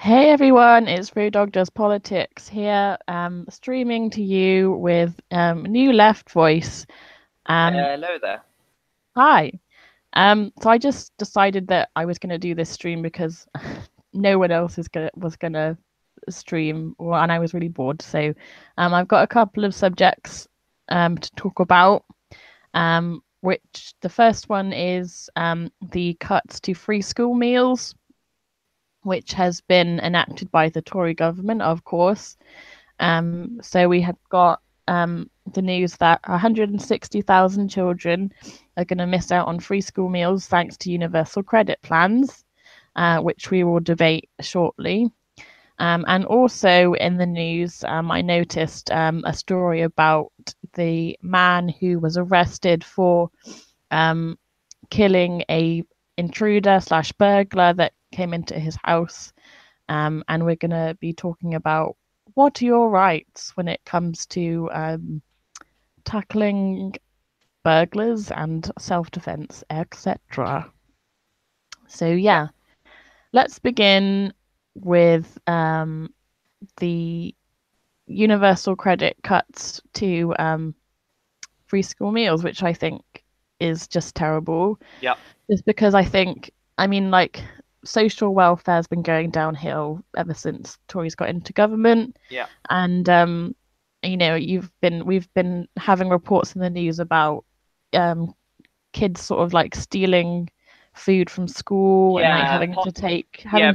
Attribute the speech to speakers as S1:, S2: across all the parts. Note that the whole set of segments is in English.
S1: Hey everyone, it's Blue Dog Does Politics here, streaming to you with new left voice. Um,
S2: Hello there.
S1: Hi. So I just decided that I was going to do this stream because no one else was gonna stream, and I was really bored. So, I've got a couple of subjects to talk about. Which the first one is the cuts to free school meals, which has been enacted by the Tory government, of course. So we have got the news that 160,000 children are going to miss out on free school meals thanks to universal credit plans, which we will debate shortly. And also in the news, I noticed a story about the man who was arrested for um, killing a intruder slash burglar that came into his house. And we're going to be talking about what are your rights when it comes to tackling burglars and self defense, etc. So,
S2: Yeah.
S1: yeah, let's begin with the universal credit cuts to free school meals, which I think is just terrible.
S2: Yep.
S1: Just because I think, I mean, like, social welfare has been going downhill ever since Tories got into government.
S2: Yeah.
S1: And we've been having reports in the news about um kids sort of like stealing food from school and like
S2: Yeah.
S1: having to
S2: Popping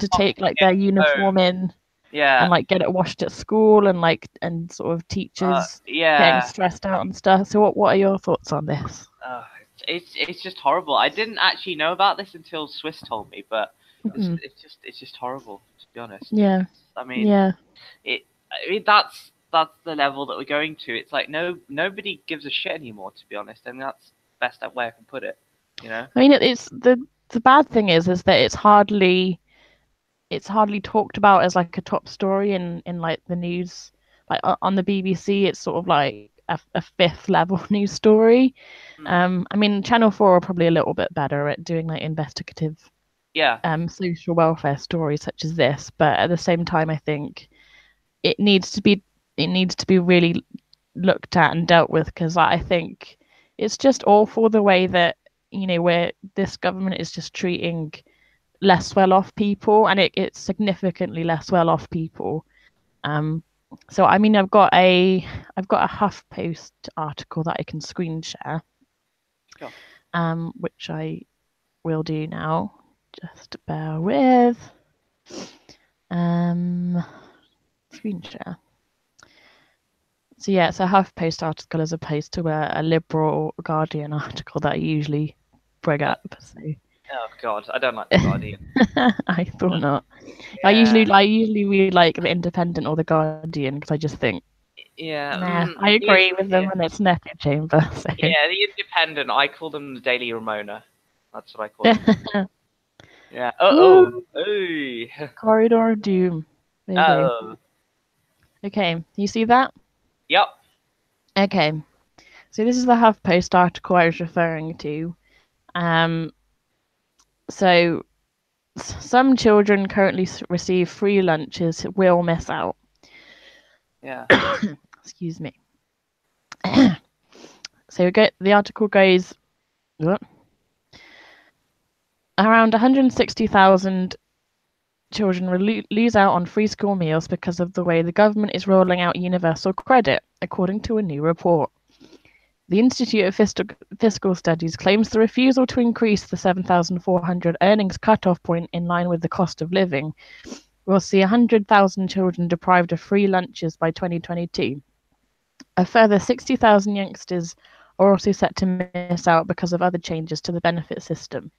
S1: take like their
S2: it
S1: uniform
S2: home.
S1: in
S2: Yeah.
S1: and like get it washed at school and sort of teachers getting
S2: Yeah.
S1: stressed out and stuff. So what are your thoughts on this?
S2: Uh, it's just horrible. I didn't actually know about this until Swiss told me, but
S1: Mhm.
S2: it's just horrible, to be honest.
S1: Yeah,
S2: I mean,
S1: yeah.
S2: it I mean that's the level that we're going to. It's like nobody gives a shit anymore, to be honest, and that's the best way I can put it. You know?
S1: I mean, it's the bad thing is that it's hardly talked about as like a top story in like the news, like on the BBC. It's sort of like a fifth level news story.
S2: Hmm.
S1: I mean, Channel 4 are probably a little bit better at doing like investigative
S2: Yeah.
S1: social welfare stories such as this, but at the same time, I think it needs to be it needs to be really looked at and dealt with because I think it's just awful the way that where this government is just treating less well off people, and it's significantly less well off people. Um, so I mean, I've got a HuffPost article that I can screen share,
S2: Sure.
S1: which I will do now. Just bear with. Um, Screen share. So yeah, it's a HuffPost article as opposed to a liberal Guardian article that I usually bring
S2: Uh,
S1: up. So
S2: oh God, I don't like the Guardian.
S1: I thought not.
S2: Yeah.
S1: I usually read like the Independent or the Guardian because I just think,
S2: Yeah.
S1: nah, I agree with them
S2: Yeah.
S1: and it's an echo chamber. So
S2: Yeah, the Independent. I call them the Daily Ramona. That's what I call them. Yeah.
S1: Woo,
S2: Oh.
S1: Corridor of Doom, baby.
S2: Oh.
S1: Okay, you see that?
S2: Yep.
S1: Okay, so this is the HuffPost article I was referring to. Um, so some children currently receive free lunches will miss out.
S2: Yeah.
S1: Excuse me. The article goes around 160,000 children lose out on free school meals because of the way the government is rolling out universal credit, according to a new report. The Institute of Fiscal Studies claims the refusal to increase the 7,400 earnings cutoff point in line with the cost of living will see 100,000 children deprived of free lunches by 2022. A further 60,000 youngsters are also set to miss out because of other changes to the benefit system.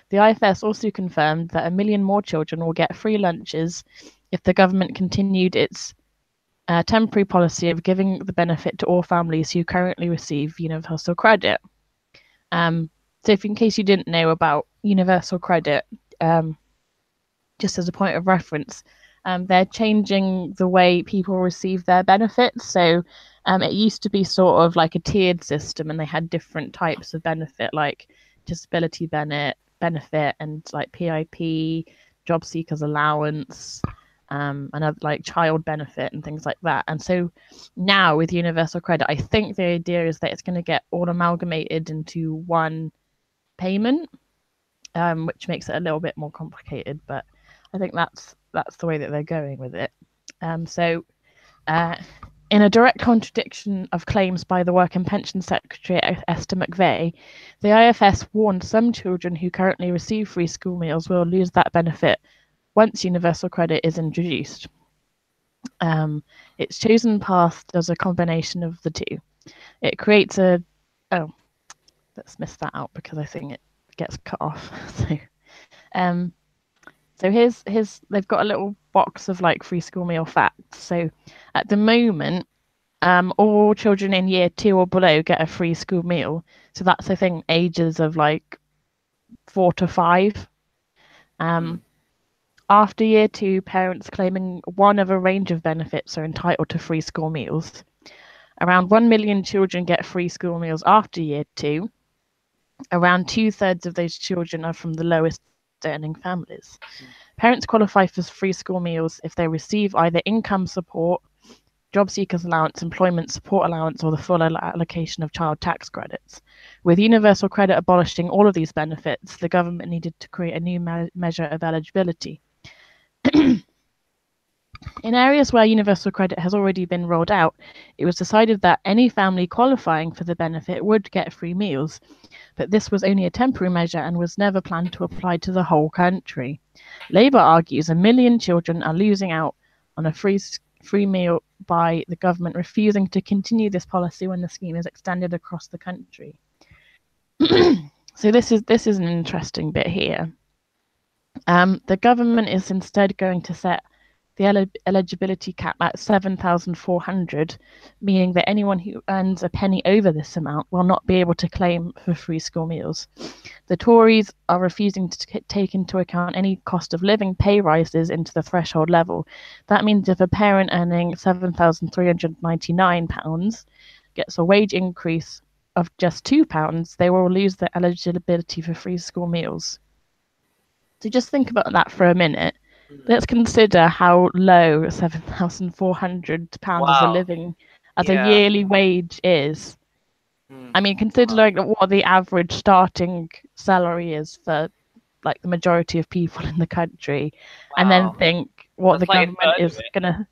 S1: The IFS also confirmed that a million more children will get free lunches if the government continued its temporary policy of giving the benefit to all families who currently receive universal credit. Um, so, if in case you didn't know about universal credit, um, just as a point of reference, they're changing the way people receive their benefits. So, it used to be sort of like a tiered system, and they had different types of benefit, like disability benefit and like PIP, job seekers allowance. and other, like child benefit and things like that. And so now with universal credit, I think the idea is that it's going to get all amalgamated into one payment, which makes it a little bit more complicated. But I think that's the way that they're going with it. So in a direct contradiction of claims by the Work and Pension Secretary Esther McVeigh, the IFS warned some children who currently receive free school meals will lose that benefit once universal credit is introduced. It's chosen path as a combination of the two. It creates a let's miss that out because I think it gets cut off. Um, so here's they've got a little box of like free school meal facts. So at the moment, all children in year 2 or below get a free school meal. So that's I think ages of like 4 to 5. After year 2, parents claiming one of a range of benefits are entitled to free school meals. Around 1 million children get free school meals after year 2. Around 2/3 of those children are from the lowest earning families. Parents qualify for free school meals if they receive either income support, job seekers allowance, employment support allowance, or the full allocation of child tax credits. With universal credit abolishing all of these benefits, the government needed to create a new measure of eligibility. In areas where universal credit has already been rolled out, it was decided that any family qualifying for the benefit would get free meals, but this was only a temporary measure and was never planned to apply to the whole country. Labour argues 1 million children are losing out on a free meal by the government refusing to continue this policy when the scheme is extended across the country. So this is an interesting bit here. The government is instead going to set the eligibility cap at 7,400, meaning that anyone who earns a penny over this amount will not be able to claim for free school meals. The Tories are refusing to take into account any cost of living pay rises into the threshold level. That means if a parent earning £7,399 gets a wage increase of just £2, they will lose their eligibility for free school meals. So just think about that for a minute. Let's consider how low £7,400 as a living, as a yearly wage is. I mean, consider like what the average starting salary is for like the majority of people in the country, and then think what the government is gonna.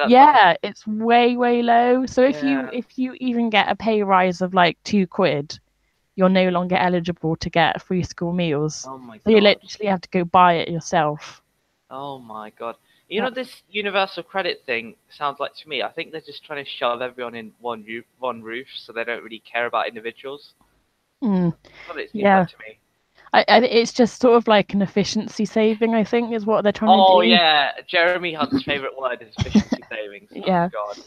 S1: Yeah, it's way low. So if you even get a pay rise of like £2, you're no longer eligible to get free school meals.
S2: Oh my God.
S1: So you literally have to go buy it yourself.
S2: Oh my God. You know, this universal credit thing sounds like to me, I think they're just trying to shove everyone in one roof so they don't really care about individuals.
S1: Mm.
S2: That's what it seems like to me.
S1: It's just sort of like an efficiency saving, I think, is what they're trying to do.
S2: Oh, yeah. Jeremy Hunt's favourite word is efficiency savings.
S1: Yeah.
S2: Oh, God.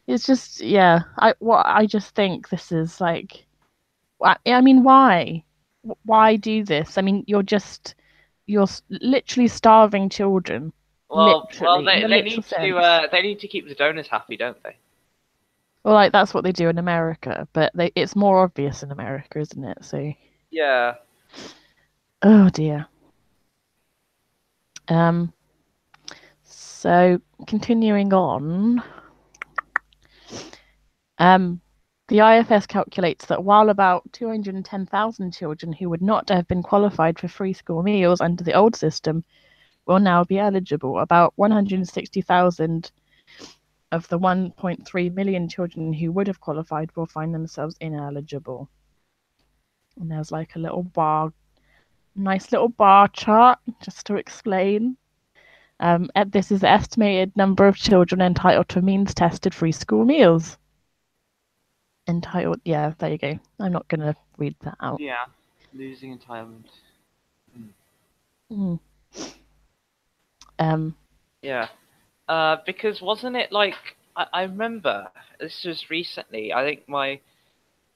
S1: It's just, yeah. I just think this is like, I mean, why? Why do this? I mean, you're literally starving children.
S2: Well,
S1: literally,
S2: they need to keep the donors happy, don't they?
S1: Well, like that's what they do in America, but it's more obvious in America, isn't it? So
S2: yeah.
S1: Oh dear. So continuing on, the IFS calculates that while about 210,000 children who would not have been qualified for free school meals under the old system will now be eligible, about 160,000 of the 1.3 million children who would have qualified will find themselves ineligible. And there's like a little nice little bar chart just to explain. This is the estimated number of children entitled to means-tested free school meals. Entitled, yeah, there you go. I'm not going to read that out.
S2: Yeah, losing entitlement. Yeah. Because wasn't it like, I remember, this was recently, I think my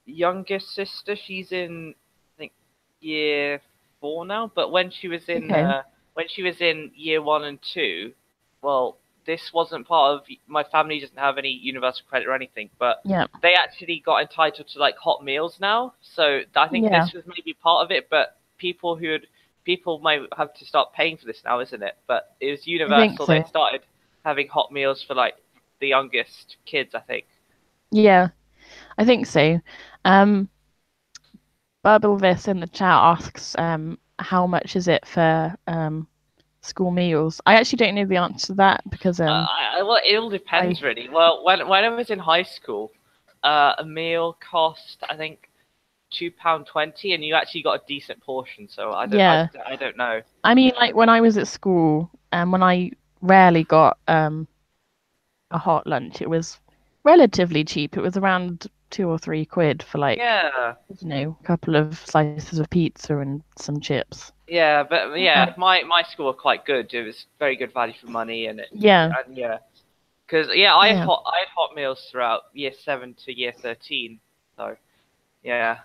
S2: youngest sister, she's in, I think, year 4 now, but when she was in year 1 and 2, well, this wasn't part of, my family doesn't have any universal credit or anything, but they actually got entitled to like hot meals now. So I think this was maybe part of it, but people might have to start paying for this now, isn't it? But it was universal. They started having hot meals for like the youngest kids, I think.
S1: Yeah, I think so. Um, Burble in the chat asks, how much is it for school meals? I actually don't know the answer to that because
S2: Well, it all
S1: I
S2: depends really. Well, when I was in high school, a meal cost I think £2.20, and you actually got a decent portion. So
S1: yeah,
S2: I don't know.
S1: I mean like when I was at school and when I rarely got a hot lunch, it was relatively cheap. It was around 2 or 3 quid for like,
S2: Yeah,
S1: a couple of slices of pizza and some chips.
S2: yeah, but yeah,
S1: Um,
S2: my school were quite good. It was very good value for money,
S1: yeah,
S2: and yeah, because yeah,
S1: yeah.
S2: I had hot meals throughout year 7 to year 13. So yeah,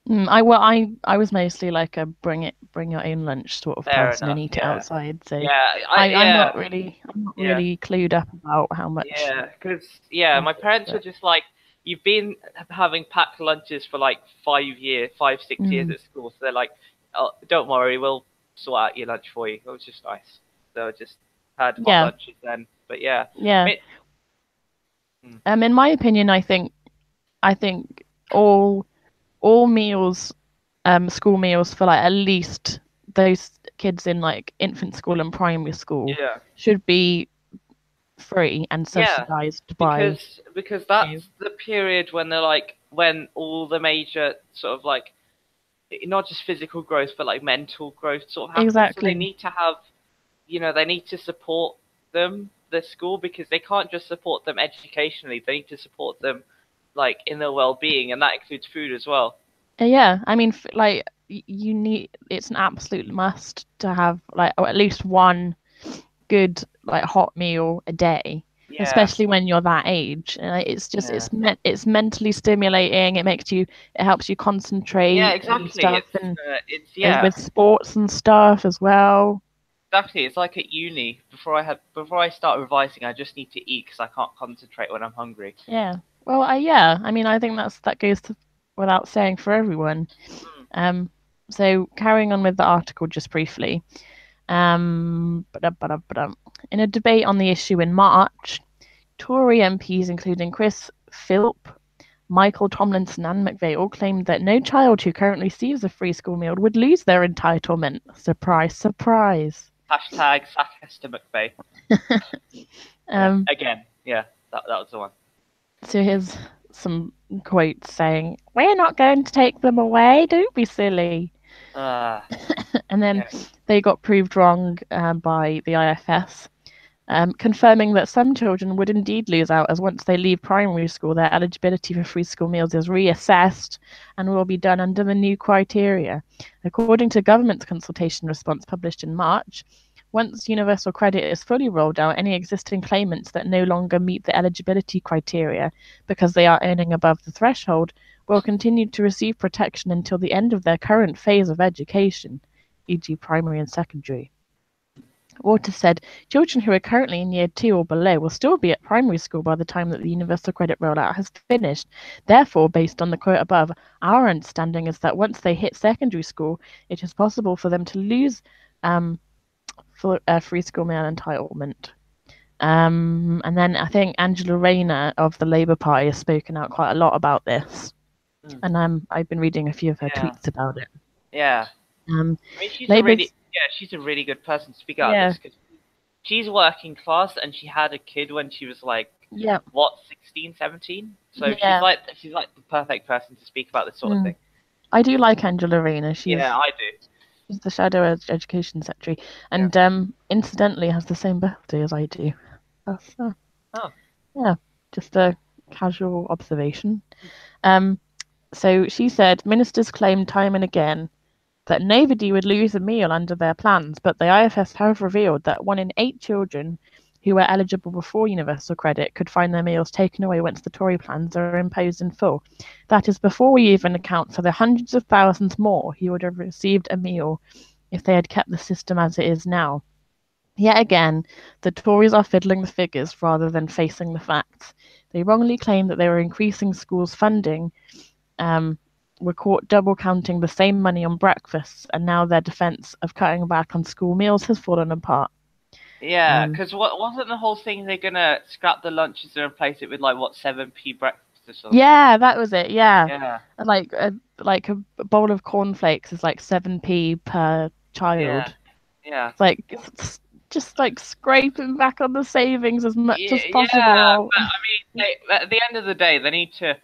S1: I was mostly like a bring your own lunch sort of
S2: fair
S1: person and
S2: enough.
S1: eat it
S2: Yeah,
S1: outside. So
S2: yeah,
S1: I'm not
S2: yeah.
S1: really clued up about how much
S2: Yeah, because yeah,
S1: cost
S2: my
S1: is,
S2: parents were
S1: but
S2: just like, "You've been having packed lunches for like 5, 6 years
S1: mm,
S2: at school." So they're like, "Oh, don't worry, we'll sort out your lunch for you." It was just nice. So I just had hot
S1: yeah,
S2: lunches then. But yeah,
S1: yeah.
S2: it, mm,
S1: In my opinion, I think all all meals, school meals for like at least those kids in like infant school and primary school
S2: yeah,
S1: should be free and
S2: yeah,
S1: subsidized by
S2: because
S1: you.
S2: that's the period when they're like when all the major sort of like not just physical growth but like mental growth sort of happens. So they
S1: Exactly.
S2: need to have they need to support them, the school, because they can't just support them educationally. They need to support them like in their well-being, and that includes food as well.
S1: Yeah, I mean, like you need, it's an absolute must to have like, or at least one good like hot meal a day,
S2: Yeah,
S1: especially when you're that age. And it's just
S2: yeah,
S1: it's mentally stimulating. It helps you
S2: yeah.
S1: concentrate and
S2: Exactly.
S1: stuff, and
S2: It's
S1: is
S2: yeah,
S1: with sports and stuff as well.
S2: exactly. It's like at uni. Before I start revising, I just need to eat because I can't concentrate when I'm hungry.
S1: Yeah. Well, yeah. I mean, I think that goes without saying for everyone.
S2: Mm,
S1: Um, so carrying on with the article just briefly. In a debate on the issue in March, Tory MPs, including Chris Philp, Michael Tomlinson, and McVeigh, claimed that no child who currently receives a free school meal would lose their entitlement. Surprise, surprise.
S2: hashtag sack Hester McVeigh. Yeah.
S1: Um,
S2: Again. Yeah. That was the one.
S1: so here's some quotes saying, "We're not going to take them away. Don't be silly."
S2: Ah.
S1: And then
S2: Yeah.
S1: they got proved wrong by the IFS, confirming that some children would indeed lose out, as once they leave primary school, their eligibility for free school meals is reassessed and will be done under the new criteria. According to government's consultation response published in March, once universal credit is fully rolled out, any existing claimants that no longer meet the eligibility criteria because they are earning above the threshold will continue to receive protection until the end of their current phase of education, e.g., primary and secondary. Waters said children who are currently in year 2 or below will still be at primary school by the time that the universal credit rollout has finished. Therefore, based on the quote above, our understanding is that once they hit secondary school, it is possible for them to lose for a free school meal entitlement. And then I think Angela Rayner of the Labour Party has spoken out quite a lot about this,
S2: Mm,
S1: and I've been reading a few of her
S2: yeah.
S1: tweets about it.
S2: Yeah.
S1: Um,
S2: I mean,
S1: Labour's
S2: she's a really good person to speak out
S1: yeah,
S2: this because she's working class and she had a kid when she was like,
S1: yeah,
S2: what, 16, 17? So
S1: yeah.
S2: she's like the perfect person to speak about this sort of
S1: Mm.
S2: thing.
S1: I do like Angela Rayner.
S2: Yeah, I do.
S1: She's the Shadow Education Secretary,
S2: Yeah.
S1: and incidentally has the same birthday as I do. That's
S2: Oh.
S1: yeah, just a casual observation. Um, so she said ministers claimed time and again that nobody would lose a meal under their plans, but the IFS have revealed that 1 in 8 children who were eligible before universal credit could find their meals taken away once the Tory plans are imposed in full. That is before we even account for the hundreds of thousands more who would have received a meal if they had kept the system as it is now. Yet again, the Tories are fiddling the figures rather than facing the facts. They wrongly claim that they were increasing schools' funding, were caught double counting the same money on breakfasts, and now their defence of cutting back on school meals has fallen apart.
S2: Yeah,
S1: Um,
S2: because what wasn't the whole thing they're gonna scrap the lunches and replace it with like what 7p breakfast or something?
S1: yeah, that was it. Yeah,
S2: Yeah,
S1: like a bowl of cornflakes is like 7p per
S2: yeah,
S1: child.
S2: yeah.
S1: It's like it's just like scraping back on the savings as much
S2: Yeah,
S1: as
S2: yeah,
S1: possible.
S2: but I mean, at the end of the day, they need to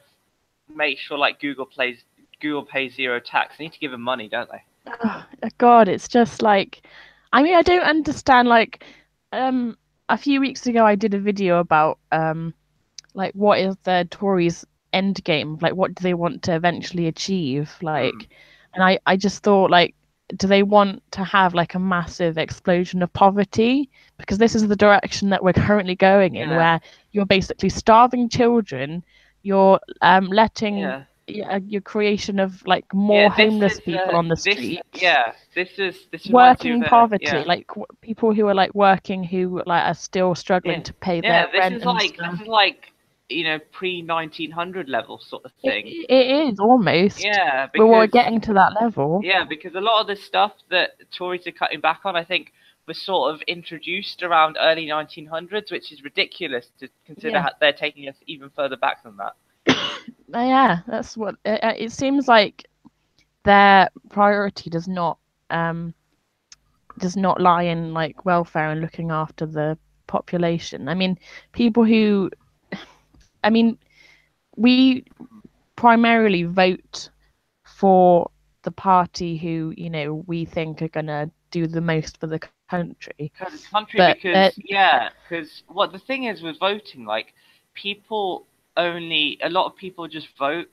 S2: make sure like Google pays zero tax. They need to give them money, don't they?
S1: Oh, God, it's just like, I mean, I don't understand. Like, um, a few weeks ago, I did a video about like what is the Tories' end game? Like, what do they want to eventually achieve?
S2: Hmm.
S1: Like, and I just thought, like, do they want to have like a massive explosion of poverty? Because this is the direction that we're currently going in,
S2: Yeah,
S1: where you're basically starving children, you're letting
S2: yeah,
S1: your creation of like
S2: yeah.
S1: more homeless people on the streets,
S2: Yeah, this reminds me of
S1: working
S2: the
S1: poverty, like people who are like working who like are still struggling
S2: yeah,
S1: to pay
S2: yeah.
S1: their rent and
S2: This
S1: stuff.
S2: is like pre 1900 level sort of thing.
S1: It is almost.
S2: Yeah,
S1: Well, we're
S2: because
S1: getting to that level.
S2: yeah, because a lot of the stuff that Tories are cutting back on, I think, was sort of introduced around early 1900s, which is ridiculous to consider
S1: Yeah.
S2: they're taking us even further back than that.
S1: Yeah, that's what it seems like. Their priority um does not lie in like welfare and looking after the population. I mean, people who, I mean, we primarily vote for the party who, we think are gonna do the most for the country.
S2: Country,
S1: But
S2: because yeah, because what the thing is with voting, like people a lot of people just vote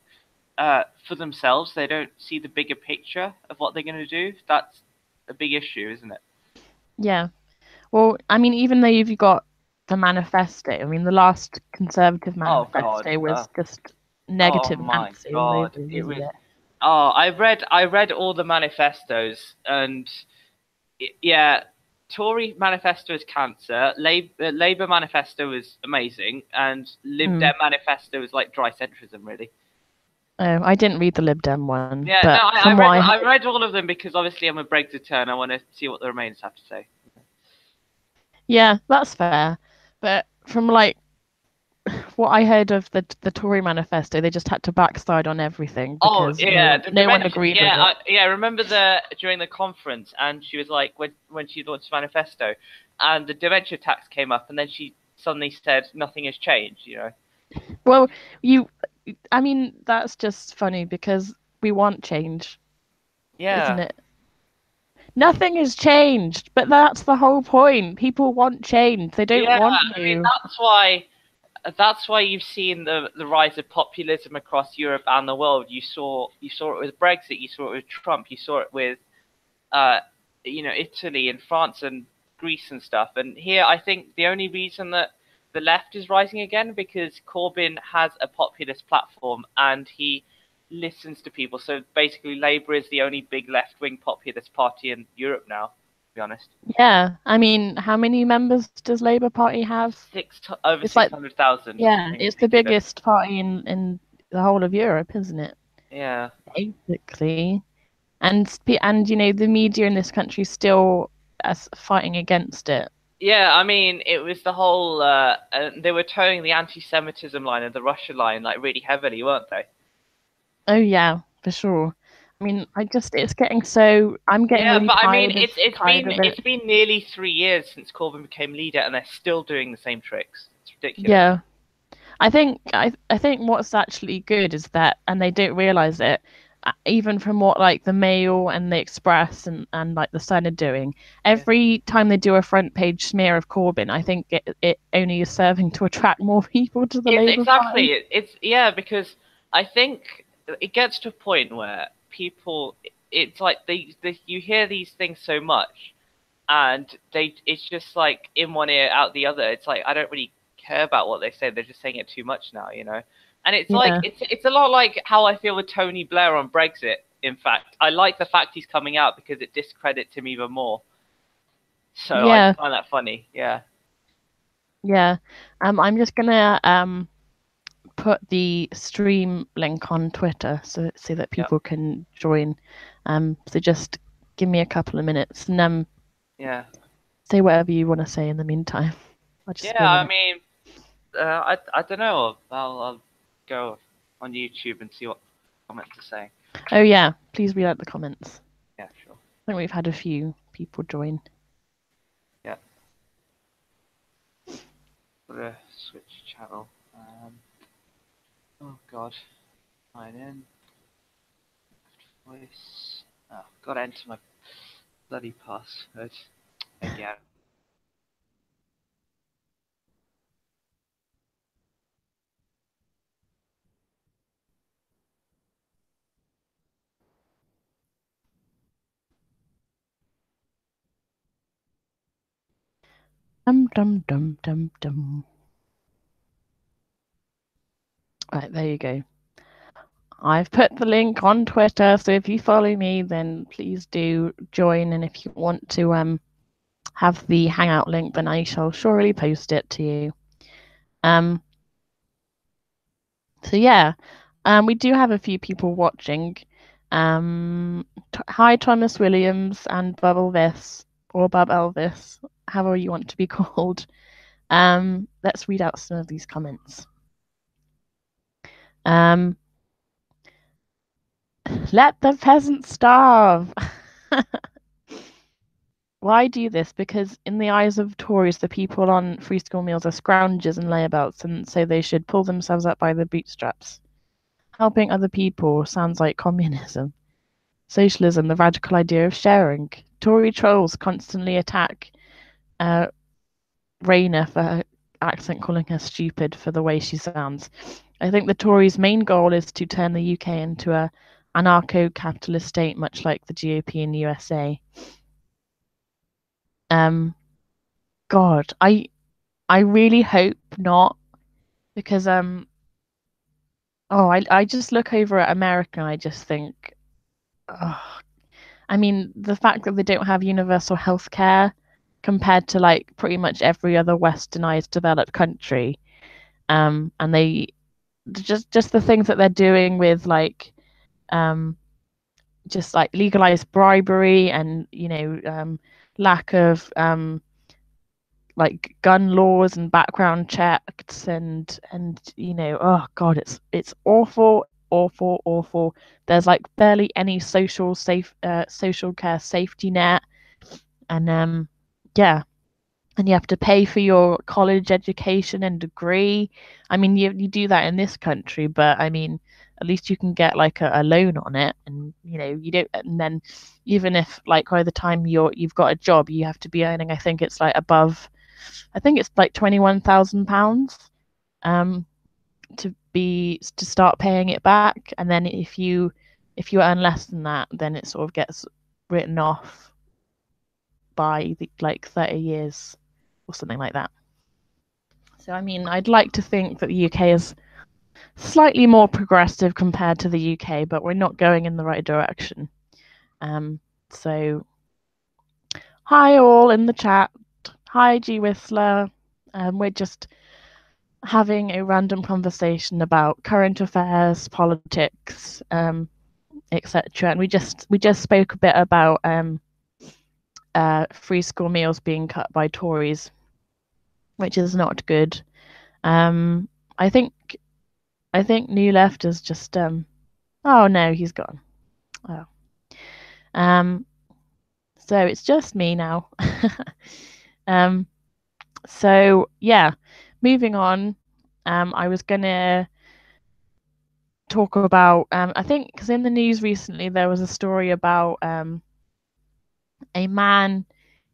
S2: for themselves. They don't see the bigger picture of what they're going to do. That's a big issue, isn't it?
S1: yeah, well, I mean, even though you've got the manifesto, I mean, the last Conservative
S2: Oh God.
S1: manifesto was just
S2: Oh
S1: negative
S2: my
S1: Nancy all over,
S2: God. It
S1: wasn't
S2: was.
S1: it?
S2: Oh, I read all the manifestos, and yeah, Tory manifesto is cancer. Labour manifesto is amazing, and Lib
S1: Mm.
S2: Dem manifesto is like dry centrism, really.
S1: Oh, I didn't read the Lib Dem one,
S2: Yeah, no,
S1: but from what I
S2: I
S1: heard,
S2: read all of them because obviously I'm a Brexiter and I want to see what the Remainers have to say.
S1: yeah, that's fair. But from like what I heard of the Tory manifesto, they just had to backslide on everything
S2: Oh
S1: because no
S2: yeah,
S1: one
S2: the
S1: no one
S2: dementia.
S1: agreed with
S2: Yeah,
S1: it.
S2: yeah. I remember the during the conference, and she was like when she launched the manifesto, and the dementia tax came up, and then she suddenly said nothing has changed. You know.
S1: Well, you, I mean, that's just funny because we want change, isn't
S2: Yeah.
S1: it? Nothing has changed, but that's the whole point. People want change. They don't
S2: Yeah.
S1: want
S2: I mean
S1: you.
S2: that's why you've seen the rise of populism across Europe and the world. You saw it with Brexit. You saw it with Trump. You saw it with uh Italy and France and Greece and stuff. And here, I think the only reason that the left is rising again because Corbyn has a populist platform and he listens to people. So basically, Labour is the only big left-wing populist party in Europe now. To be honest,
S1: Yeah, I mean, how many members does Labour Party have?
S2: over
S1: It's like,
S2: 600,000.
S1: yeah,
S2: It's
S1: it's the
S2: ridiculous.
S1: biggest party in the whole of Europe, isn't it?
S2: Yeah.
S1: Basically. And the media in this country still fighting against it.
S2: Yeah, I mean, it was the whole. They were towing the anti-Semitism line and the Russia line like really heavily, weren't they?
S1: Oh yeah, for sure. I mean, it's getting so I'm getting
S2: Yeah,
S1: really
S2: but I mean,
S1: tired of it.
S2: it's been nearly 3 years since Corbyn became leader, and they're still doing the same tricks. It's ridiculous.
S1: Yeah. I think what's actually good is that, and they don't realize it, even from what like the Mail and the Express and like the Sun are doing,
S2: Yeah,
S1: every time they do a front page smear of Corbyn, I think it only is serving to attract more people to the
S2: it's
S1: Labour
S2: exactly
S1: Party.
S2: it's yeah because I think it gets to a point where people, it's like they you hear these things so much, and it's just like in one ear out the other. It's like I don't really care about what they say. They're just saying it too much now, you know. And it's like
S1: Yeah,
S2: it's a lot like how I feel with Tony Blair on Brexit. In fact, I like the fact he's coming out because it discredits him even more. So I
S1: yeah,
S2: just find that funny. Yeah,
S1: yeah. I'm just gonna put the stream link on Twitter so that
S2: yeah,
S1: people can join. So just give me a couple of minutes and
S2: yeah.
S1: say whatever you want to say in the meantime. I'll just
S2: Yeah,
S1: be a
S2: I
S1: minute.
S2: mean, I don't know. I'll go on YouTube and see what comments are saying.
S1: Oh yeah, please read out the comments.
S2: Yeah, sure.
S1: I think we've had a few people join.
S2: Yeah. Gotta switch channel. Oh God. Sign in. Voice. Oh, gotta enter my bloody password again.
S1: Dum dum dum dum dum. Right, there you go. I've put the link on Twitter, so if you follow me, then please do join. And if you want to have the Hangout link, then I shall surely post it to you. Um, so yeah, we do have a few people watching. Hi Thomas Williams and Bubble This or Bub Elvis, however you want to be called. Let's read out some of these comments. Um, let the peasants starve. Why do this? Because in the eyes of Tories, the people on free school meals are scroungers and layabouts, and so they should pull themselves up by the bootstraps. Helping other people sounds like communism. Socialism, the radical idea of sharing. Tory trolls constantly attack uh, Raina for her accent, calling her stupid for the way she sounds. I think the Tories' main goal is to turn the UK into a anarcho-capitalist state, much like the GOP in the USA. God, I really hope not, because I just look over at America and I just think, oh, I mean, the fact that they don't have universal health care compared to like pretty much every other westernized developed country, and they just the things that they're doing with like um just like legalized bribery and lack of like gun laws and background checks and oh god, it's awful, awful, awful. There's like barely any social care safety net, and yeah, and you have to pay for your college education and degree. I mean, you do that in this country, but I mean, at least you can get like a loan on it, and you don't. And then even if like by the time you've got a job, you have to be earning. I think it's like above. I think it's like £21,000 um to start paying it back, and then if you earn less than that, then it sort of gets written off by like 30 years or something like that. So, I mean, I'd like to think that the UK is slightly more progressive compared to the UK, but we're not going in the right direction. So, hi all in the chat. Hi, G Whistler. We're just having a random conversation about current affairs, politics, etc. And we just spoke a bit about free school meals being cut by Tories, which is not good. Um, I think I think New Left is just oh no, he's gone. Oh. Um so it's just me now. um so yeah, moving on. I was gonna talk about I think because in the news recently there was a story about a man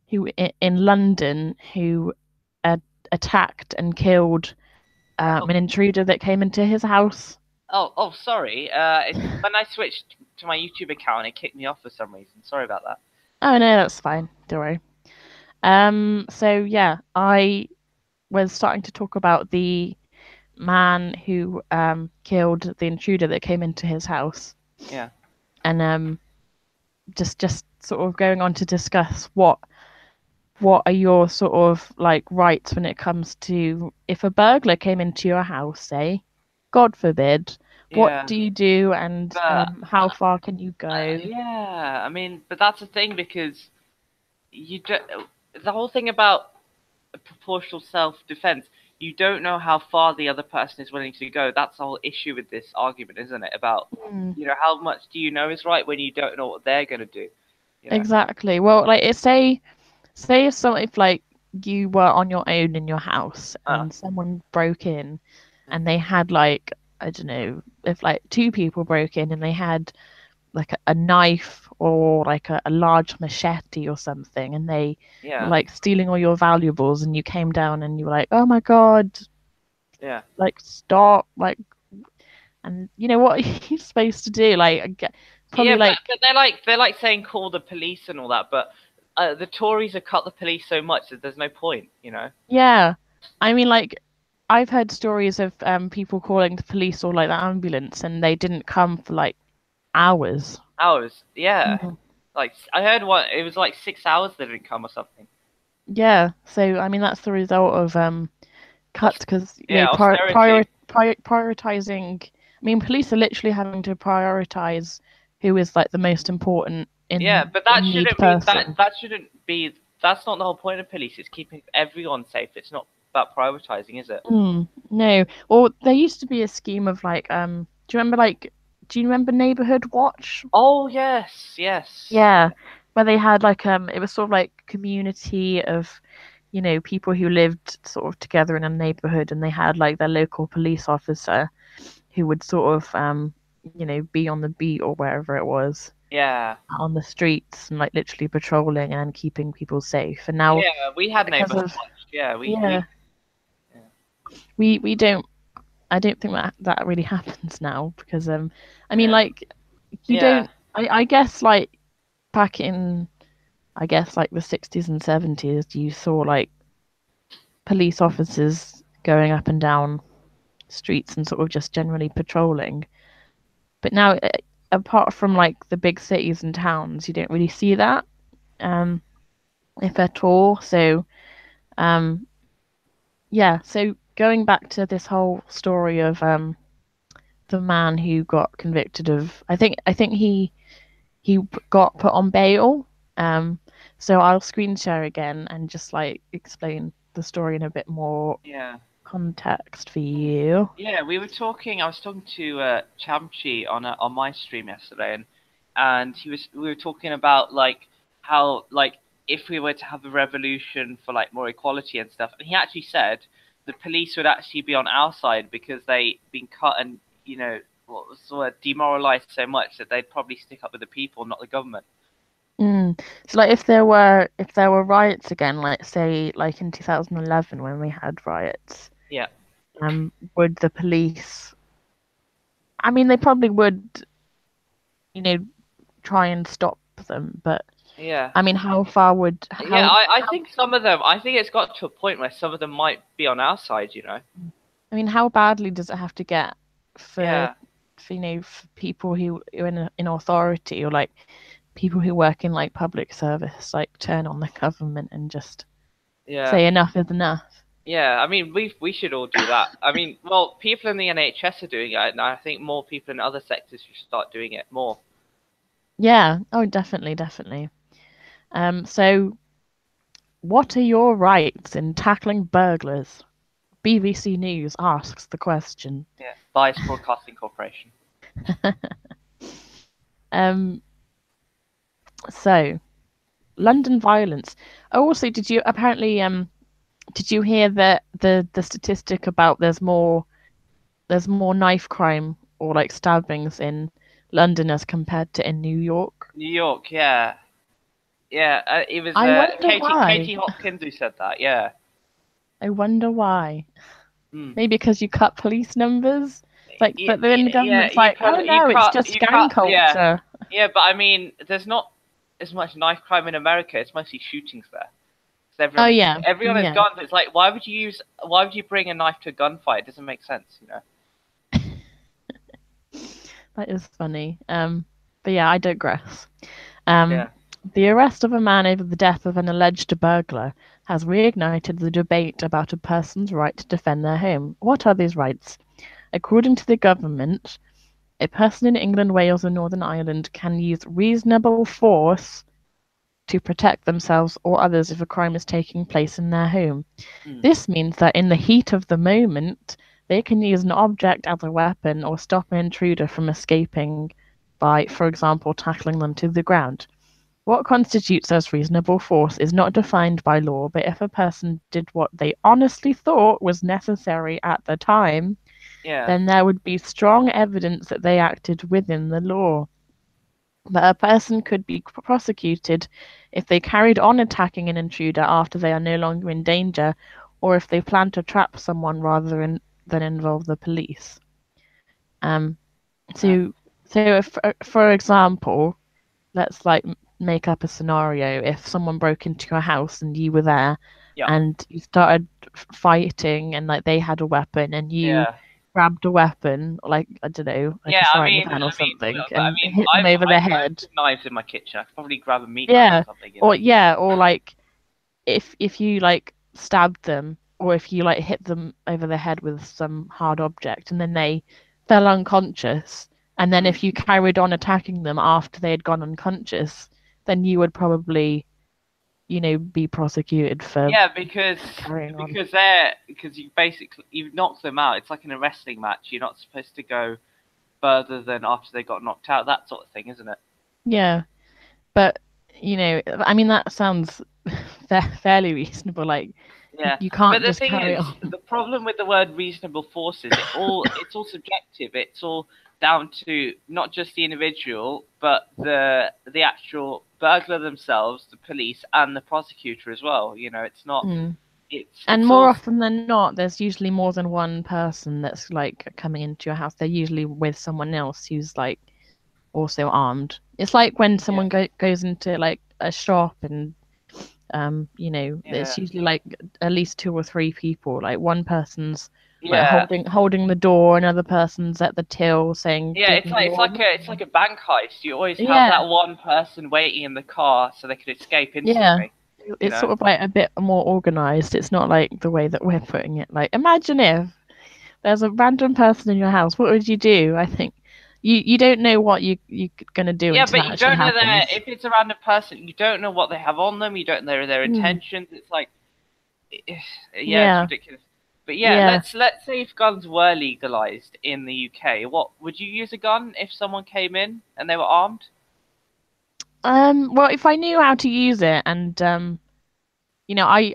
S1: who in London who uh, attacked and killed
S2: Oh,
S1: an intruder that came into his house.
S2: sorry. When I switched to my YouTube account, it kicked me off for some reason. Sorry about that.
S1: Oh no, that's fine. Don't worry. So yeah, I was starting to talk about the man who killed the intruder that came into his house,
S2: Yeah.
S1: and just sort of going on to discuss what are your sort of like rights when it comes to if a burglar came into your house, say, God forbid, what
S2: Yeah.
S1: do you do, and
S2: But
S1: how far can you go?
S2: yeah, I mean, but that's the thing because you don't. the whole thing about proportional self-defense, you don't know how far the other person is willing to go. That's the whole issue with this argument, isn't it? About,
S1: Mm,
S2: how much do you know is right when you don't know what they're going to do, you know?
S1: exactly. Well, like it say if like you were on your own in your house
S2: Uh,
S1: and someone broke in and they had like I don't know if like two people broke in and they had like a knife or like a large machete or something and they were
S2: yeah,
S1: like stealing all your valuables and you came down and you were like, oh my God,
S2: yeah.
S1: like stop, like, and you know what are you supposed to do? Like,
S2: Yeah,
S1: probably
S2: but,
S1: like,
S2: but they're like saying call the police and all that, but the Tories have cut the police so much that there's no point, you know?
S1: yeah. I mean, like, I've heard stories of people calling the police or like the ambulance and they didn't come for like hours.
S2: Hours, yeah.
S1: Mhm.
S2: Like I heard one, it was like 6 hours they didn't come or something.
S1: Yeah. So, I mean, that's the result of
S2: Aus-
S1: cuts because
S2: yeah, austerity.
S1: prioritizing. I mean, police are literally having to prioritize who is like the most important
S2: Yeah, but that
S1: in need
S2: shouldn't be that
S1: person.
S2: that shouldn't be that's not the whole point of police. It's keeping everyone safe. It's not about prioritizing, is it?
S1: No. Or there used to be a scheme of like do you remember Neighborhood Watch?
S2: Oh yes, yes.
S1: Yeah, where they had like it was sort of like community of people who lived sort of together in a neighborhood and they had like their local police officer who would sort of be on the beat or wherever it was
S2: Yeah.
S1: on the streets and like literally patrolling and keeping people safe. And now
S2: Yeah, we had
S1: because
S2: neighborhood
S1: of
S2: watch. Yeah, we
S1: yeah,
S2: we yeah.
S1: we don't I don't think that really happens now because I mean
S2: Yeah.
S1: like you
S2: Yeah.
S1: don't I guess like back in I guess like the 60s and 70s you saw like police officers going up and down streets and sort of just generally patrolling. But now, apart from like the big cities and towns, you don't really see that, um, if at all. So, um, yeah. So going back to this whole story of the man who got convicted of, I think he got put on bail. Um, so I'll screen share again and just like explain the story in a bit more
S2: Yeah.
S1: context for you.
S2: Yeah, we were talking. I was talking to Chamchi on my stream yesterday, and we were talking about like how like if we were to have a revolution for like more equality and stuff, and he actually said the police would actually be on our side because they've been cut and what was the word, demoralized so much that they'd probably stick up with the people, not the government.
S1: So like if there were riots again, like say like in 2011 when we had riots,
S2: Yeah,
S1: would the police I mean they probably would, you know, try and stop them, but
S2: yeah.
S1: I mean how far would
S2: Yeah,
S1: how
S2: I think some of them, I think it's got to a point where some of them might be on our side, you know?
S1: I mean how badly does it have to get for
S2: Yeah,
S1: for people who are in authority or like people who work in like public service like turn on the government and just
S2: yeah.
S1: say enough is enough.
S2: Yeah, I mean, we should all do that. I mean, well, people in the NHS are doing it, and I think more people in other sectors should start doing it more.
S1: Yeah, oh definitely, definitely. So what are your rights in tackling burglars? BBC News asks the question.
S2: Yeah, Bias Broadcasting Corporation.
S1: Um, so London violence. Oh, also, did you hear that the statistic about there's more knife crime or like stabbings in London as compared to in New York?
S2: New York, yeah, yeah. It was
S1: I wonder
S2: Katie
S1: why.
S2: Hopkins who said that. Yeah.
S1: I wonder why.
S2: Mm.
S1: Maybe because you cut police numbers. It's like,
S2: Yeah,
S1: but then the
S2: yeah.
S1: government's like, oh no, it's just
S2: You
S1: gang
S2: cut. Yeah,
S1: culture.
S2: yeah. But I mean, there's not as much knife crime in America. It's mostly shootings there. 'Cause
S1: Oh yeah,
S2: everyone has
S1: yeah.
S2: guns. It's like, why would you bring a knife to a gunfight? It doesn't make sense, you know.
S1: That is funny. But yeah, I digress. Um,
S2: Yeah.
S1: the arrest of a man over the death of an alleged burglar has reignited the debate about a person's right to defend their home. What are these rights? According to the government, a person in England, Wales, or Northern Ireland can use reasonable force. to protect themselves or others if a crime is taking place in their home.
S2: Mm.
S1: This means that in the heat of the moment, they can use an object as a weapon or stop an intruder from escaping by, for example, tackling them to the ground. What constitutes as reasonable force is not defined by law, but if a person did what they honestly thought was necessary at the time,
S2: Yeah.
S1: then there would be strong evidence that they acted within the law. But a person could be prosecuted if they carried on attacking an intruder after they are no longer in danger, or if they plan to trap someone than involve the police. Um,
S2: Uh,
S1: so, so if, for example, let's like make up a scenario. If someone broke into your house and you were there,
S2: yeah.
S1: and you started fighting, and like they had a weapon, and you
S2: Yeah.
S1: grabbed a weapon, like I don't know, like a
S2: Yeah.
S1: frying pan or something,
S2: But I
S1: and
S2: mean,
S1: hit them over the
S2: I've loads
S1: head.
S2: of knives in my kitchen. I could probably grab a meat knife or
S1: Yeah,
S2: something, you know.
S1: or like if you like stabbed them, or if you like hit them over the head with some hard object, and then they fell unconscious, and then
S2: Mm.
S1: if you carried on attacking them after they had gone unconscious, then you would probably, be prosecuted for
S2: Yeah,
S1: carrying on.
S2: because you knock them out. It's like an wrestling match. You're not supposed to go further than after they got knocked out. That sort of thing, isn't it?
S1: Yeah, but I mean that sounds fairly reasonable. Like
S2: Yeah,
S1: you
S2: but
S1: can't
S2: the
S1: just
S2: thing
S1: carry
S2: is,
S1: on.
S2: the problem with the word reasonable force is it's all subjective. It's all down to not just the individual, but the actual burglar themselves, the police, and the prosecutor as well. You know, it's not.
S1: Mm. And
S2: It's
S1: more
S2: all.
S1: often than not, there's usually more than one person that's like coming into your house. They're usually with someone else who's like also armed. It's like when
S2: Yeah,
S1: someone goes into like a shop and it's
S2: yeah,
S1: usually like at least two or three people. Like one person's like
S2: yeah.
S1: holding the door, another person's at the till saying,
S2: Yeah,
S1: "Give me your
S2: it's like
S1: money."
S2: a bank heist. You always have
S1: Yeah,
S2: that one person waiting in the car so they could escape
S1: yeah.
S2: instantly. You
S1: It's
S2: know?
S1: sort of like a bit more organized. It's not like the way that we're putting it. Like, imagine if there's a random person in your house. What would you do? I think you don't know what you're gonna do
S2: Yeah,
S1: until
S2: but
S1: it
S2: you
S1: actually
S2: don't know their
S1: happens.
S2: if it's a random person, you don't know what they have on them. You don't know their
S1: Mm,
S2: intentions. It's like, yeah, it's
S1: yeah,
S2: ridiculous. But yeah,
S1: yeah.
S2: let's say if guns were legalized in the UK, what would you use a gun if someone came in and they were armed?
S1: Well, if I knew how to use it, and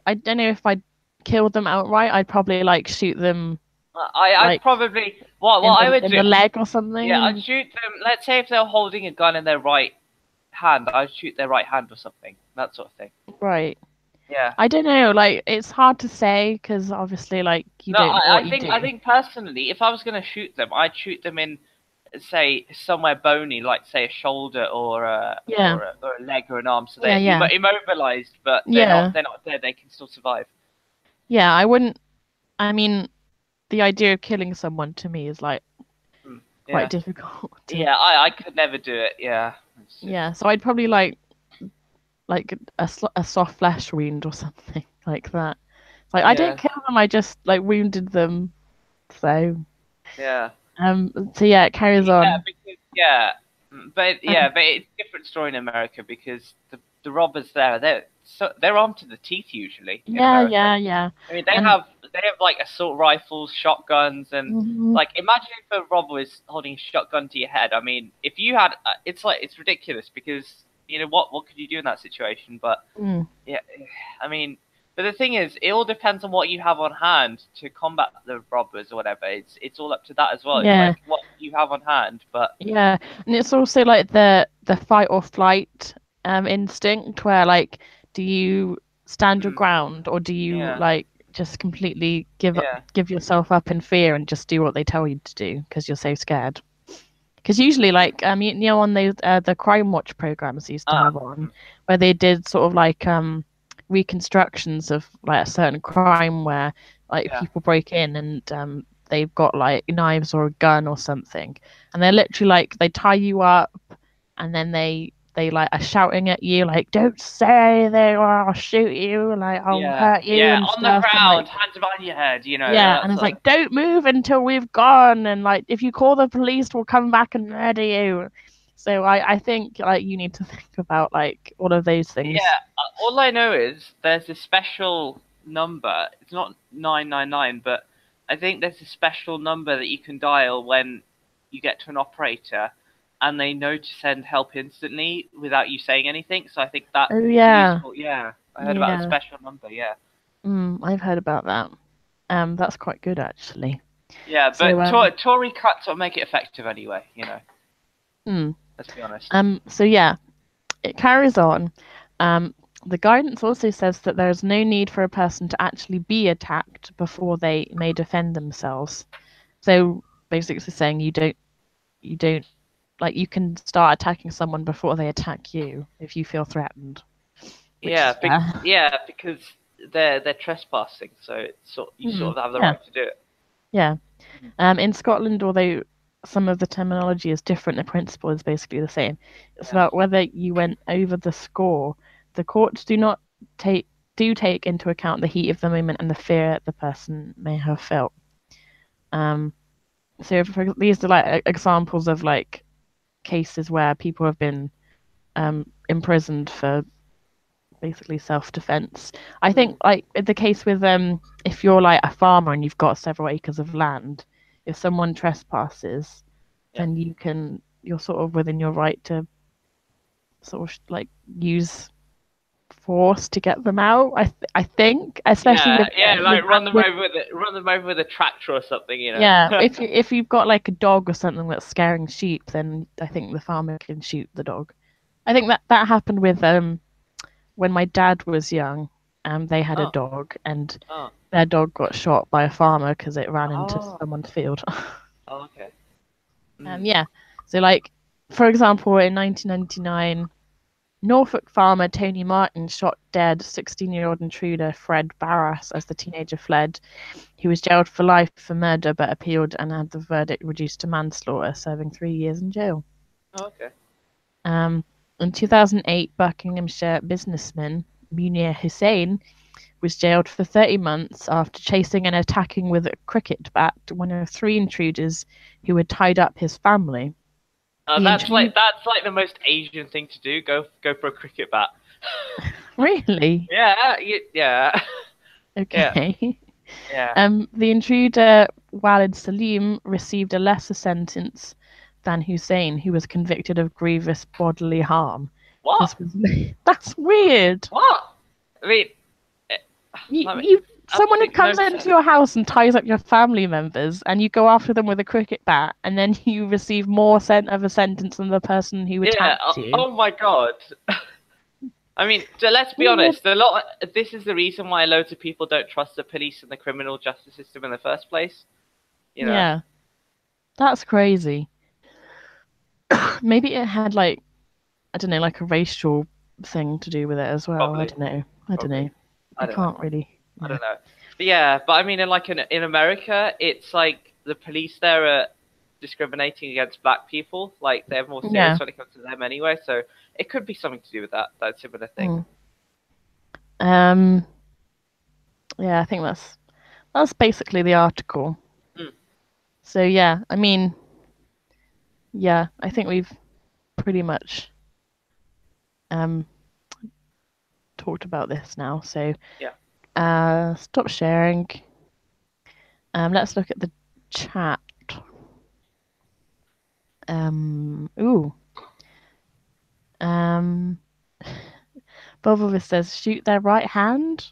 S1: I don't know if I'd kill them outright. I'd probably like shoot them
S2: I'd
S1: like
S2: probably
S1: in
S2: what I
S1: the
S2: would
S1: in
S2: do.
S1: the leg or something,
S2: Yeah, I'd
S1: and
S2: shoot them. Let's say if they're holding a gun in their right hand, I'd shoot their right hand or something. That sort of thing.
S1: right.
S2: Yeah.
S1: I don't know. Like, it's hard to say because obviously, like, you
S2: No,
S1: don't know what you
S2: I
S1: do.
S2: think personally, if I was gonna shoot them, I'd shoot them in, say, somewhere bony, like say a shoulder
S1: Yeah,
S2: or a leg or an arm, so
S1: yeah,
S2: they're
S1: yeah,
S2: immobilized, but
S1: yeah,
S2: they're not dead. They can still survive.
S1: yeah. I wouldn't. I mean, the idea of killing someone to me is like
S2: Mm,
S1: quite
S2: yeah,
S1: difficult to.
S2: yeah. I could never do it. Yeah, it's just
S1: Yeah, so I'd probably like a soft flesh wound or something like that. Like I didn't
S2: yeah,
S1: kill them. I just like wounded them. So
S2: yeah.
S1: so yeah, it carries
S2: Yeah,
S1: on.
S2: because
S1: Um,
S2: but it's a different story in America because the robbers there they're armed to the teeth usually in
S1: yeah,
S2: America.
S1: yeah, yeah,
S2: I mean
S1: and
S2: they have like assault rifles, shotguns, and
S1: mhm,
S2: like imagine if a robber was holding a shotgun to your head. I mean, if you had, it's ridiculous because you know what could you do in that situation? But
S1: mm,
S2: yeah, I mean, but the thing is, it all depends on what you have on hand to combat the robbers or whatever. It's all up to that as well. It's
S1: yeah.
S2: like what you have on hand, but
S1: Yeah, and it's also like the fight or flight instinct where like do you stand your
S2: mm,
S1: ground or do you
S2: yeah,
S1: like just completely
S2: yeah,
S1: give yourself up in fear and just do what they tell you to do because you're so scared. Because usually like on the Crime Watch programs they used to
S2: ah,
S1: have on
S2: mm,
S1: where they did sort of like reconstructions of like a certain crime where like
S2: yeah,
S1: people break in and they've got like knives or a gun or something, and they're literally like they tie you up, and then they like are shouting at you like don't say they or I'll shoot you, like I'll
S2: yeah,
S1: hurt you
S2: yeah,
S1: and
S2: on the
S1: stuff, and like
S2: ground, hands behind your head, you know,
S1: yeah,
S2: that
S1: and it's
S2: sort of
S1: like don't move until we've gone, and like if you call the police we'll come back and murder you. So I think like you need to think about like all of those things.
S2: Yeah, all I know is there's a special number. It's not 999, but I think there's a special number that you can dial when you get to an operator, and they know to send help instantly without you saying anything. So I think that's
S1: Oh yeah,
S2: useful. Yeah, I heard about the
S1: yeah.
S2: special number. Yeah,
S1: I've heard about that. That's quite good actually.
S2: yeah,
S1: So
S2: but Tory cuts will make it effective anyway.
S1: hmm.
S2: Let's be honest.
S1: So yeah, it carries on. Um, the guidance also says that there is no need for a person to actually be attacked before they may defend themselves. So basically saying you don't like you can start attacking someone before they attack you if you feel threatened, which is
S2: Yeah,
S1: fair.
S2: because they're trespassing, so you
S1: Hmm.
S2: sort of have the
S1: Yeah,
S2: right to do it.
S1: yeah. In Scotland, although some of the terminology is different, the principle is basically the same. It's
S2: Yeah.
S1: about whether you went over the score. The courts do not take do take into account the heat of the moment and the fear the person may have felt. Um, these are like examples of like cases where people have been imprisoned for basically self-defense. I think
S2: Mm,
S1: like in the case with if you're like a farmer and you've got several acres of land, if someone trespasses,
S2: yeah.
S1: then you're sort of within your right to sort of like use force to get them out. I think, especially
S2: Yeah, yeah,
S1: with
S2: like
S1: with
S2: run them over with a tractor or something.
S1: yeah, if you've got like a dog or something that's scaring sheep, then I think the farmer can shoot the dog. I think that happened with when my dad was young. They had a
S2: Oh,
S1: dog, and
S2: oh,
S1: their dog got shot by a farmer because it ran into
S2: oh,
S1: someone's field.
S2: oh, okay. Mm.
S1: Yeah, so like for example, in 1999, Norfolk farmer Tony Martin shot dead 16-year-old intruder Fred Barras as the teenager fled. He was jailed for life for murder but appealed and had the verdict reduced to manslaughter, serving 3 years in jail.
S2: Oh, okay.
S1: Um, in 2008, Buckinghamshire businessman Munir Hussain was jailed for 30 months after chasing and attacking with a cricket bat one of three intruders who had tied up his family. The intruder.
S2: That's like the most Asian thing to do. Go for a cricket bat.
S1: Really?
S2: Yeah, yeah,
S1: Okay.
S2: yeah.
S1: The intruder, Walid Salim, received a lesser sentence than Hussein, who was convicted of grievous bodily harm.
S2: What?
S1: This was that's weird.
S2: What? I mean, eh,
S1: You,
S2: that makes
S1: you, someone who
S2: absolutely no
S1: comes into
S2: sense.
S1: your house and ties up your family members, and you go after them with a cricket bat, and then you receive more of a sentence than the person who
S2: Yeah.
S1: attacked you.
S2: Oh my God. I mean, let's be
S1: Weird.
S2: honest. This is the reason why loads of people don't trust the police and the criminal justice system in the first place. You know.
S1: Yeah, that's crazy. Maybe it had like I don't know, like a racial thing to do with it as well. I
S2: Probably.
S1: don't know. I don't
S2: Probably.
S1: know.
S2: I
S1: I
S2: don't know.
S1: can't really.
S2: I
S1: Yeah.
S2: don't know. But yeah, but I mean, in America, it's like the police there are discriminating against black people. Like they're more serious
S1: Yeah.
S2: when it comes to them anyway. So it could be something to do with that similar thing.
S1: Mm. Um. Yeah, I think that's basically the article.
S2: Mm,
S1: So yeah, I mean, yeah, I think we've pretty much um talked about this now. So
S2: yeah.
S1: stop sharing. Let's look at the chat. Ooh. Um, Bobovis says shoot their right hand.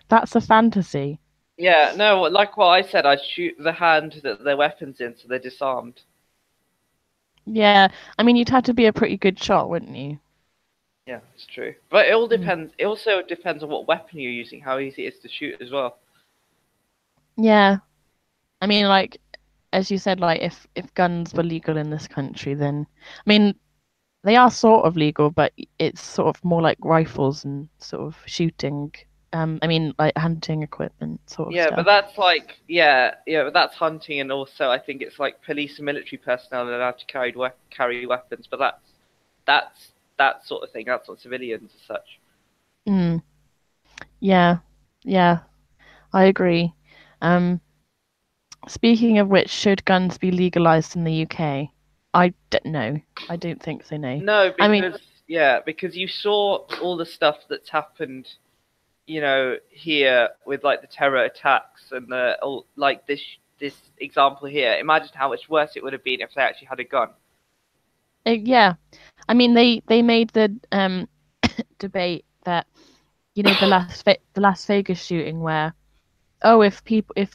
S1: That's a fantasy.
S2: Yeah, no, like what I said, I'd shoot the hand that their weapons in so they're disarmed.
S1: Yeah, I mean you'd have to be a pretty good shot, wouldn't you?
S2: Yeah, it's true. But it all
S1: Mm.
S2: depends. It also depends on what weapon you're using, how easy it is to shoot as well.
S1: Yeah, I mean like as you said, like if guns were legal in this country, then I mean they are sort of legal, but it's sort of more like rifles and sort of shooting. I mean like hunting equipment sort of
S2: Yeah, but
S1: stuff.
S2: that's like but that's hunting, and also I think it's like police and military personnel are allowed to carry weapons, but that's that sort of thing. That's not civilians as such.
S1: Mm, yeah, yeah, I agree. Um, Speaking of which, should guns be legalized in the UK? I don't know. I don't think so. No.
S2: No,
S1: I mean,
S2: because you saw all the stuff that's happened, here with like the terror attacks and the like this example here. Imagine how much worse it would have been if they actually had a gun.
S1: yeah. I mean, they made the debate that the Las Vegas shooting where oh if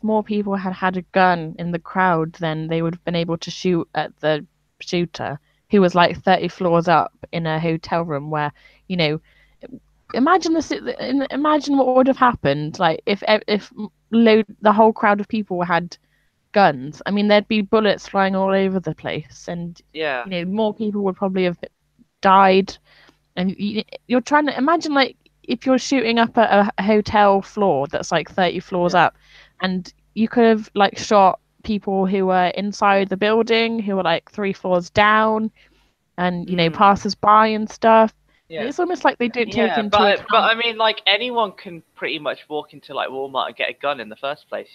S1: more people had had a gun in the crowd then they would have been able to shoot at the shooter who was like 30 floors up in a hotel room where you know imagine what would have happened like if the whole crowd of people had guns. I mean there'd be bullets flying all over the place and
S2: Yeah.
S1: more people would probably have died and you're trying to imagine like if you're shooting up at a hotel floor that's like 30 floors
S2: Yeah.
S1: up and you could have like shot people who were inside the building who were like 3 floors down and
S2: Mm,
S1: passers by and stuff.
S2: yeah.
S1: It's almost like they don't take
S2: Yeah,
S1: into
S2: but
S1: account.
S2: I mean, like anyone can pretty much walk into like Walmart and get a gun in the first place.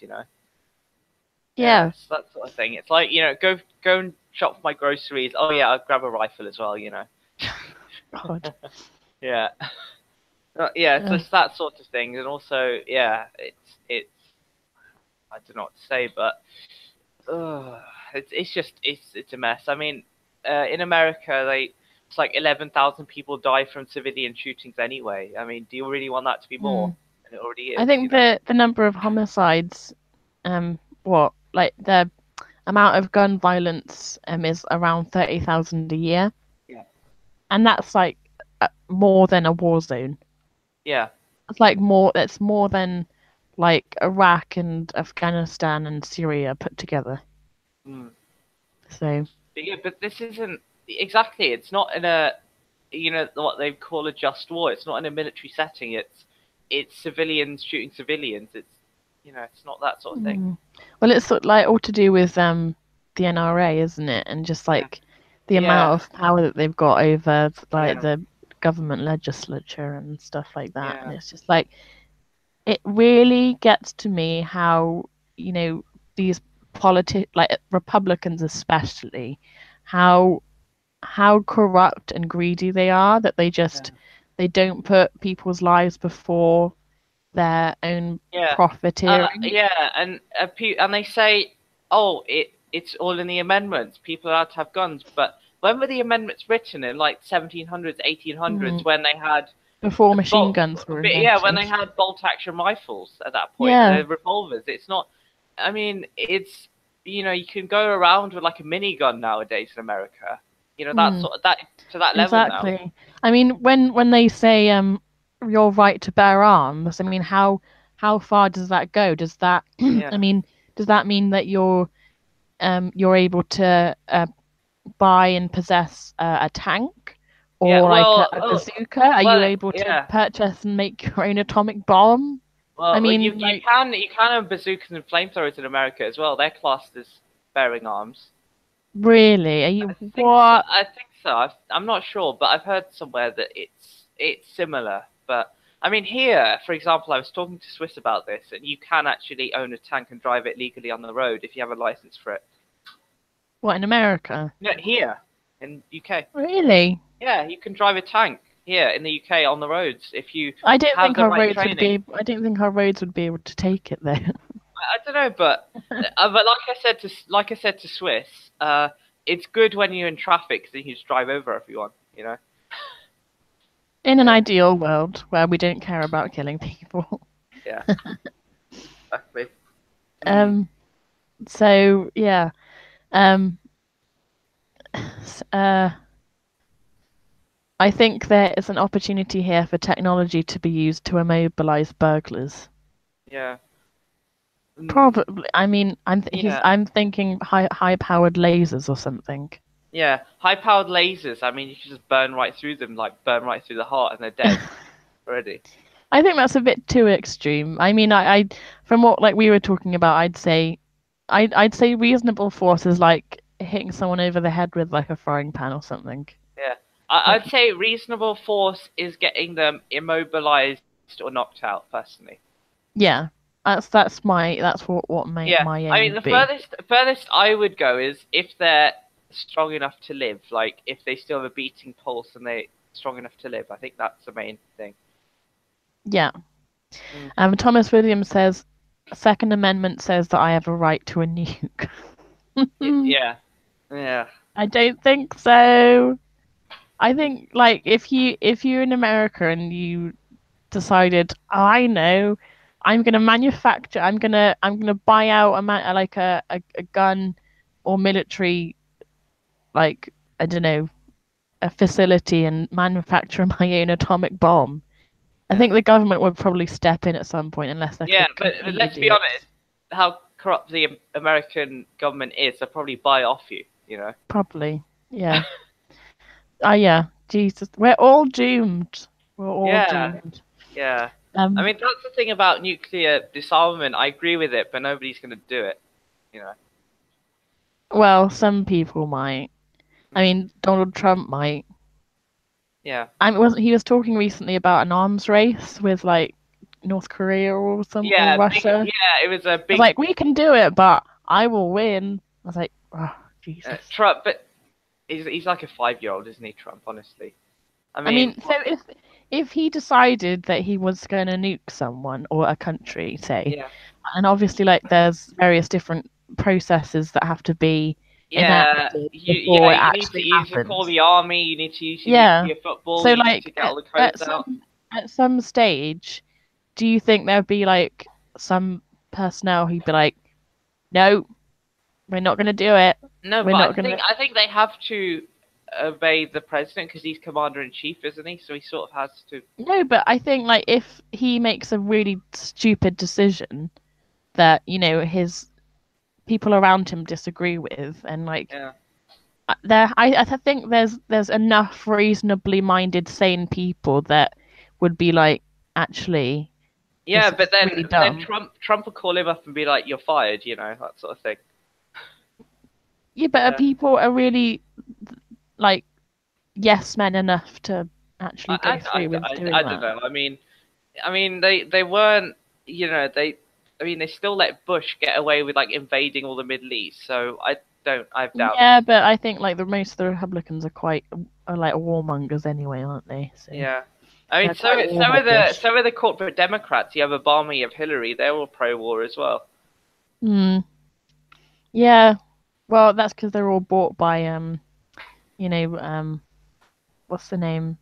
S1: Yeah.
S2: Yes, that sort of thing. It's like go and shop for my groceries. Oh yeah, I'll grab a rifle as well.
S1: God.
S2: Yeah, yeah, it's
S1: Uh,
S2: just that sort of thing, and also yeah, it's I don't know what to say, but it's just it's a mess. I mean, in America, it's like 11,000 people die from civilian shootings anyway. I mean, do you really want that to be more?
S1: hmm.
S2: And it already
S1: I
S2: is,
S1: think the number of homicides what like the amount of gun violence is around 30,000 a year.
S2: Yeah.
S1: And that's like more than a war zone.
S2: Yeah.
S1: It's like more. It's more than like Iraq and Afghanistan and Syria put together.
S2: Mm.
S1: So
S2: But yeah, but this isn't exactly. It's not in a what they call a just war. It's not in a military setting. It's civilians shooting civilians. It's not that sort of thing.
S1: mm. Well, it's sort of like all to do with the NRA, isn't it? And just
S2: Yeah.
S1: like the
S2: Yeah.
S1: amount of power that they've got over like
S2: Yeah.
S1: the government legislature and stuff like that. And
S2: Yeah.
S1: it's just like it really gets to me how you know these like Republicans especially how corrupt and greedy they are that
S2: Yeah.
S1: they don't put people's lives before their own
S2: Yeah.
S1: profiteering.
S2: Yeah. And they say, oh, it's all in the amendments. People are allowed to have guns, but when were the amendments written in like 1700s, 1800s
S1: Mm,
S2: when they had
S1: before
S2: the
S1: machine
S2: bolt,
S1: guns were
S2: yeah, when
S1: invented.
S2: they had bolt action rifles at that point,
S1: Yeah.
S2: the revolvers. It's not. I mean, it's you can go around with like a minigun nowadays in America. That
S1: Mm,
S2: sort of that to that level now.
S1: exactly. I mean, when they say your right to bear arms, I mean, how far does that go? Does that I
S2: Yeah,
S1: mean, does that mean that you're able to buy and possess a tank
S2: yeah.
S1: or like a bazooka? Are you able to
S2: Yeah.
S1: purchase and make your own atomic bomb? I
S2: Well,
S1: mean, like,
S2: you can have bazookas and flamethrowers in America as well. They're classed as bearing arms.
S1: really? Are you
S2: I think so.
S1: what?
S2: I think so. I'm not sure, but I've heard somewhere that it's similar. But I mean, here, for example, I was talking to Swiss about this, and you can actually own a tank and drive it legally on the road if you have a license for it.
S1: What in America?
S2: No, here in UK.
S1: Really?
S2: Yeah, you can drive a tank here in the UK on the roads if you
S1: I don't
S2: have
S1: think
S2: the
S1: our
S2: right
S1: roads would
S2: training.
S1: be. I don't think our roads would be able to take it though.
S2: I don't know, but like I said to Swiss, it's good when you're in traffic because you can just drive over everyone.
S1: In an
S2: Yeah,
S1: ideal world where we don't care about killing people.
S2: yeah, exactly. Mm,
S1: Um. So yeah. Um. Uh. I think there is an opportunity here for technology to be used to immobilize burglars.
S2: yeah, mm,
S1: Probably. I mean,
S2: yeah,
S1: I'm thinking high powered lasers or something.
S2: yeah. High-powered lasers. I mean, you can just burn right through them, like burn right through the heart, and they're dead already.
S1: I think that's a bit too extreme. I mean, from what like we were talking about, I'd say reasonable force is like hitting someone over the head with like a frying pan or something.
S2: Yeah,
S1: But
S2: I'd say reasonable force is getting them immobilized or knocked out. Personally.
S1: yeah, that's what
S2: Yeah,
S1: my
S2: I
S1: aim
S2: mean
S1: would
S2: the
S1: be.
S2: furthest I would go is if they're strong enough to live. Like if they still have a beating pulse and they're strong enough to live. I think that's the main thing.
S1: Yeah.
S2: Mm.
S1: Thomas Williams says, Second Amendment says that I have a right to a nuke.
S2: Yeah, yeah,
S1: I don't think so. I think like if you're in America and you decided, oh, I know, I'm gonna buy out a gun or military, like, I don't know, a facility and manufacture my own atomic bomb. I
S2: yeah,
S1: think the government would probably step in at some point unless they're
S2: yeah. But
S1: complete
S2: let's be
S1: idiots.
S2: honest, how corrupt the American government is, they'll probably buy off you. You know.
S1: Probably. Yeah. Oh yeah. Jesus. We're all doomed. We're all
S2: Yeah,
S1: doomed.
S2: yeah. I
S1: Um
S2: mean, that's the thing about nuclear disarmament. I agree with it, but nobody's going to do it. You know.
S1: well, some people might. I
S2: Mm.
S1: mean, Donald Trump might.
S2: Yeah.
S1: I mean, wasn't he was talking recently about an arms race with like North Korea or
S2: Yeah, big.
S1: Russia.
S2: Yeah, it was a
S1: I was
S2: big
S1: like, we can do it, but I will win. I was like, oh, Jesus.
S2: Trump, but he's like a 5-year-old, isn't he? Trump, honestly. I
S1: I
S2: mean,
S1: mean, so if he decided that he was going to nuke someone or a country, say,
S2: yeah,
S1: and obviously like there's various different processes that have to be
S2: yeah,
S1: enacted
S2: yeah.
S1: before it
S2: You need
S1: actually
S2: to call
S1: happens.
S2: the army. You need to use your
S1: Yeah.
S2: nuclear football.
S1: So
S2: You need to
S1: like
S2: get all the codes out.
S1: at some stage, do you think there'd be like some personnel who'd be like, no, we're not going to do it.
S2: No,
S1: We're
S2: but
S1: not going to.
S2: I think they have to obey the president because he's commander in chief, isn't he? So he sort of has to.
S1: No, but I think like if he makes a really stupid decision that, his people around him disagree with, and like
S2: Yeah.
S1: I think there's enough reasonably minded, sane people that would be like, actually,
S2: Yeah,
S1: this
S2: but
S1: is really
S2: then
S1: dumb.
S2: Trump will call him up and be like, "You're fired," that sort of thing.
S1: Yeah, but are
S2: Yeah.
S1: people are really like yes men enough to actually go through with doing
S2: I don't
S1: that?
S2: know. I mean, they weren't, I mean, they still let Bush get away with like invading all the Middle East. So I have doubts.
S1: Yeah, but I think like the most of the Republicans are like warmongers anyway, aren't they? So
S2: Yeah. I mean,
S1: they're quite war-hawkish.
S2: so are the corporate Democrats. You have Obama, you have Hillary. They're all pro-war as well.
S1: Hmm. Yeah. Well, that's because they're all bought by you know, what's the name?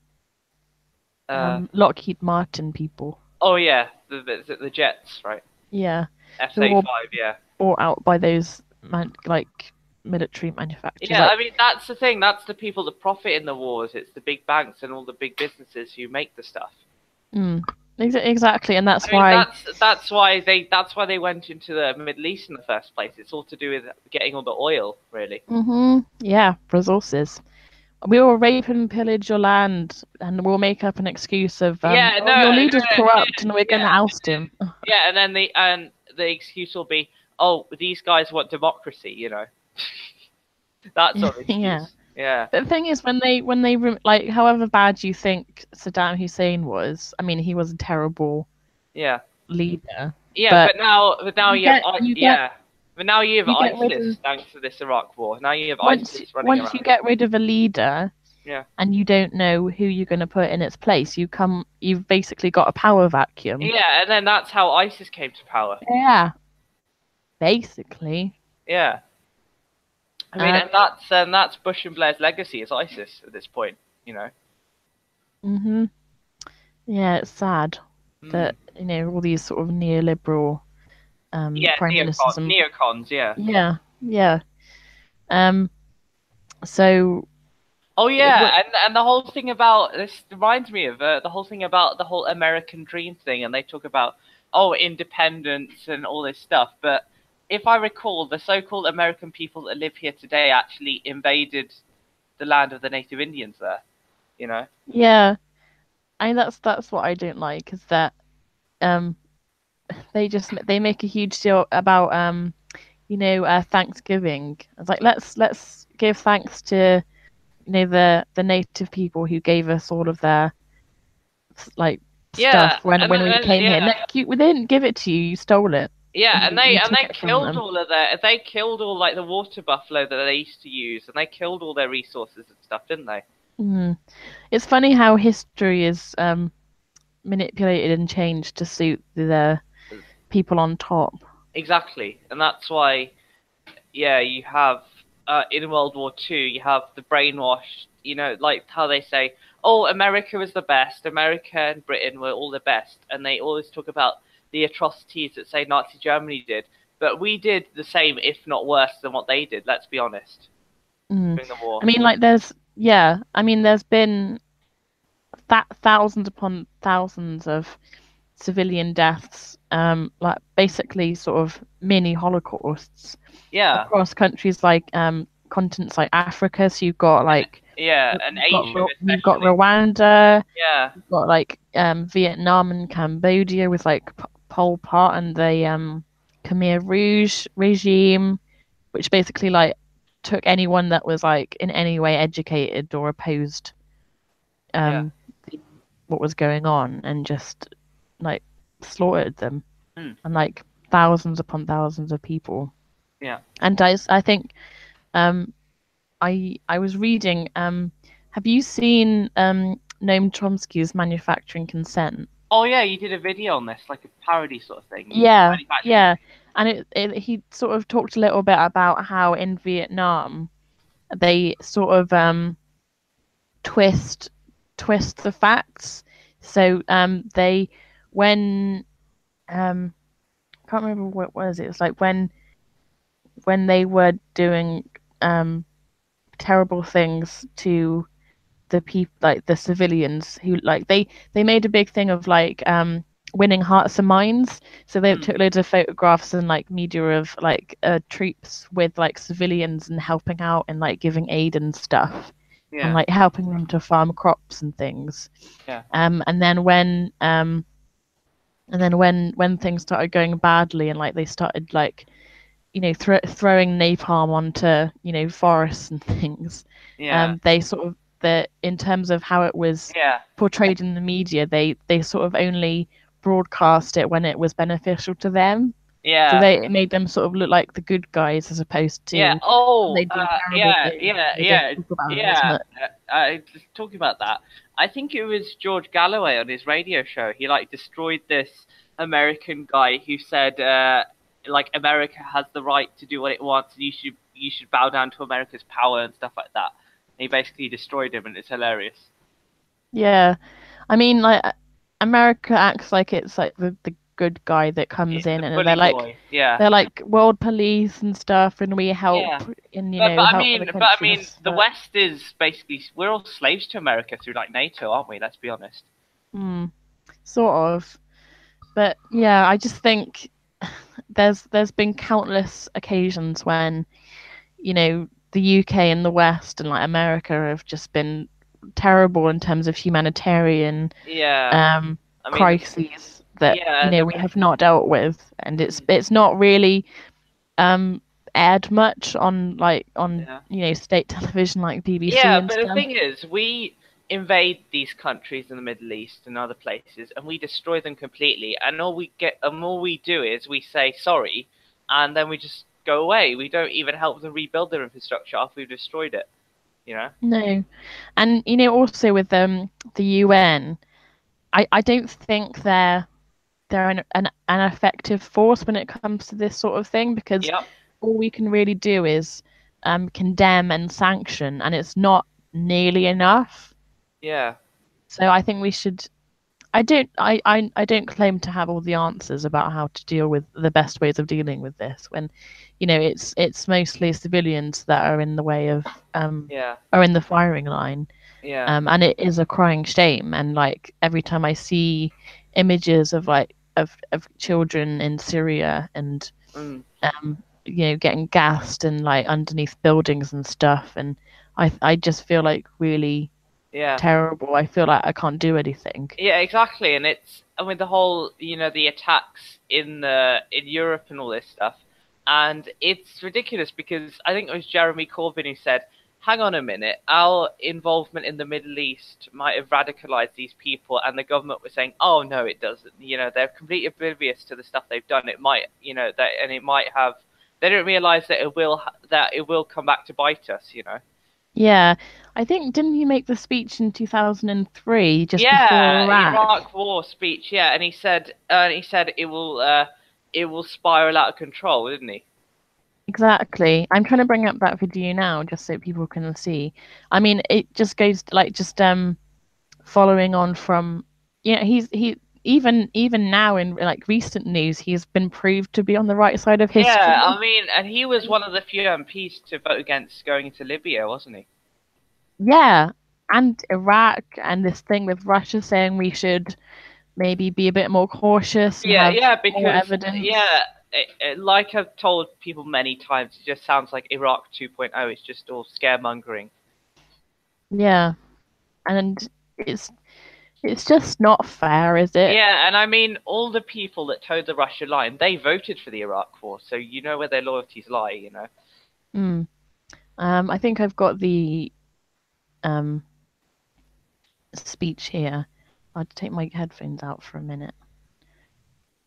S2: Uh,
S1: Lockheed Martin people.
S2: oh yeah, the jets, right?
S1: Yeah, they're all
S2: F-35, yeah.
S1: bought out by those like military manufacturers.
S2: Yeah,
S1: Like,
S2: I mean that's the thing. That's the people that profit in the wars. It's the big banks and all the big businesses who make the stuff.
S1: mm, exactly, and that's
S2: I mean
S1: why.
S2: that's why they went into the Middle East in the first place. It's all to do with getting all the oil, really.
S1: Yeah, resources. We will rape and pillage your land, and we'll make up an excuse of,
S2: Yeah,
S1: oh,
S2: no,
S1: your
S2: no,
S1: leader's corrupt, and we're going to
S2: yeah,
S1: oust him.
S2: yeah, and then the excuse will be, oh, these guys want democracy, that sort of
S1: Yeah.
S2: excuse. Yeah,
S1: But the thing is, like, however bad you think Saddam Hussein was, I mean, he was a terrible
S2: yeah,
S1: leader.
S2: yeah.
S1: But
S2: But now
S1: you
S2: you have
S1: get you get
S2: yeah, but now you have
S1: you get rid
S2: ISIS
S1: of
S2: thanks to this Iraq war. Now you have
S1: once
S2: ISIS running
S1: once you
S2: around.
S1: get rid of a leader
S2: Yeah,
S1: and you don't know who you're going to put in its place, you've basically got a power vacuum.
S2: yeah, and then that's how ISIS came to power.
S1: Yeah, basically.
S2: Yeah, I mean,
S1: Um,
S2: and that's Bush and Blair's legacy is ISIS at this point.
S1: mhm. Yeah, it's sad
S2: Mm.
S1: that all these sort of neoliberal
S2: Yeah,
S1: prime ministers and
S2: neocons. Yeah.
S1: yeah. Um. So
S2: Oh
S1: it
S2: yeah,
S1: would.
S2: and the whole thing about this reminds me of the whole thing about the whole American dream thing, and they talk about independence and all this stuff. But if I recall, the so-called American people that live here today actually invaded the land of the native Indians there. You know?
S1: Yeah, I mean that's what I don't like is that um they make a huge deal about Thanksgiving. It's like let's give thanks to the native people who gave us all of their like
S2: Yeah,
S1: stuff when we came here.
S2: yeah,
S1: No, we didn't give it to you. You stole it.
S2: Yeah,
S1: and
S2: and
S1: we
S2: they
S1: took it from
S2: killed
S1: them.
S2: all of their they killed all like the water buffalo that they used to use, and they killed all their resources and stuff, didn't they?
S1: Mm. It's funny how history is manipulated and changed to suit the people on top.
S2: Exactly, and that's why yeah, you have in World War Two, you have the brainwashed, like how they say, oh, America was the best, America and Britain were all the best, and they always talk about the atrocities that, say, Nazi Germany did. But we did the same, if not worse, than what they did, let's be honest,
S1: Mm.
S2: during the war.
S1: I mean, like, I mean, there's been thousands upon thousands of civilian deaths, like basically sort of mini holocausts
S2: Yeah,
S1: across countries like continents like Africa. So
S2: and yeah, and Asia
S1: you've got
S2: especially.
S1: Rwanda,
S2: Yeah,
S1: you've got like Vietnam and Cambodia with like Pol Pot and the Khmer Rouge regime, which basically like took anyone that was like in any way educated or opposed
S2: yeah,
S1: um what was going on and just like slaughtered them
S2: mm,
S1: and like thousands upon thousands of people.
S2: yeah.
S1: And I think um I was reading have you seen Noam Chomsky's Manufacturing Consent?
S2: Oh yeah, you did a video on this, like a parody sort of thing. You
S1: Yeah,
S2: manufacturing.
S1: yeah. And he sort of talked a little bit about how in Vietnam they sort of twist twist the facts. So they when I can't remember what was it. It's like when they were doing terrible things to the people, like the civilians who like they made a big thing of like winning hearts and minds. So they
S2: Mm,
S1: took loads of photographs and like media of like troops with like civilians and helping out and like giving aid and stuff and
S2: yeah,
S1: like helping them to farm crops and things.
S2: yeah,
S1: And then when things started going badly and like they started like throwing napalm onto forests and things,
S2: yeah,
S1: they sort of the in terms of how it was
S2: yeah,
S1: portrayed in the media, they sort of only broadcast it when it was beneficial to them. So
S2: yeah.
S1: it made them sort of look like the good guys as opposed
S2: Yeah.
S1: to when
S2: Oh,
S1: they do terrible
S2: yeah,
S1: things.
S2: yeah,
S1: They don't
S2: yeah,
S1: talk about it as
S2: yeah.
S1: much.
S2: Just talking about that, I think it was George Galloway on his radio show. He like destroyed this American guy who said, like America has the right to do what it wants, and you should bow down to America's power and stuff like that. And he basically destroyed him, and it's hilarious.
S1: Yeah, I mean, like America acts like it's like the good guy that comes
S2: It's
S1: in,
S2: the
S1: and
S2: bully boy. Yeah,
S1: they're like world police and stuff, and we help
S2: yeah.
S1: and
S2: But I
S1: help other
S2: mean,
S1: countries.
S2: the
S1: But
S2: West is basically we're all slaves to America through like NATO, aren't we? Let's be honest.
S1: mm, sort of. But yeah, I just think there's been countless occasions when the UK and the West and like America have just been terrible in terms of humanitarian
S2: Yeah.
S1: um,
S2: I mean,
S1: crises that
S2: yeah,
S1: we have not dealt with, and it's not really um, aired much on
S2: yeah,
S1: state television like BBC
S2: yeah.
S1: and
S2: But the
S1: stuff.
S2: thing is, we invade these countries in the Middle East and other places, and we destroy them completely. And all we do is we say sorry, and then we just go away. We don't even help them rebuild their infrastructure after we've destroyed it. You know?
S1: No, and also with the UN, I don't think they're an effective force when it comes to this sort of thing because
S2: Yep.
S1: all we can really do is condemn and sanction, and it's not nearly enough.
S2: Yeah.
S1: So I think we should. I don't claim to have all the answers about how to deal with the best ways of dealing with this when, it's mostly civilians that are in the way of
S2: Yeah.
S1: are in the firing line.
S2: Yeah.
S1: And it is a crying shame. And like every time I see images of like of children in Syria and
S2: Mm,
S1: getting gassed and like underneath buildings and stuff, and I just feel like really
S2: yeah.
S1: terrible. I feel like I can't do anything.
S2: Yeah, exactly, and with the whole, the attacks in Europe and all this stuff, and it's ridiculous because I think it was Jeremy Corbyn who said, hang on a minute, our involvement in the Middle East might have radicalized these people, and the government was saying, oh no, it doesn't. They're completely oblivious to the stuff they've done. It might, and it might have. They don't realize that it will come back to bite us.
S1: Yeah, I think didn't he make the speech in 2003 just before
S2: Yeah,
S1: Iraq?
S2: Iraq War speech. Yeah, and he said it will spiral out of control, didn't he?
S1: Exactly. I'm trying to bring up that video now just so people can see. I mean, it just goes like just following on from he even now in like recent news he's been proved to be on the right side of
S2: Yeah,
S1: history.
S2: I mean, and he was one of the few MPs to vote against going into Libya, wasn't he?
S1: Yeah, and Iraq and this thing with Russia saying we should maybe be a bit more cautious and
S2: Yeah,
S1: have
S2: yeah,
S1: more
S2: because
S1: evidence.
S2: like I've told people many times, it just sounds like Iraq 2.0. It's just all scaremongering.
S1: Yeah, and it's it's just not fair, is it?
S2: Yeah, and I mean, all the people that towed the Russia line, they voted for the Iraq War, so you know where their loyalties lie.
S1: Mm. I think I've got the um speech here. I'll take my headphones out for a minute.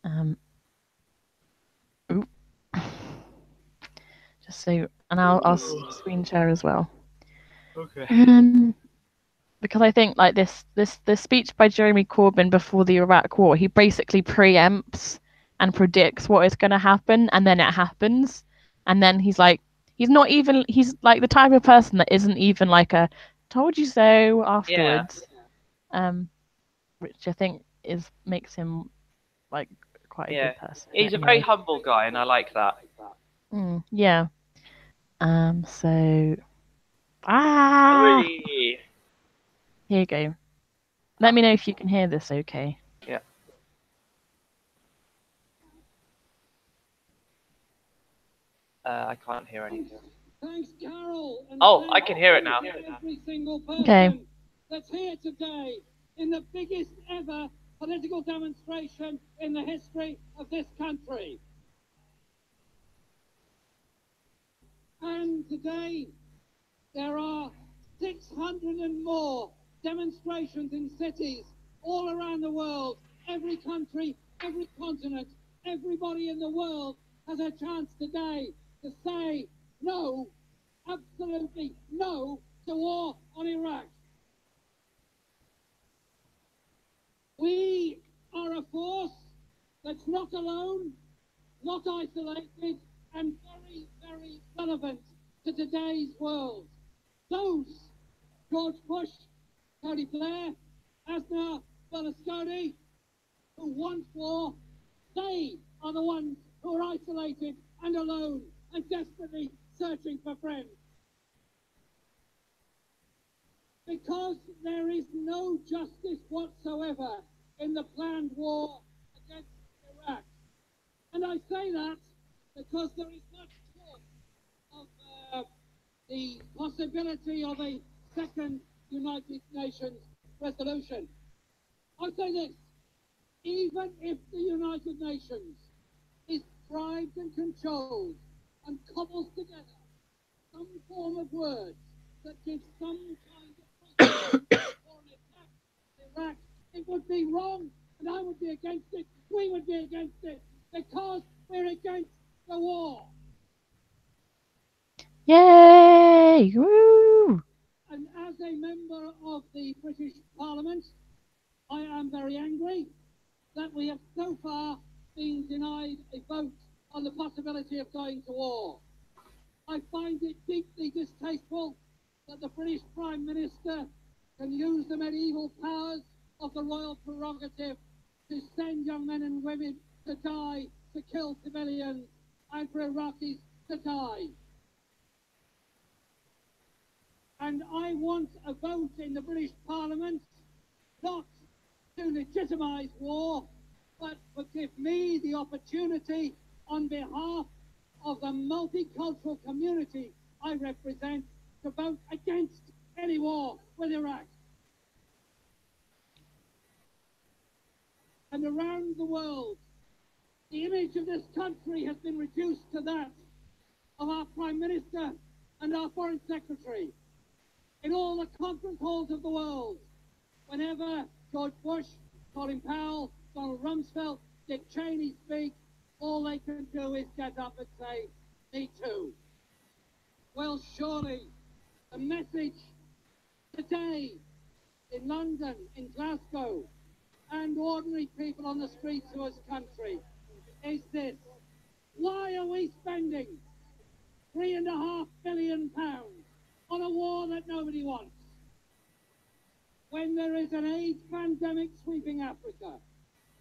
S1: Um, oop. Just so, and I'll screen share as well.
S2: Okay.
S1: Because I think like this speech by Jeremy Corbyn before the Iraq War, he basically preempts and predicts what is going to happen, and then it happens, and then he's like the type of person that isn't even like a told you so
S2: Yeah,
S1: afterwards, um, which I think is makes him like quite a
S2: yeah.
S1: good person
S2: He's a very
S1: anyway.
S2: humble guy, and I like that.
S1: Yeah. So ah,
S2: Whee!
S1: here you go. Let me know if you can hear this. Okay.
S2: Yeah. I can't hear anything.
S3: Thanks, Carol.
S2: Oh, I can hear it now.
S3: Every single person
S1: Okay.
S3: that's here today in the biggest ever political demonstration in the history of this country. And today there are 600 and more demonstrations in cities all around the world. Every country, every continent, everybody in the world has a chance today to say no, absolutely no to war on Iraq. We are a force that's not alone, not isolated, and very, very relevant to today's world. Those, George Bush, Tony Blair, Aznar, Berlusconi, who want war, they are the ones who are isolated and alone and desperately searching for friends. Because there is no justice whatsoever in the planned war against Iraq. And I say that because there is much talk of the possibility of a second United Nations resolution. I say this, even if the United Nations is bribed and controlled and cobbles together some form of words that gives some kind of for an attack on Iraq, it would be wrong, and I would be against it. We would be against it because we're against the war.
S1: Yay! Woo!
S3: And as a member of the British Parliament, I am very angry that we have so far been denied a vote on the possibility of going to war. I find it deeply distasteful that the British Prime Minister can use the medieval powers of the royal prerogative to send young men and women to die, to kill civilians, and for Iraqis to die. And I want a vote in the British Parliament not to legitimise war, but to give me the opportunity on behalf of the multicultural community I represent to vote against any war with Iraq. And around the world, the image of this country has been reduced to that of our Prime Minister and our Foreign Secretary. in all the conference halls of the world. Whenever George Bush, Colin Powell, Donald Rumsfeld, Dick Cheney speak, all they can do is get up and say, me too. Well, surely the message today in London, in Glasgow, and ordinary people on the streets of this country is this: why are we spending £3.5 billion on a war that nobody wants, when there is an AIDS pandemic sweeping Africa,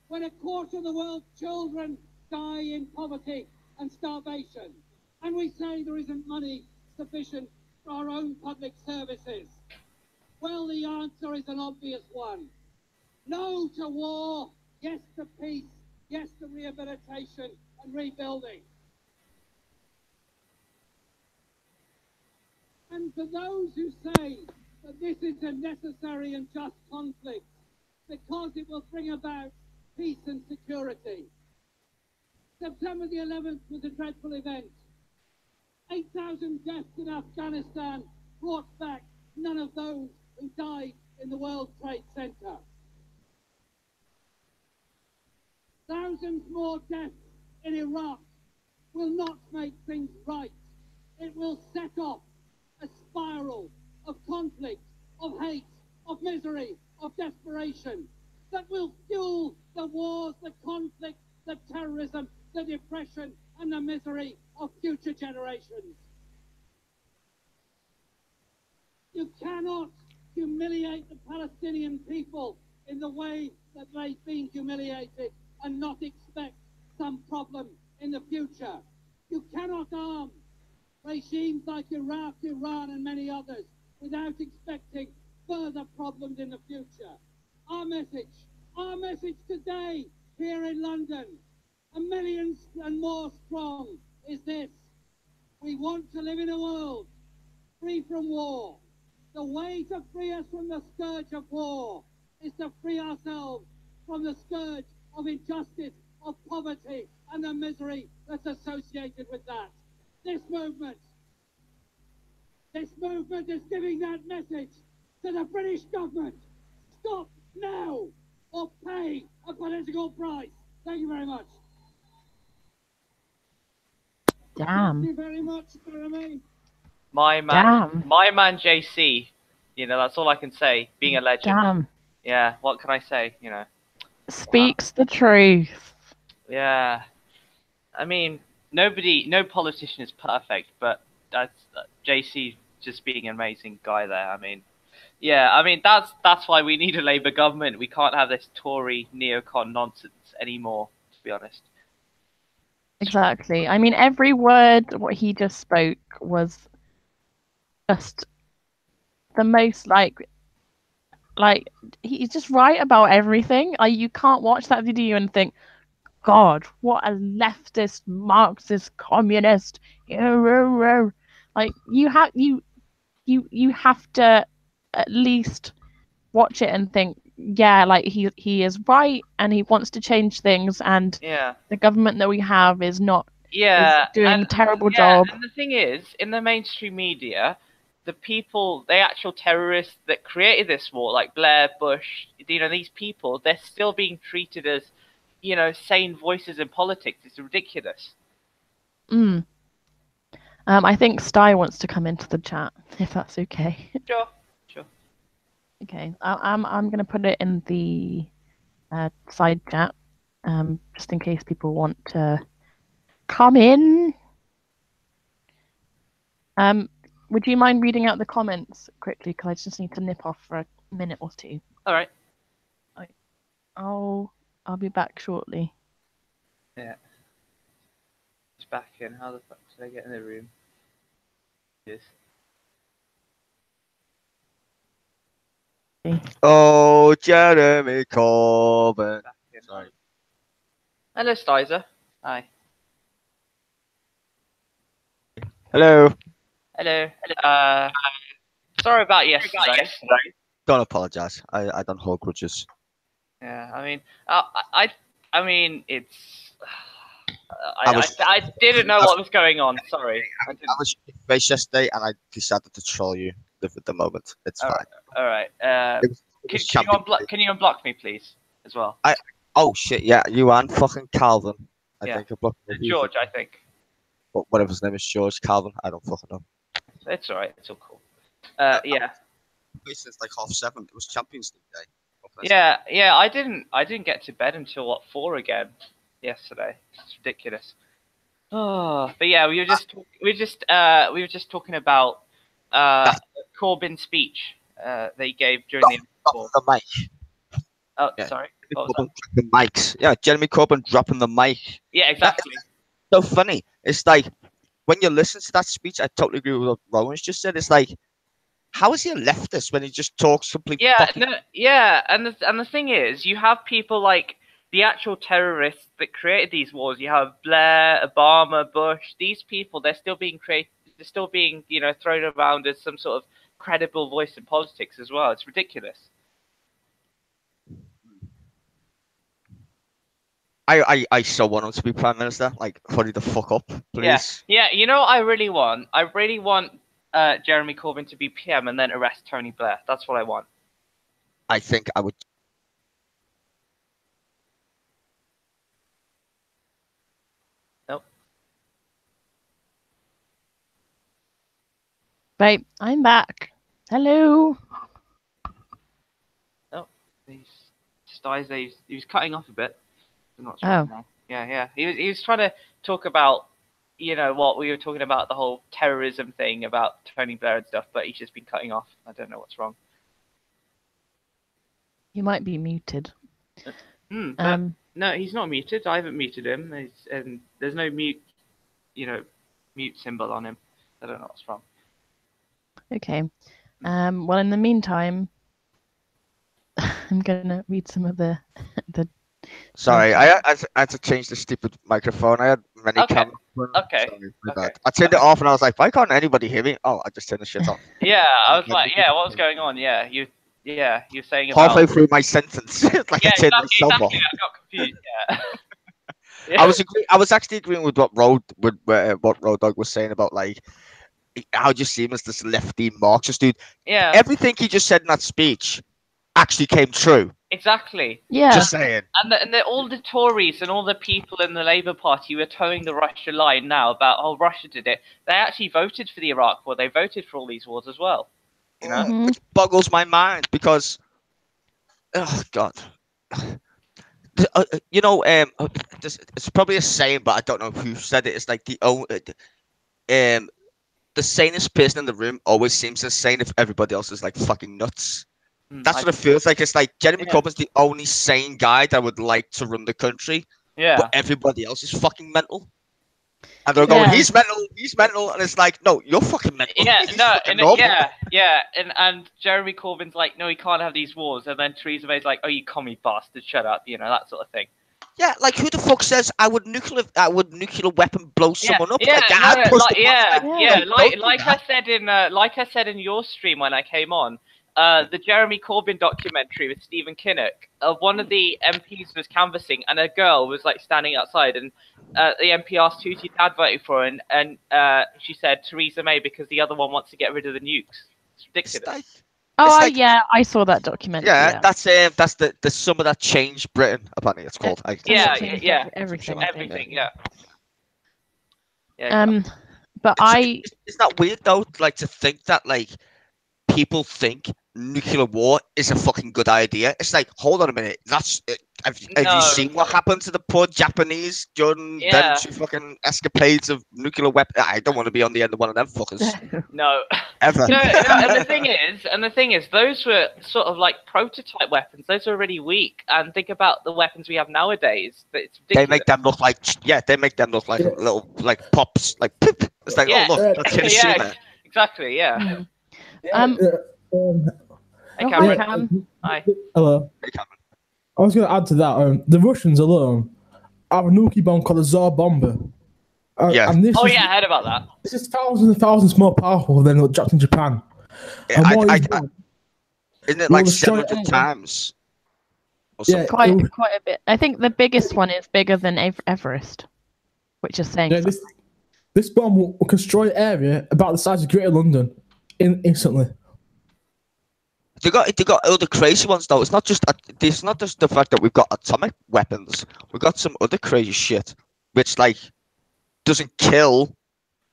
S3: when a quarter of the world's children die in poverty and starvation, and we say there isn't money sufficient for our own public services? Well, the answer is an obvious one. No to war, yes to peace, yes to rehabilitation and rebuilding. And for those who say that this is a necessary and just conflict because it will bring about peace and security, September the 11th was a dreadful event. 8,000 deaths in Afghanistan brought back none of those who died in the World Trade Center. Thousands more deaths in Iraq will not make things right. It will set off a spiral of conflict, of hate, of misery, of desperation that will fuel the wars, the conflict, the terrorism, the depression and the misery of future generations. You cannot humiliate the Palestinian people in the way that they've been humiliated and not expect some problem in the future. You cannot arm regimes like Iraq, Iran and many others without expecting further problems in the future. Our message today here in London, a million and more strong, is this: we want to live in a world free from war. The way to free us from the scourge of war is to free ourselves from the scourge of injustice, of poverty and the misery that's associated with that. This movement is giving that message to the British government. Stop now or pay a political price. Thank you very much.
S1: Damn.
S3: Thank you very much, Jeremy.
S2: My man JC. You know, that's all I can say. Being a legend.
S1: Damn.
S2: Yeah, what can I say? You know.
S1: Speaks the truth.
S2: Yeah. I mean, no politician is perfect, but that's JC just being an amazing guy there. I mean, yeah, I mean that's why we need a Labour government. We can't have this Tory neocon nonsense anymore, to be honest.
S1: Exactly. I mean, every word what he just spoke was just the most like he's just right about everything. Like, you can't watch that video and think, God, what a leftist, Marxist, communist. Like, you have to at least watch it and think, yeah, like he is right and he wants to change things, and the government that we have is not doing a terrible job.
S2: And the thing is, in the mainstream media, the people, the actual terrorists that created this war, like Blair, Bush, you know, these people, they're still being treated as, you know, sane voices in politics. It's ridiculous.
S1: I think Sty wants to come into the chat, if that's okay.
S2: Sure.
S1: Okay, I'm gonna put it in the side chat, just in case people want to come in. Would you mind reading out the comments quickly? Because I just need to nip off for a minute or two.
S2: All right.
S1: I'll be back shortly.
S2: Yeah. It's back in. How the fuck did I get in the room? Yes.
S4: Oh, Jeremy Corbyn. Sorry.
S2: Hello, Stizer. Hi.
S4: Hello.
S2: Hello. Sorry about yesterday.
S4: Don't apologise. I don't hold grudges.
S2: Yeah, I mean, I mean, it's. I didn't know what was going on. Sorry.
S4: I was face yesterday, and I decided to troll you. sensitive at the moment. It's
S2: All
S4: fine.
S2: right. All right.
S4: It was champion-
S2: Can you unblock me, please, as well?
S4: Oh shit! Yeah, you and fucking Calvin. I
S2: Yeah.
S4: think I blocked both of you.
S2: George, I think.
S4: Whatever his name is, George Calvin. I don't fucking know.
S2: It's all right. It's all cool. Yeah.
S4: Since like 7:30. It was Champions League day. What can I say?
S2: Yeah. I didn't get to bed until what 4 again yesterday. It's ridiculous. Oh, but yeah, we were just talking about Corbyn's speech that he gave during the
S4: Dropping the mic.
S2: Oh,
S4: Yeah.
S2: sorry.
S4: Jeremy
S2: What was
S4: Corbyn dropping mics. Yeah, Jeremy Corbyn dropping the mic.
S2: Yeah, exactly.
S4: So funny. It's like when you listen to that speech, I totally agree with what Rowan's just said. It's like, how is he a leftist when he just talks simply?
S2: Yeah, and the thing is, you have people like the actual terrorists that created these wars. You have Blair, Obama, Bush. These people, they're still being thrown around as some sort of credible voice in politics as well. It's ridiculous.
S4: I so want him to be prime minister. Like, hurry the fuck up, please.
S2: Yeah. You know what I really want? I really want Jeremy Corbyn to be PM and then arrest Tony Blair. That's what I want.
S4: I think I would.
S2: Nope.
S1: Right, I'm back. Hello.
S2: Oh, he was cutting off a bit. I'm not sure
S1: Oh.
S2: now. Yeah. He was trying to talk about, what we were talking about, the whole terrorism thing about Tony Blair and stuff, but he's just been cutting off. I don't know what's wrong.
S1: You might be muted.
S2: No, he's not muted. I haven't muted him. There's no mute symbol on him. I don't know what's wrong.
S1: Okay. Well, in the meantime, I'm gonna read some of the.
S4: Sorry, I had to change the stupid microphone. I had many
S2: Okay.
S4: cameras.
S2: Okay.
S4: Sorry, my bad. I turned it off and I was like, why can't anybody hear me? Oh, I just turned the shit off.
S2: Yeah, I was like, what was going on? Yeah, you're saying about
S4: Halfway through my sentence, it's like I turned myself off.
S2: I got confused. Yeah.
S4: I was actually agreeing with what Road Dog was saying about like how do you see him as this lefty Marxist dude.
S2: Yeah.
S4: Everything he just said in that speech actually came true.
S2: Exactly.
S1: Yeah.
S4: Just saying.
S2: And all the Tories and all the people in the Labour Party who are towing the Russia line now about, oh, Russia did it. They actually voted for the Iraq War. They voted for all these wars as well. You know?
S1: Mhm.
S4: Which boggles my mind because, oh God. It's probably a saying, but I don't know who said it. It's like the sanest person in the room always seems insane if everybody else is like fucking nuts. That's what it feels like. It's like Jeremy Corbyn's the only sane guy that would like to run the country,
S2: Yeah.
S4: but everybody else is fucking mental. And they're going, he's mental, and it's like, no, you're fucking mental.
S2: Yeah,
S4: He's
S2: no,
S4: fucking
S2: and
S4: normal.
S2: and Jeremy Corbyn's like, no, he can't have these wars, and then Theresa May's like, oh, you commie bastard, shut up, that sort of thing.
S4: Yeah, like who the fuck says I would nuclear weapon blow someone up?
S2: Yeah,
S4: Like
S2: I said in your stream when I came on, the Jeremy Corbyn documentary with Stephen Kinnock, one of the MPs was canvassing, and a girl was like standing outside, and the MP asked who's your dad voting for, and she said Theresa May because the other one wants to get rid of the nukes. It's ridiculous.
S1: Yeah, I saw that documentary.
S4: Yeah, that's the summer that changed Britain. Apparently, it's called.
S1: Everything.
S2: Everything. Yeah.
S1: But
S4: Is that weird though? Like to think that like people think nuclear war is a fucking good idea. It's like, hold on a minute. Have you seen what happened to the poor Japanese during them two fucking escapades of nuclear weapons? I don't want to be on the end of one of them fuckers.
S2: No.
S4: Ever.
S2: No, and the thing is, those were sort of like prototype weapons. Those are really weak. And think about the weapons we have nowadays. It's ridiculous.
S4: They make them look like little like pops, like pip. It's like, oh look, that's Hiroshima.
S2: Exactly. Yeah. Hey,
S1: Cameron.
S2: Cameron. Hi.
S5: Hello.
S4: Hey, Cameron.
S5: I was going to add to that. The Russians alone have a nuclear bomb called a Tsar bomber.
S4: Yeah.
S5: And
S2: I heard about that.
S5: This is thousands and thousands more powerful than what's dropped in Japan.
S4: Isn't it like 700 times?
S5: Yeah,
S1: quite a bit. I think the biggest one is bigger than Everest, which is saying something.
S5: This bomb will destroy an area about the size of Greater London instantly.
S4: they got other crazy ones though. It's not just the fact that we've got atomic weapons. We've got some other crazy shit, which like doesn't kill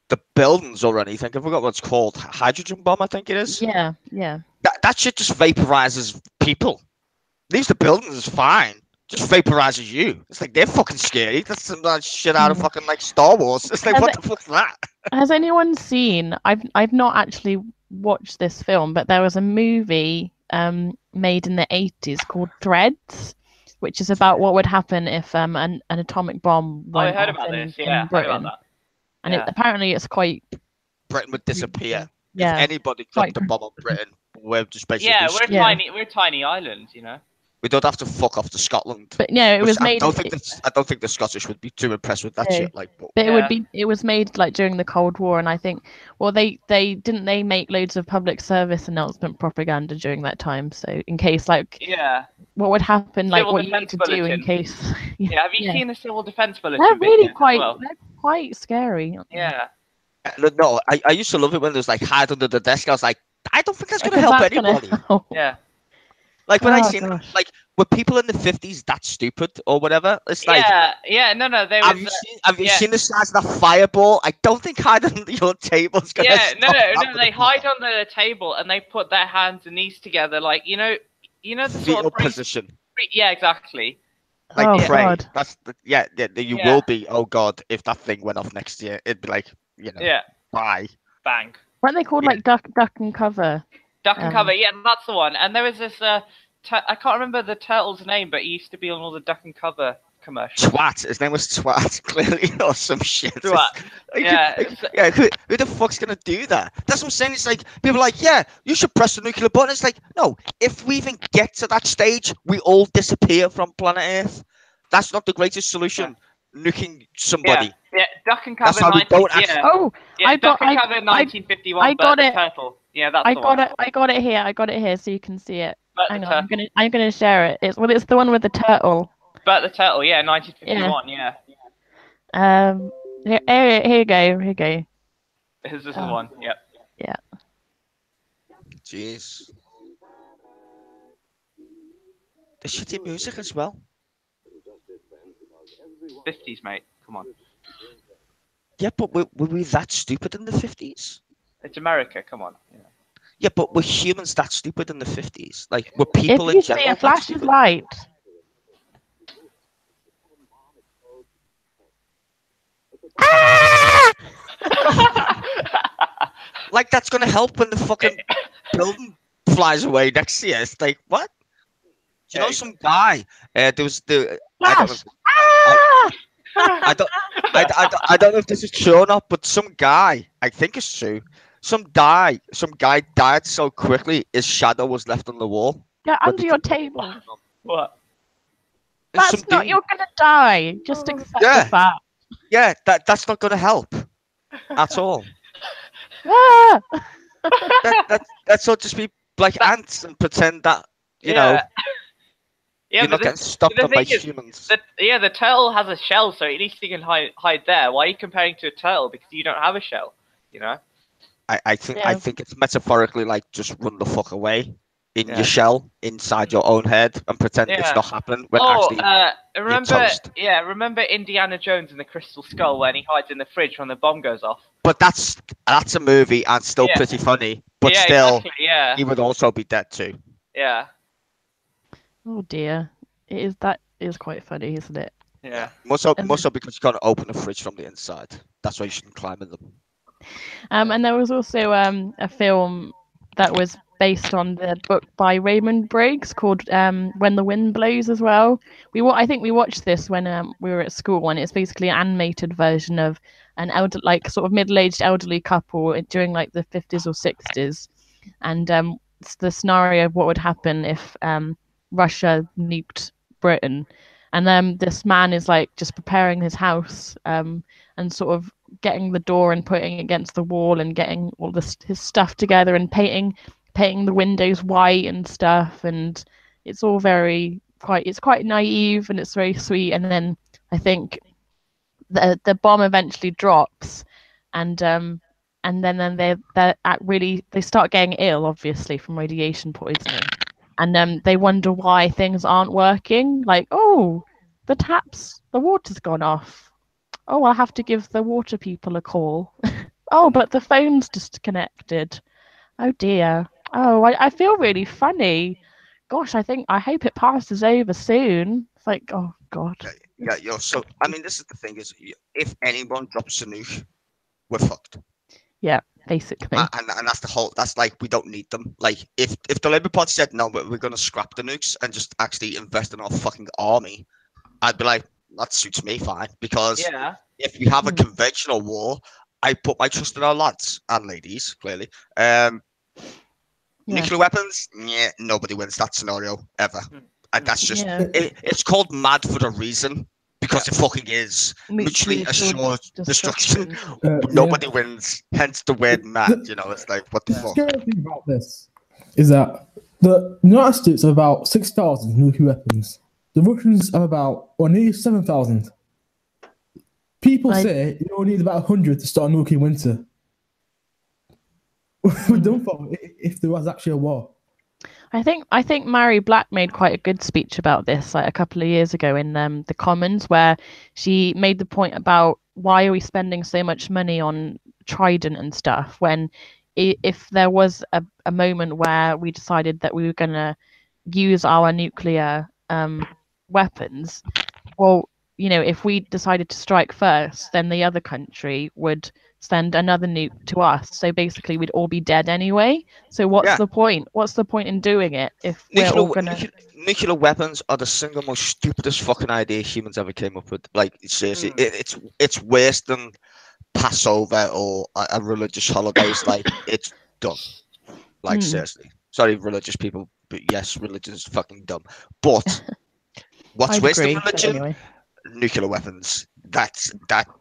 S4: the buildings or anything. I forgot what it's called. Hydrogen bomb, I think it is.
S1: Yeah.
S4: That shit just vaporizes people. Leaves the buildings fine. Just vaporizes you. It's like they're fucking scary. That's some that shit out of fucking like Star Wars. It's like what the fuck's that?
S1: Has anyone seen? I've not actually watched this film, but there was a movie made in the 80s called Threads, which is about what would happen if an atomic bomb
S2: I
S1: went
S2: heard
S1: off
S2: about
S1: in,
S2: this.
S1: in
S2: Yeah, I heard
S1: Britain.
S2: about that.
S1: And apparently it's quite.
S4: Britain would disappear.
S1: Yeah.
S4: If anybody dropped a bomb on Britain, we're just basically.
S2: Yeah,
S4: screwed.
S2: we're a tiny island, you know.
S4: We don't have to fuck off to Scotland.
S1: But yeah, it was
S4: I
S1: made.
S4: don't think the Scottish would be too impressed with that
S1: No.
S4: shit. Like,
S1: But
S2: Yeah.
S1: it was made like during the Cold War, and I think, well, they make loads of public service announcement propaganda during that time. So in case like
S2: Yeah.
S1: what would happen, like
S2: Civil
S1: what you need
S2: defense
S1: to do in
S2: bulletin.
S1: case.
S2: Yeah, have you seen the civil defense bulletin?
S1: They're really
S2: video
S1: quite.
S2: as well?
S1: They're quite scary.
S2: Yeah.
S4: no, I used to love it when there was like hide under the desk. I was like, I don't think that's gonna
S1: Because
S4: help
S1: that's gonna
S4: anybody.
S1: help.
S2: Yeah.
S4: Like when I
S1: Oh,
S4: seen
S1: gosh.
S4: like were people in the 50s that stupid or whatever? It's like
S2: No, they
S4: have
S2: was.
S4: you seen the size of that fireball? I don't think hiding under your table is gonna
S2: Yeah, no,
S4: stop that with
S2: they
S4: a
S2: hide
S4: bomb.
S2: on the table and they put their hands and knees together, like the sort
S4: Fetal
S2: of
S4: position.
S2: Yeah, exactly.
S4: Like
S1: Oh,
S4: pray.
S1: God.
S4: That's you
S2: Yeah.
S4: will be, oh god, if that thing went off next year, it'd be like,
S2: Yeah,
S4: bye.
S2: bang.
S1: Weren't they called
S4: Yeah.
S1: like duck and cover?
S2: Duck and
S1: Um,
S2: cover, yeah, that's the one. And there was this, I can't remember the turtle's name, but he used to be on all the duck and cover commercials.
S4: Twat. His name was Twat, clearly, or some shit.
S2: Twat. Yeah,
S4: Yeah, who the fuck's gonna do that? That's what I'm saying. It's like people are like, yeah, you should press the nuclear button. It's like, no, if we even get to that stage, we all disappear from planet Earth. That's not the greatest solution. Nuking somebody.
S2: Yeah, duck and cover.
S4: That's how we don't
S2: yeah,
S1: Oh,
S2: yeah, duck and cover 1951.
S1: I got
S2: Bert the
S1: it.
S2: Turtle. Yeah, that's
S1: I
S2: the
S1: got
S2: one.
S1: it. I got it here. I got it here, so you can see it.
S2: Bert the
S1: Hang on,
S2: Turtle.
S1: I'm gonna share it. It's the one with the turtle.
S2: Bert the Turtle. Yeah, 1951. Yeah.
S1: Here you go. Here you go.
S2: This is the
S1: Oh.
S2: one. Yep.
S1: Yeah.
S4: Jeez. The shitty music as well.
S2: 50s, mate. Come on.
S4: Yeah, but were we that stupid in the 50s?
S2: It's America. Come on. Yeah.
S4: Yeah, but were humans that stupid in the 50s? Like, were people
S1: If
S4: in
S1: you see
S4: general
S1: a
S4: that
S1: flash of
S4: stupid?
S1: light,
S4: Like, that's gonna help when the fucking building flies away next year. It's like, what? Do you know
S2: Yeah.
S4: some guy? There was the.
S1: flash.
S4: I don't know if this is true or not, but some guy, I think it's true. Some guy died so quickly his shadow was left on the wall.
S1: Get
S4: But
S1: under
S4: the-
S1: your table.
S2: What?
S4: There's
S1: That's
S4: some
S1: not.
S4: dude-
S1: You're gonna die. Just accept
S4: Yeah.
S1: the fact.
S4: Yeah, that's not gonna help at all.
S1: Ah!
S4: That's all just be like ants and pretend that you know
S2: Yeah,
S4: you're
S2: but
S4: not getting stopped
S2: the
S4: on by
S2: thing is,
S4: humans.
S2: the turtle has a shell, so at least you can hide there. Why are you comparing to a turtle? Because you don't have a shell, you know?
S4: I think
S1: Yeah.
S4: it's metaphorically like just run the fuck away in
S2: Yeah.
S4: your shell inside your own head and pretend
S2: Yeah.
S4: it's not happening when
S2: Oh,
S4: actually toast.
S2: remember Indiana Jones and the Crystal Skull when he hides in the fridge when the bomb goes off?
S4: But that's a movie and still
S2: Yeah.
S4: pretty funny. But
S2: yeah,
S4: still,
S2: exactly, yeah,
S4: he would also be dead too.
S2: yeah,
S1: Oh dear. That is quite funny, isn't it?
S2: yeah.
S4: Also
S1: And
S4: because you can't open a fridge from the inside. That's why you shouldn't climb in them.
S1: And there was also a film that was based on the book by Raymond Briggs called When the Wind Blows as well. I think we watched this when we were at school, and it's basically an animated version of an sort of middle-aged elderly couple during like the 50s or 60s, and it's the scenario of what would happen if Russia nuked Britain, and this man is like just preparing his house and sort of getting the door and putting it against the wall and getting all his stuff together and painting the windows white and stuff, and it's all it's quite naive and it's very sweet. And then I think the bomb eventually drops, and and then they start getting ill, obviously from radiation poisoning, and they wonder why things aren't working. Like, oh, the water's gone off. Oh, I'll have to give the water people a call. Oh, but the phone's disconnected. Oh dear. Oh, I feel really funny. Gosh, I hope it passes over soon. It's like, oh God.
S4: Yeah. So I mean, this is the thing: is if anyone drops a nuke, we're fucked.
S1: Yeah, basically.
S4: And that's the whole. That's like we don't need them. Like if the Labour Party said no, we're going to scrap the nukes and just actually invest in our fucking army, I'd be like, that suits me fine. Because if we have a conventional war, I put my trust in our lads and ladies. Clearly, nuclear weapons. Yeah, nobody wins that scenario ever. And that's just it's called mad for a reason. Because it fucking is mutually assured destruction. Nobody wins. Hence the word mad. You know, it's like, what the fuck?
S5: The scary thing about this is that the United States have about 6,000 nuclear weapons. The Russians have about nearly 7,000. People say you only need about 100 to start a nuclear winter. We're done for if there was actually a war.
S1: I think Mary Black made quite a good speech about this like a couple of years ago in the Commons, where she made the point about why are we spending so much money on Trident and stuff when if there was a moment where we decided that we were going to use our nuclear weapons, well, you know, if we decided to strike first, then the other country would send another nuke to us. So basically, we'd all be dead anyway. So what's the point? What's the point in doing it if we're all gonna...
S4: Nuclear weapons are the single most stupidest fucking idea humans ever came up with. Like seriously, it's worse than Passover or a religious holiday. It's like it's dumb. Like seriously, sorry, religious people, but yes, religion is fucking dumb. But what's worse than religion? Anyway. Nuclear weapons. That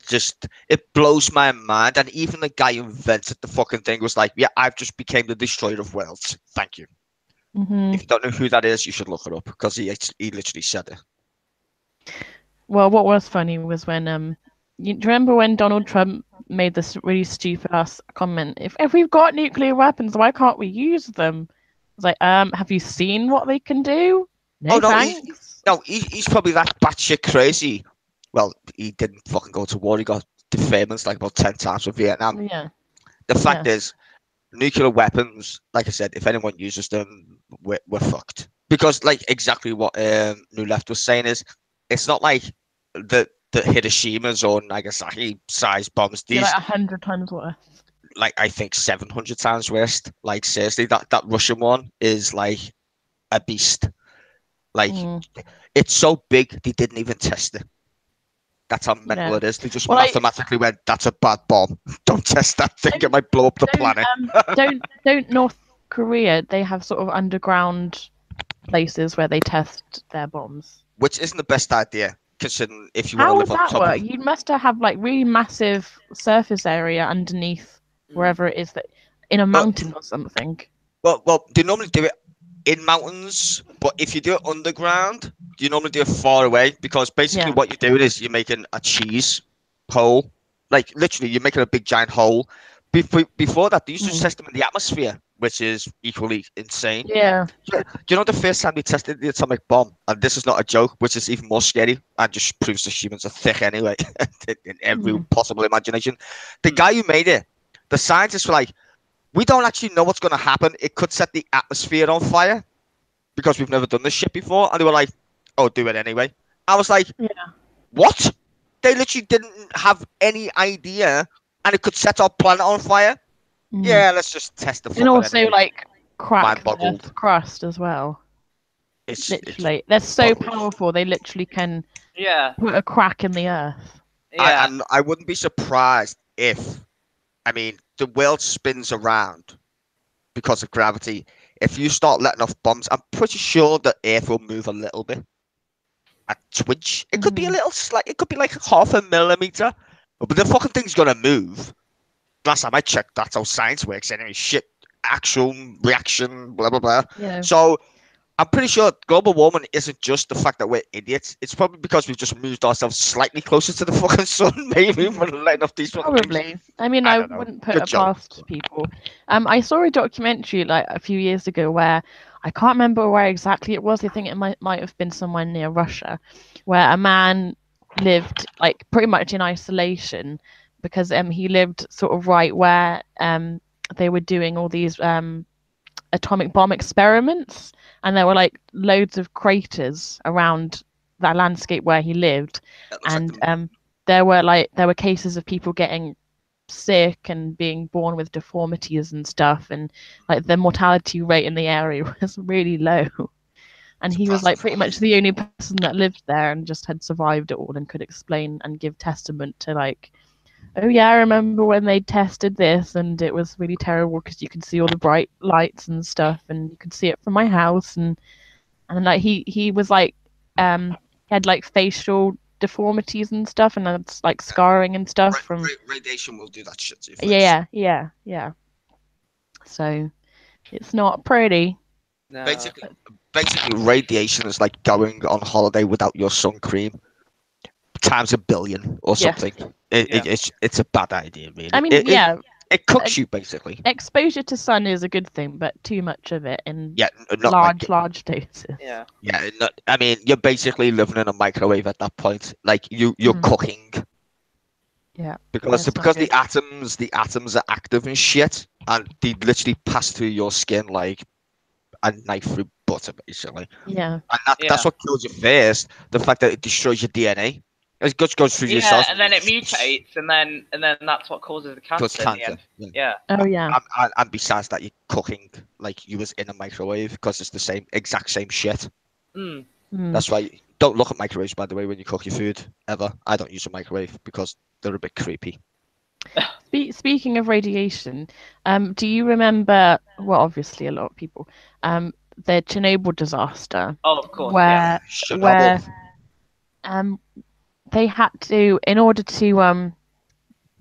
S4: just it blows my mind. And even the guy who invented the fucking thing was like, "Yeah, I've just became the destroyer of worlds. Thank you." If you don't know who that is, you should look it up because he literally said it.
S1: Well, what was funny was when you remember when Donald Trump made this really stupid ass comment? If we've got nuclear weapons, why can't we use them? It's like, have you seen what they can do? No, thanks.
S4: He's probably that batshit crazy. Well, he didn't fucking go to war. He got deferments like about 10 times for Vietnam.
S1: Yeah.
S4: The fact is, nuclear weapons, like I said, if anyone uses them, we're fucked. Because, like, exactly what New Left was saying is, it's not like the Hiroshimas or Nagasaki size bombs. These
S1: like 100 times worse.
S4: Like, I think 700 times worse. Like, seriously, that Russian one is like a beast. Like, it's so big, they didn't even test it. That's how mental it is. They just mathematically went, that's a bad bomb. Don't test that thing. It might blow up the planet.
S1: Don't North Korea, they have sort of underground places where they test their bombs.
S4: Which isn't the best idea, considering if you want to live on top
S1: of it. You must have like really massive surface area underneath wherever it is, that in a mountain or something.
S4: Well, they normally do it in mountains, but if you do it underground, you normally do it far away because basically what you're doing is you're making a cheese hole. Like literally, you're making a big giant hole. Before that, they used to test them in the atmosphere, which is equally insane.
S1: Yeah.
S4: Do you know the first time they tested the atomic bomb, and this is not a joke, which is even more scary and just proves that humans are thick anyway in every possible imagination. The guy who made it, the scientists were like, we don't actually know what's going to happen. It could set the atmosphere on fire because we've never done this shit before. And they were like, oh, do it anyway. I was like, what? They literally didn't have any idea and it could set our planet on fire? Yeah, let's just test the fuck.
S1: And also,
S4: anyway.
S1: like, crack the crust as well.
S4: It's
S1: they're so powerful, they literally can put a crack in the earth.
S4: Yeah. I wouldn't be surprised if, I mean, the world spins around because of gravity. If you start letting off bombs, I'm pretty sure the Earth will move a little bit. A twinge. It could be a little slight. It could be like 0.5 millimeter. But the fucking thing's gonna move. Last time I checked, that's how science works anyway. Shit, action, reaction, blah blah blah.
S1: Yeah.
S4: So I'm pretty sure global warming isn't just the fact that we're idiots. It's probably because we've just moved ourselves slightly closer to the fucking sun. Maybe we're letting off these fucking things.
S1: Probably. I mean,
S4: I
S1: I
S4: don't know.
S1: wouldn't put
S4: Good
S1: it
S4: joke.
S1: past people. I saw a documentary like a few years ago where I can't remember where exactly it was. I think it might have been somewhere near Russia, where a man lived like pretty much in isolation because he lived sort of right where they were doing all these atomic bomb experiments, and there were like loads of craters around that landscape where he lived,
S4: That looks like
S1: and there were cases of people getting sick and being born with deformities and stuff, and like the mortality rate in the area was really low. And he was like pretty much the only person that lived there and just had survived it all and could explain and give testament to like, oh yeah, I remember when they tested this and it was really terrible because you could see all the bright lights and stuff and you could see it from my house, and like he was like he had like facial deformities and stuff, and that's like scarring and stuff from
S4: radiation will do that shit to your face.
S1: yeah. So it's not pretty.
S2: No.
S4: Basically, radiation is like going on holiday without your sun cream times a billion or
S1: Yeah.
S4: something. It's a bad idea, really.
S1: I mean,
S4: it cooks you basically.
S1: exposure to sun is a good thing, but too much of it in
S4: Yeah, not like,
S1: large doses.
S2: Yeah.
S4: yeah. I mean, you're basically living in a microwave at that point. Like you're cooking.
S1: Yeah.
S4: Because
S1: That's not
S4: the atoms are active and shit, and they literally pass through your skin like a knife through butter, basically.
S1: Yeah.
S4: And that's what kills you first. The fact that it destroys your DNA. It just goes through your cells.
S2: And then it mutates, and then that's what causes the cancer. In the end. Yeah.
S1: Oh yeah.
S4: And besides that, you're cooking like you was in a microwave because it's the exact same shit.
S2: Mm.
S4: That's why don't look at microwaves, by the way, when you cook your food ever. I don't use a microwave because they're a bit creepy.
S1: Speaking of radiation, do you remember? Well, obviously, a lot of people. The Chernobyl disaster.
S2: Oh, of course.
S1: Where they had to, in order to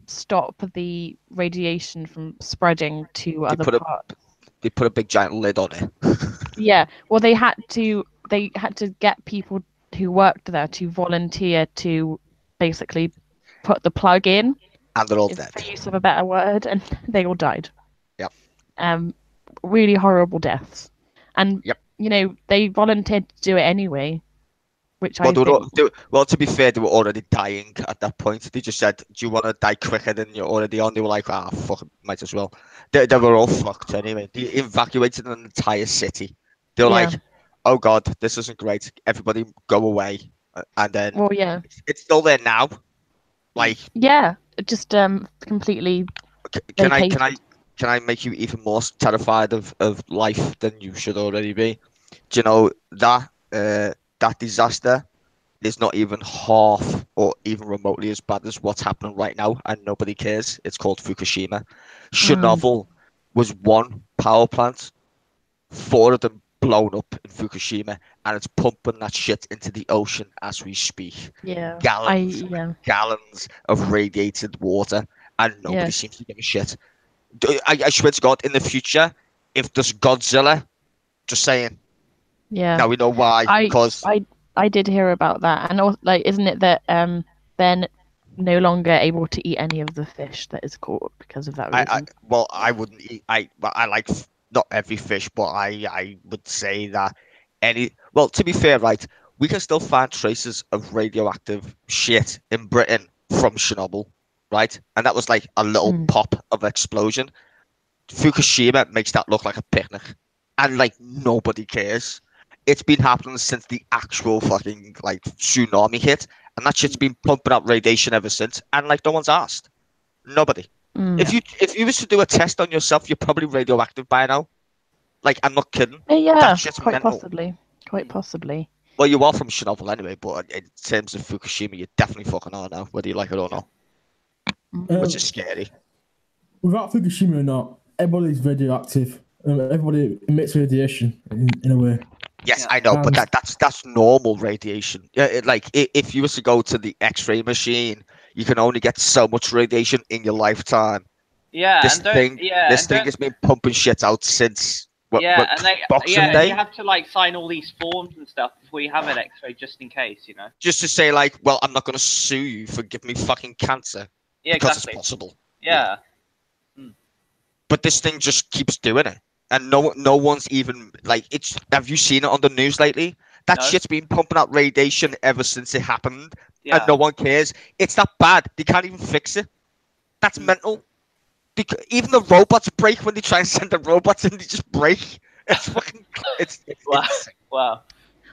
S1: stop the radiation from spreading to other parts.
S4: They put a big giant lid on it.
S1: Yeah. Well, they had to get people who worked there to volunteer to basically put the plug in.
S4: And they're all dead.
S1: For use of a better word, and they all died.
S4: Yep.
S1: Really horrible deaths. And
S4: yep.
S1: You know, they volunteered to do it anyway, which
S4: well, to be fair, they were already dying at that point. They just said, "Do you want to die quicker than you're already on?" They were like, "Ah, fuck, might as well." They were all fucked anyway. They evacuated an entire city. They were like, "Oh god, this isn't great. Everybody go away." And then, it's still there now. Like,
S1: just completely.
S4: Can I make you even more terrified of life than you should already be? Do you know that disaster is not even half or even remotely as bad as what's happening right now, and nobody cares? It's called Fukushima. Chernobyl was one power plant, 4 of them blown up in Fukushima, and it's pumping that shit into the ocean as we speak.
S1: Yeah.
S4: Gallons of radiated water, and nobody seems to give a shit. I swear to God, in the future, if there's Godzilla, just saying.
S1: Yeah.
S4: Now we know why. Because
S1: I did hear about that, and also, like, isn't it that they're no longer able to eat any of the fish that is caught because of that reason?
S4: I wouldn't eat. I like not every fish, but I would say that to be fair, right, we can still find traces of radioactive shit in Britain from Chernobyl, right? And that was like a little pop of explosion. Fukushima makes that look like a picnic, and like nobody cares. It's been happening since the actual fucking like tsunami hit, and that shit's been pumping out radiation ever since, and like no one's asked. Nobody. If you was to do a test on yourself, you're probably radioactive by now. Like, I'm not kidding.
S1: Yeah, quite possibly.
S4: Well, you are from Chernobyl anyway, but in terms of Fukushima, you definitely fucking are now, whether you like it or not. Which is scary.
S5: Without Fukushima or not, everybody's radioactive. Everybody emits radiation in a way.
S4: Yes, I know, but that's normal radiation. Yeah, like if you was to go to the X-ray machine, you can only get so much radiation in your lifetime.
S2: Yeah,
S4: this thing has been pumping shit out since
S2: Yeah, and
S4: Boxing Day?
S2: you have to like sign all these forms and stuff before you have an X-ray, just in case, you know.
S4: Just to say, like, well, I'm not going to sue you for giving me fucking cancer.
S2: Yeah,
S4: because
S2: exactly.
S4: it's possible.
S2: Yeah.
S4: But this thing just keeps doing it, and no one's even like it's. Have you seen it on the news lately? That
S2: No.
S4: shit's been pumping out radiation ever since it happened,
S2: Yeah.
S4: and no one cares. It's that bad. They can't even fix it. That's mental. Even the robots break when they try and send the robots in. They just break. It's fucking. It's
S2: Wow.
S4: insane.
S2: Wow.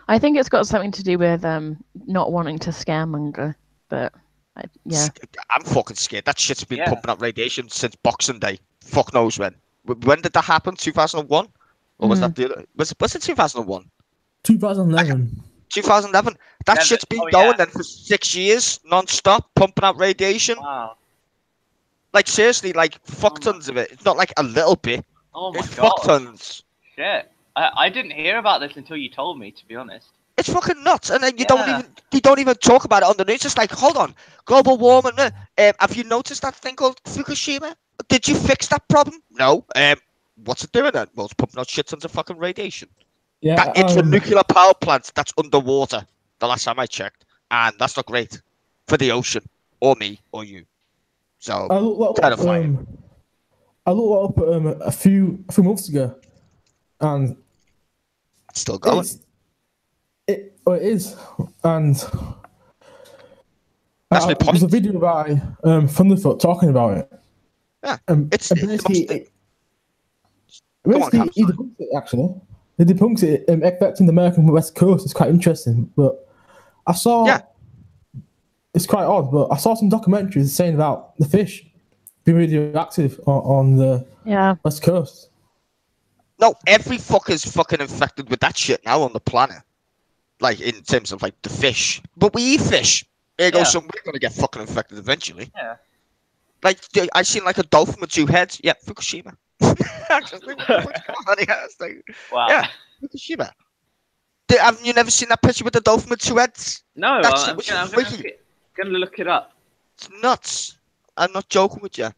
S1: I think it's got something to do with not wanting to scaremonger, but yeah.
S4: I'm fucking scared. That shit's been
S2: Yeah.
S4: pumping out radiation since Boxing Day. Fuck knows when. When did that happen? 2001? Or was that the other? Was it 2001?
S5: 2011.
S4: 2011. That
S2: Yeah,
S4: shit's been
S2: oh,
S4: going
S2: yeah.
S4: then for 6 years, non-stop, pumping out radiation.
S2: Wow.
S4: Like seriously, like fuck tons of it. It's not like a little bit.
S2: Oh my
S4: It's
S2: god.
S4: fuck tons.
S2: Shit. I didn't hear about this until you told me, to be honest.
S4: It's fucking nuts, and then you
S2: Yeah.
S4: don't even talk about it on the news. It's like, hold on, global warming. Have you noticed that thing called Fukushima? Did you fix that problem? No. What's it doing then? Well, it's pumping out shit tons of fucking radiation.
S5: Yeah,
S4: It's a nuclear power plant that's underwater. The last time I checked, and that's not great for the ocean or me or you. So
S5: I looked
S4: terrifying.
S5: up a few months ago, and
S4: It's still going.
S5: it is, and
S4: That's my
S5: there's a
S4: point.
S5: video by Thunderfoot talking about it.
S4: Yeah,
S5: And
S4: it's
S5: basically,
S4: the most-
S5: basically he debunks it actually. He debunks it, affecting the American West Coast. It's quite interesting, but I saw.
S4: Yeah.
S5: It's quite odd, but I saw some documentaries saying about the fish being radioactive on the West Coast.
S4: No, every fucker's fucking infected with that shit now on the planet. Like, in terms of, like, the fish. But we eat fish. There goes some, we're gonna get fucking infected eventually.
S2: Yeah.
S4: Like, I seen, like, a dolphin with 2 heads. Yeah, Fukushima.
S2: Wow.
S4: Yeah, Fukushima. Haven't you never seen that picture with the dolphin with 2 heads?
S2: No,
S4: That
S2: I'm
S4: shit was
S2: gonna look it up.
S4: It's nuts. I'm not joking with you.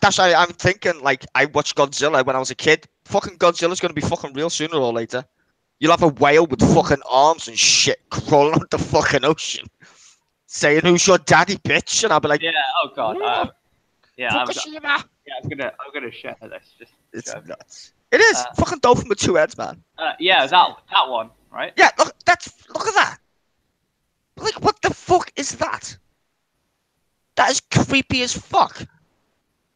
S4: That's why I'm thinking, like, I watched Godzilla when I was a kid. Fucking Godzilla's gonna be fucking real sooner or later. You'll have a whale with fucking arms and shit crawling out the fucking ocean, saying, "Who's your daddy, bitch?" And I'll be like,
S2: Yeah. Oh god. I'm
S4: Fukushima.
S2: gonna share this.
S4: It's nuts. It is fucking dolphin with 2 heads, man.
S2: Yeah, that one, right?
S4: Yeah, look at that. Like, what the fuck is that? That is creepy as fuck.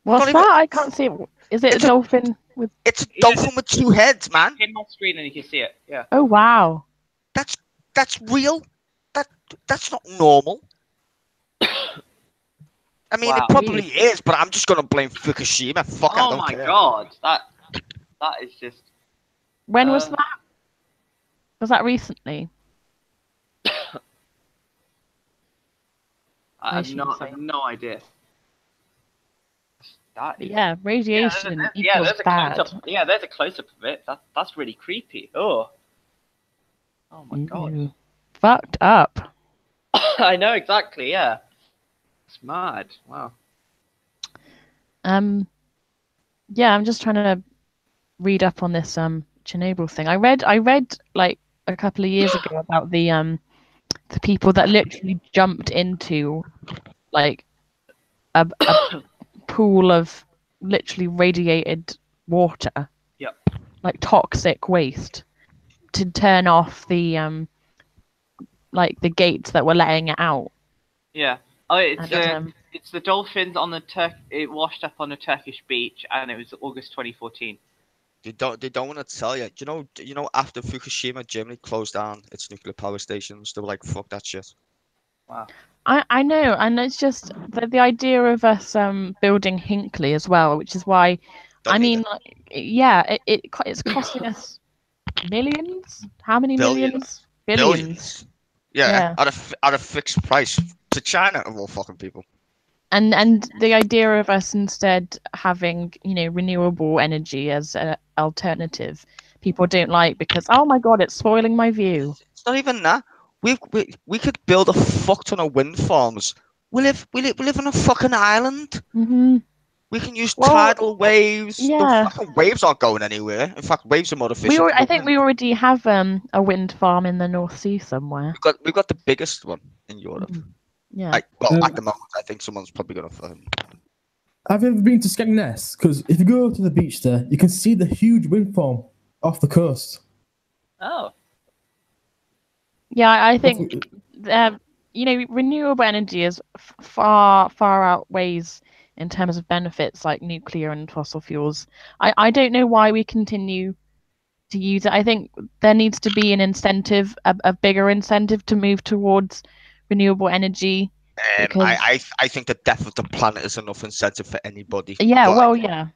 S1: What's
S4: Not
S1: that?
S4: even-
S1: I can't see it. Is it a dolphin with?
S4: It's a dolphin with 2 heads, man.
S2: Hit my screen and you can see it. Yeah.
S1: Oh wow.
S4: That's real. That's not normal. I mean,
S2: Wow.
S4: it probably is, but I'm just gonna blame Fukushima. Fuck, I
S2: Oh
S4: don't
S2: my
S4: care.
S2: god, that is just.
S1: When was that? Was that recently?
S2: I have no idea. That is,
S1: Yeah, radiation equals
S2: there's a
S1: bad.
S2: close-up. Yeah, there's a close-up of it. That's really creepy. Oh my god.
S1: Ooh. Fucked up.
S2: I know exactly. Yeah, it's mad. Wow.
S1: Yeah, I'm just trying to read up on this Chernobyl thing. I read like a couple of years ago about the people that literally jumped into like a pool of literally radiated water.
S2: Yep.
S1: Like toxic waste to turn off the like the gates that were letting it out.
S2: Yeah. Oh,
S1: And,
S2: it's the dolphins on the It washed up on a Turkish beach, and it was August 2014.
S4: They don't want to tell you. You know, after Fukushima, Germany closed down its nuclear power stations. They were like, "Fuck that shit."
S2: Wow.
S1: I know, and it's just the idea of us building Hinkley as well, which is why
S4: Don't need it.
S1: like, yeah, it's costing us millions. How many millions? Billions.
S4: Yeah,
S1: Yeah.
S4: at a fixed price to China of all fucking people.
S1: And the idea of us instead having, renewable energy as an alternative, people don't like because, oh my god, it's spoiling my view.
S4: It's not even that. We could build a fuck ton of wind farms. We live on a fucking island.
S1: Hmm.
S4: We can use
S1: Well,
S4: tidal waves.
S1: yeah.
S4: The fucking waves aren't going anywhere. In fact, waves are more efficient.
S1: I think we already have a wind farm in the North Sea somewhere.
S4: We've got the biggest one in Europe.
S1: Yeah.
S4: Well, at the moment, I think someone's probably gonna.
S5: Have you ever been to Skegness? Because if you go to the beach there, you can see the huge wind farm off the coast.
S2: Oh.
S1: Yeah, I think renewable energy is far outweighs in terms of benefits like nuclear and fossil fuels. I don't know why we continue to use it. I think there needs to be an incentive, a bigger incentive to move towards renewable energy. Because
S4: I think the death of the planet is enough incentive for anybody.
S1: yeah,
S4: But
S1: well, yeah,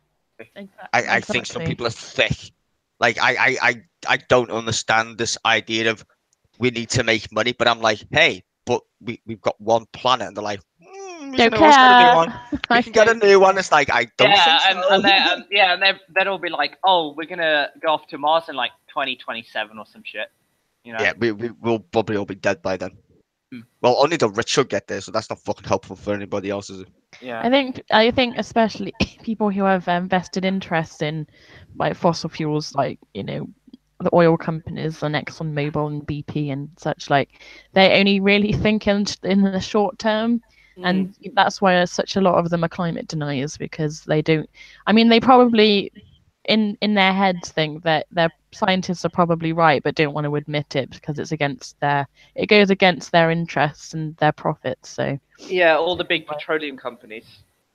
S4: I think some people are thick. Like I don't understand this idea of we need to make money, but I'm like, hey, but we've got one planet, and they're like, we
S1: don't
S4: can always get a new
S1: care.
S4: one. We can get a new one. It's like I don't think so.
S2: and they'd all be like, oh, we're gonna go off to Mars in like 2027 or some shit. You know?
S4: Yeah, we'll probably all be dead by then. Well, only the rich will get there, so that's not fucking helpful for anybody else, is it?
S2: Yeah.
S1: I think especially people who have vested interest in like fossil fuels, like the oil companies and ExxonMobil and BP and such, like they only really think in the short term, and that's why such a lot of them are climate deniers, because they don't. I mean, they probably in their heads think that their scientists are probably right, but don't want to admit it because it goes against their interests and their profits. So
S2: yeah, all the big petroleum companies.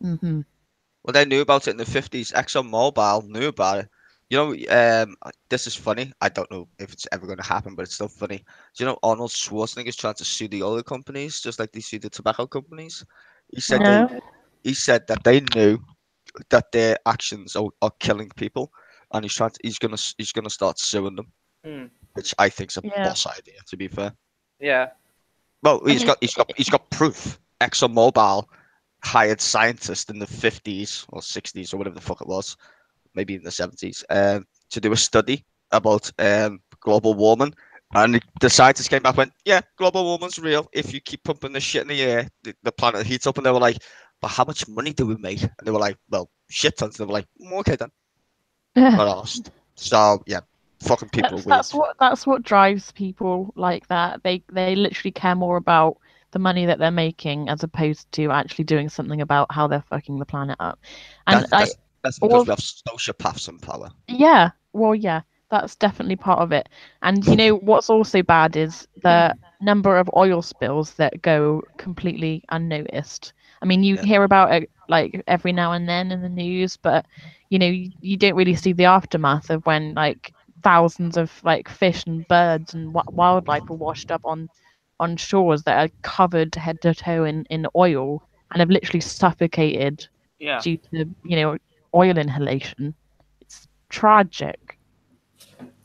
S1: Mm-hmm.
S4: Well, they knew about it in the 50s. ExxonMobil knew about it. This is funny. I don't know if it's ever going to happen, but it's still funny. Do you know Arnold Schwarzenegger's trying to sue the oil companies just like they sue the tobacco companies? He said that they knew that their actions are killing people, and he's gonna start suing them, which I think's a boss idea. To be fair.
S2: Yeah.
S4: Well, he's got proof. ExxonMobil hired scientists in the 50s or 60s or whatever the fuck it was, maybe in the 70s, to do a study about global warming. And the scientists came back and went, yeah, global warming's real. If you keep pumping this shit in the air, the planet heats up. And they were like, but how much money do we make? And they were like, well, shit tons. And they were like, okay then. Got asked. So, yeah, fucking people.
S1: That's what drives people like that. They literally care more about the money that they're making as opposed to actually doing something about how they're fucking the planet up. And
S4: that's because we have sociopaths in power.
S1: Yeah, well, yeah, that's definitely part of it. And what's also bad is the number of oil spills that go completely unnoticed. I mean, you hear about it like every now and then in the news, but you don't really see the aftermath of when like thousands of like fish and birds and wildlife are washed up on shores that are covered head to toe in oil and have literally suffocated due to oil inhalation. It's tragic.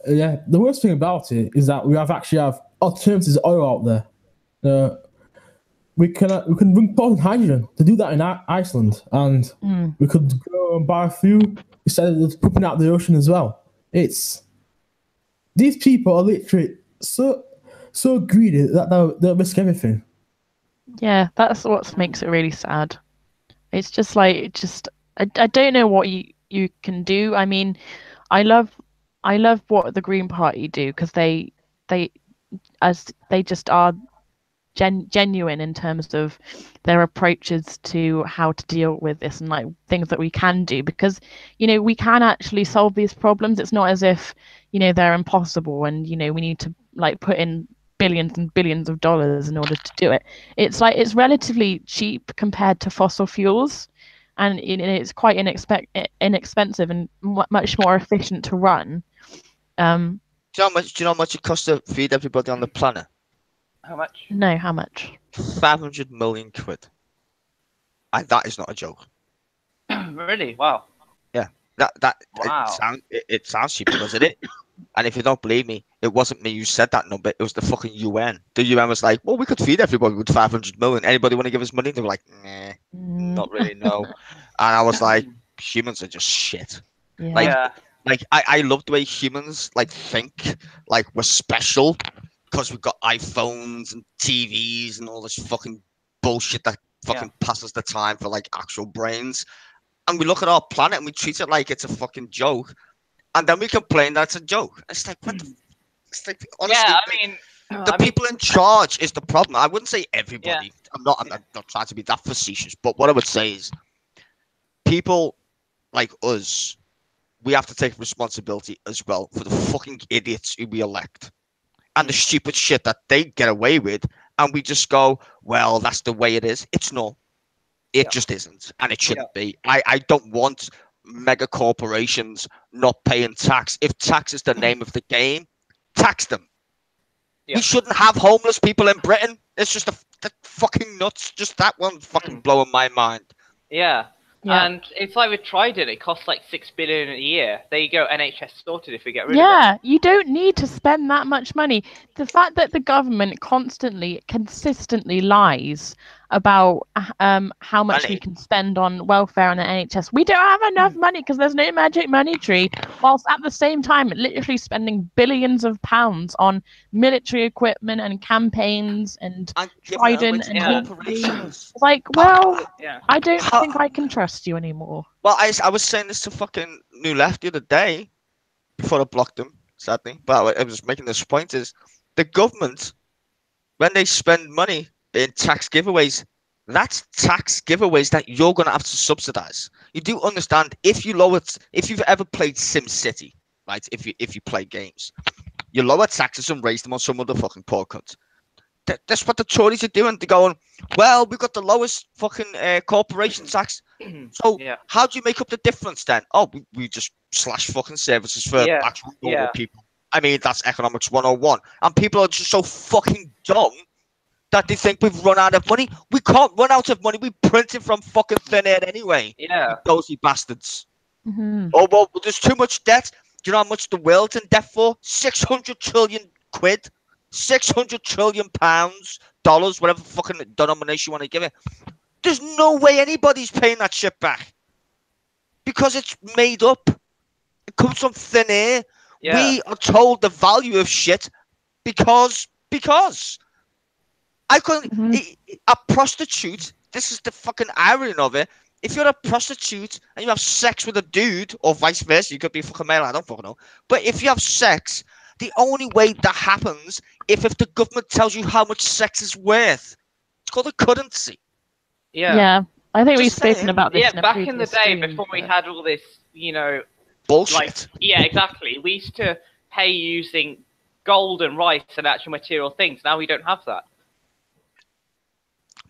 S5: Yeah, the worst thing about it is that we actually have alternatives to oil out there. We can bring port and hydrogen to do that in Iceland, and we could go and buy a few instead of pooping out the ocean as well. These people are literally so greedy that they'll risk everything.
S1: Yeah, that's what makes it really sad. It's just like I don't know what you can do. I mean, I love what the Green Party do because they just are genuine in terms of their approaches to how to deal with this and like things that we can do, because we can actually solve these problems. It's not as if they're impossible and we need to like put in billions and billions of dollars in order to do it. It's like it's relatively cheap compared to fossil fuels, and it's quite inexpensive and much more efficient to run.
S4: Do you know how much it costs to feed everybody on the planet?
S2: How much?
S1: No, how much?
S4: 500 million quid. And that is not a joke.
S2: Really? Wow.
S4: Yeah.
S2: Wow.
S4: It sounds cheap, doesn't it? And if you don't believe me, it wasn't me who said that number. It was the fucking UN. The UN was like, well, we could feed everybody with 500 million. Anybody want to give us money? They were like, nah, not really, no. And I was like, humans are just shit.
S1: Yeah.
S4: Like I love the way humans like think like we're special because we've got iPhones and TVs and all this fucking bullshit that fucking passes the time for like actual brains. and we look at our planet and we treat it like it's a fucking joke, and then we complain that it's a joke. It's like, what the? It's like, honestly,
S2: Yeah, I mean,
S4: the people in charge is the problem. I wouldn't say everybody.
S2: Yeah.
S4: I'm not trying to be that facetious, but what I would say is, people like us, we have to take responsibility as well for the fucking idiots who we elect and the stupid shit that they get away with, and we just go, well, that's the way it is. It's not. It just isn't, and it shouldn't be. I don't want mega corporations not paying tax. If tax is the name of the game, tax them.
S2: Yeah.
S4: We shouldn't have homeless people in Britain. It's just the fucking nuts. Just that one fucking blowing my mind.
S2: Yeah.
S1: Yeah.
S2: And it's like with Trident, it costs like $6 billion a year. There you go, NHS sorted if we get rid of it.
S1: Yeah, you don't need to spend that much money. The fact that the government consistently lies about how much we
S4: Money.
S1: can spend on welfare and the NHS. We don't have enough money because there's no magic money tree, whilst at the same time literally spending billions of pounds on military equipment and campaigns and Trident and
S4: corporations.
S1: It's like, well,
S2: Yeah.
S1: I don't think I can trust you anymore.
S4: Well, I was saying this to fucking New Left the other day before I blocked them, sadly. But I was making this point is the government, when they spend money in tax giveaways, that's tax giveaways that you're going to have to subsidize. You do understand if you've ever played SimCity, right? If you play games, you lower taxes and raise them on some other fucking poor cunt. That's what the Tories are doing. They're going, well, we've got the lowest fucking corporation tax. So how do you make up the difference then? Oh, we just slash fucking services for actual normal people. I mean, that's economics 101. And people are just so fucking dumb that they think we've run out of money. We can't run out of money. We print it from fucking thin air anyway.
S2: Yeah.
S4: Dozy bastards.
S1: Mm-hmm.
S4: Oh, well, there's too much debt. Do you know how much the world's in debt for? 600 trillion quid. 600 trillion pounds, dollars, whatever fucking denomination you want to give it. There's no way anybody's paying that shit back. Because it's made up. It comes from thin air.
S2: Yeah.
S4: We are told the value of shit because. I couldn't. A prostitute, this is the fucking irony of it. If you're a prostitute and you have sex with a dude, or vice versa, you could be a fucking male, I don't fucking know. But if you have sex, the only way that happens if the government tells you how much sex is worth. It's called a currency.
S1: Yeah. I think we've
S4: Just saying.
S1: spoken about this.
S2: Yeah, back in the day before we had all this,
S4: bullshit.
S2: Like, yeah, exactly. We used to pay using gold and rice and actual material things. Now we don't have that.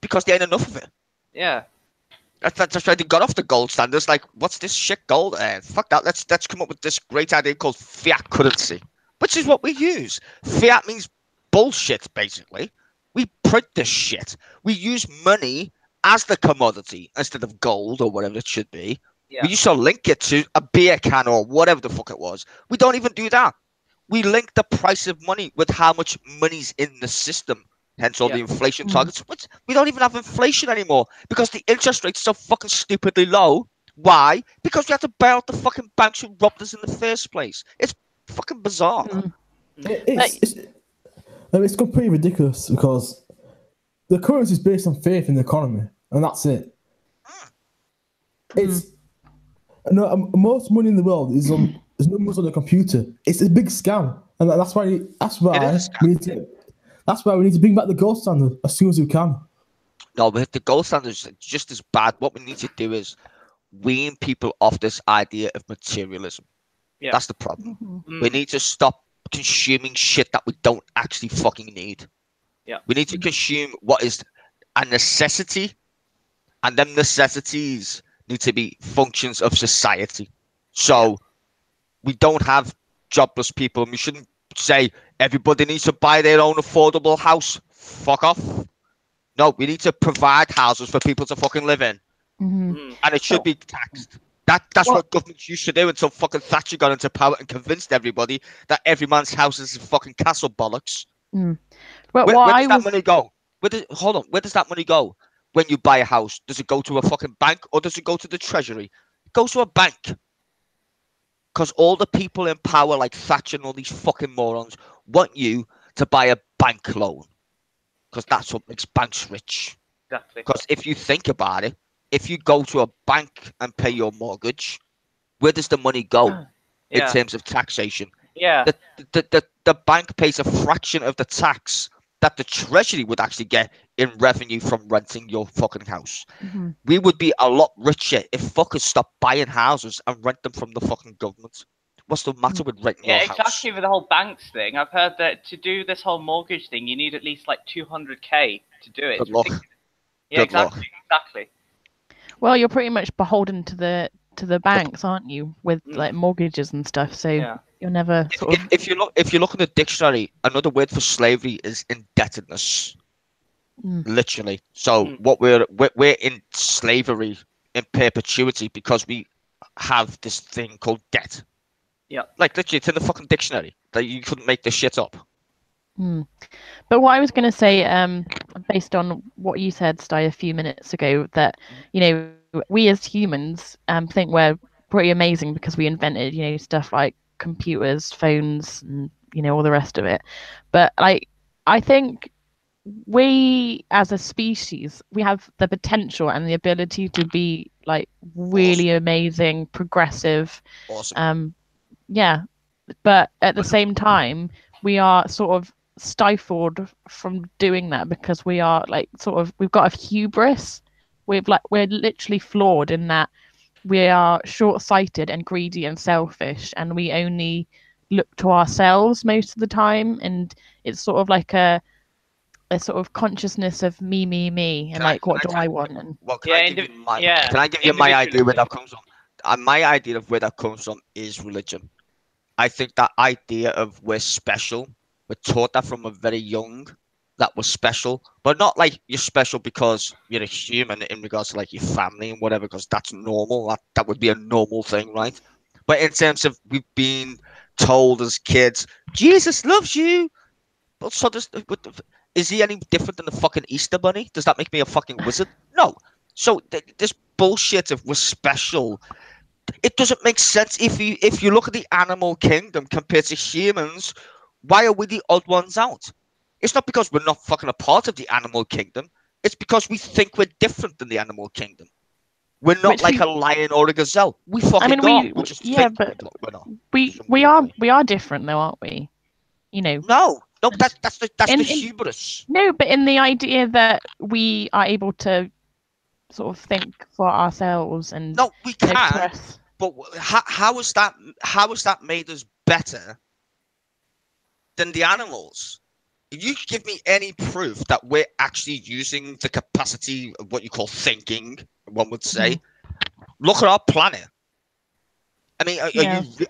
S4: Because there ain't enough of it.
S2: Yeah.
S4: That's why they got off the gold standards. Like, what's this shit gold? Fuck that. Let's come up with this great idea called fiat currency, which is what we use. Fiat means bullshit, basically. We print this shit. We use money as the commodity instead of gold or whatever it should be.
S2: Yeah.
S4: We used to link it to a beer can or whatever the fuck it was. We don't even do that. We link the price of money with how much money's in the system. Hence all the inflation targets. We don't even have inflation anymore because the interest rate's so fucking stupidly low. Why? Because we have to bail out the fucking banks who robbed us in the first place. It's fucking bizarre.
S5: It's completely ridiculous because the currency is based on faith in the economy, and that's it. It's most money in the world is numbers on the computer. It's a big scam, and that's why we need to bring back the gold standard as soon as we can.
S4: No, but the gold standard is just as bad. What we need to do is wean people off this idea of materialism. Yeah. That's the problem. We need to stop consuming shit that we don't actually fucking need.
S2: Yeah.
S4: We need to consume what is a necessity, and them necessities need to be functions of society. So we don't have jobless people, and we shouldn't say everybody needs to buy their own affordable house. Fuck off. No, we need to provide houses for people to fucking live in. And it should be taxed. That's what governments used to do until fucking Thatcher got into power and convinced everybody that every man's house is a fucking castle bollocks.
S1: But
S4: where does that money go? Hold on, where does that money go when you buy a house? Does it go to a fucking bank or does it go to the treasury? It goes to a bank. Because all the people in power like Thatcher and all these fucking morons want you to buy a bank loan. Because that's what makes banks rich.
S2: Exactly.
S4: Because if you think about it, if you go to a bank and pay your mortgage, where does the money go in
S2: Yeah.
S4: terms of taxation?
S2: Yeah.
S4: The bank pays a fraction of the tax that the treasury would actually get in revenue from renting your fucking house.
S1: Mhm.
S4: We would be a lot richer if fuckers stopped buying houses and rent them from the fucking government. What's the matter with renting
S2: Yeah,
S4: your house?
S2: exactly. With the whole banks thing, I've heard that to do this whole mortgage thing, you need at least like 200K to do it.
S4: Good
S2: It's
S4: luck.
S2: ridiculous. Yeah,
S4: Good
S2: exactly.
S4: luck.
S2: Exactly.
S1: Well, you're pretty much beholden to the banks, aren't you, with like mortgages and stuff? So
S2: Yeah.
S1: you're never sort of.
S4: If you look in the dictionary, another word for slavery is indebtedness. Literally. So what we're in slavery in perpetuity because we have this thing called debt.
S2: Yeah.
S4: Like literally, it's in the fucking dictionary. That you couldn't make this shit up.
S1: But what I was going to say, based on what you said, Sty, a few minutes ago, that we as humans think we're pretty amazing because we invented stuff like computers, phones, and all the rest of it. But like, I think we as a species, we have the potential and the ability to be like really amazing, progressive.
S4: Awesome.
S1: Yeah, but at the same time, we are sort of stifled from doing that because we are like we've got a hubris. We're literally flawed in that we are short-sighted and greedy and selfish, and we only look to ourselves most of the time, and it's sort of like a sort of consciousness of me, and like what do I want? And
S4: Well, can
S2: Yeah,
S4: I give you my idea where
S2: individualism.
S4: that comes from? My idea of where that comes from is religion. I think that idea of we're special, we're taught that from a very young, that we're special, but not like you're special because you're a human in regards to like your family and whatever, because that's normal. That would be a normal thing, right? But in terms of we've been told as kids, Jesus loves you. But so is he any different than the fucking Easter Bunny? Does that make me a fucking wizard? No. So this bullshit of we're special, it doesn't make sense if you look at the animal kingdom compared to humans. Why are we the odd ones out? It's not because we're not fucking a part of the animal kingdom. It's because we think we're different than the animal kingdom. We're not
S1: which
S4: like a lion or a gazelle. We
S1: I
S4: fucking
S1: mean,
S4: are. We just
S1: yeah,
S4: think
S1: but
S4: we're not.
S1: we are different though, aren't we?
S4: No, that's the
S1: in
S4: hubris.
S1: no, but in the idea that we are able to sort of think for ourselves and
S4: No, we can.
S1: express.
S4: But how is that? How has that made us better than the animals? You give me any proof that we're actually using the capacity of what you call thinking, one would say. Look at our planet. I mean,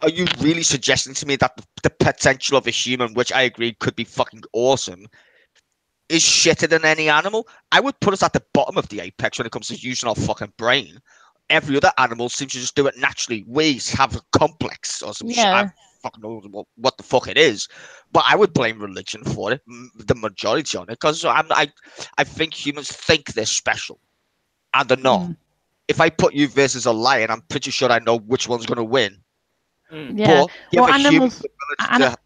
S4: are you really suggesting to me that the potential of a human, which I agree could be fucking awesome, is shitter than any animal? I would put us at the bottom of the apex when it comes to using our fucking brain. Every other animal seems to just do it naturally. We have a complex or some shit. I fucking know what the fuck it is, but I would blame religion for it, the majority on it, because I think humans think they're special, and they're not. If I put you versus a lion, I'm pretty sure I know which one's going to win.
S1: Yeah.
S4: But give a human
S1: Animals,
S4: the ability to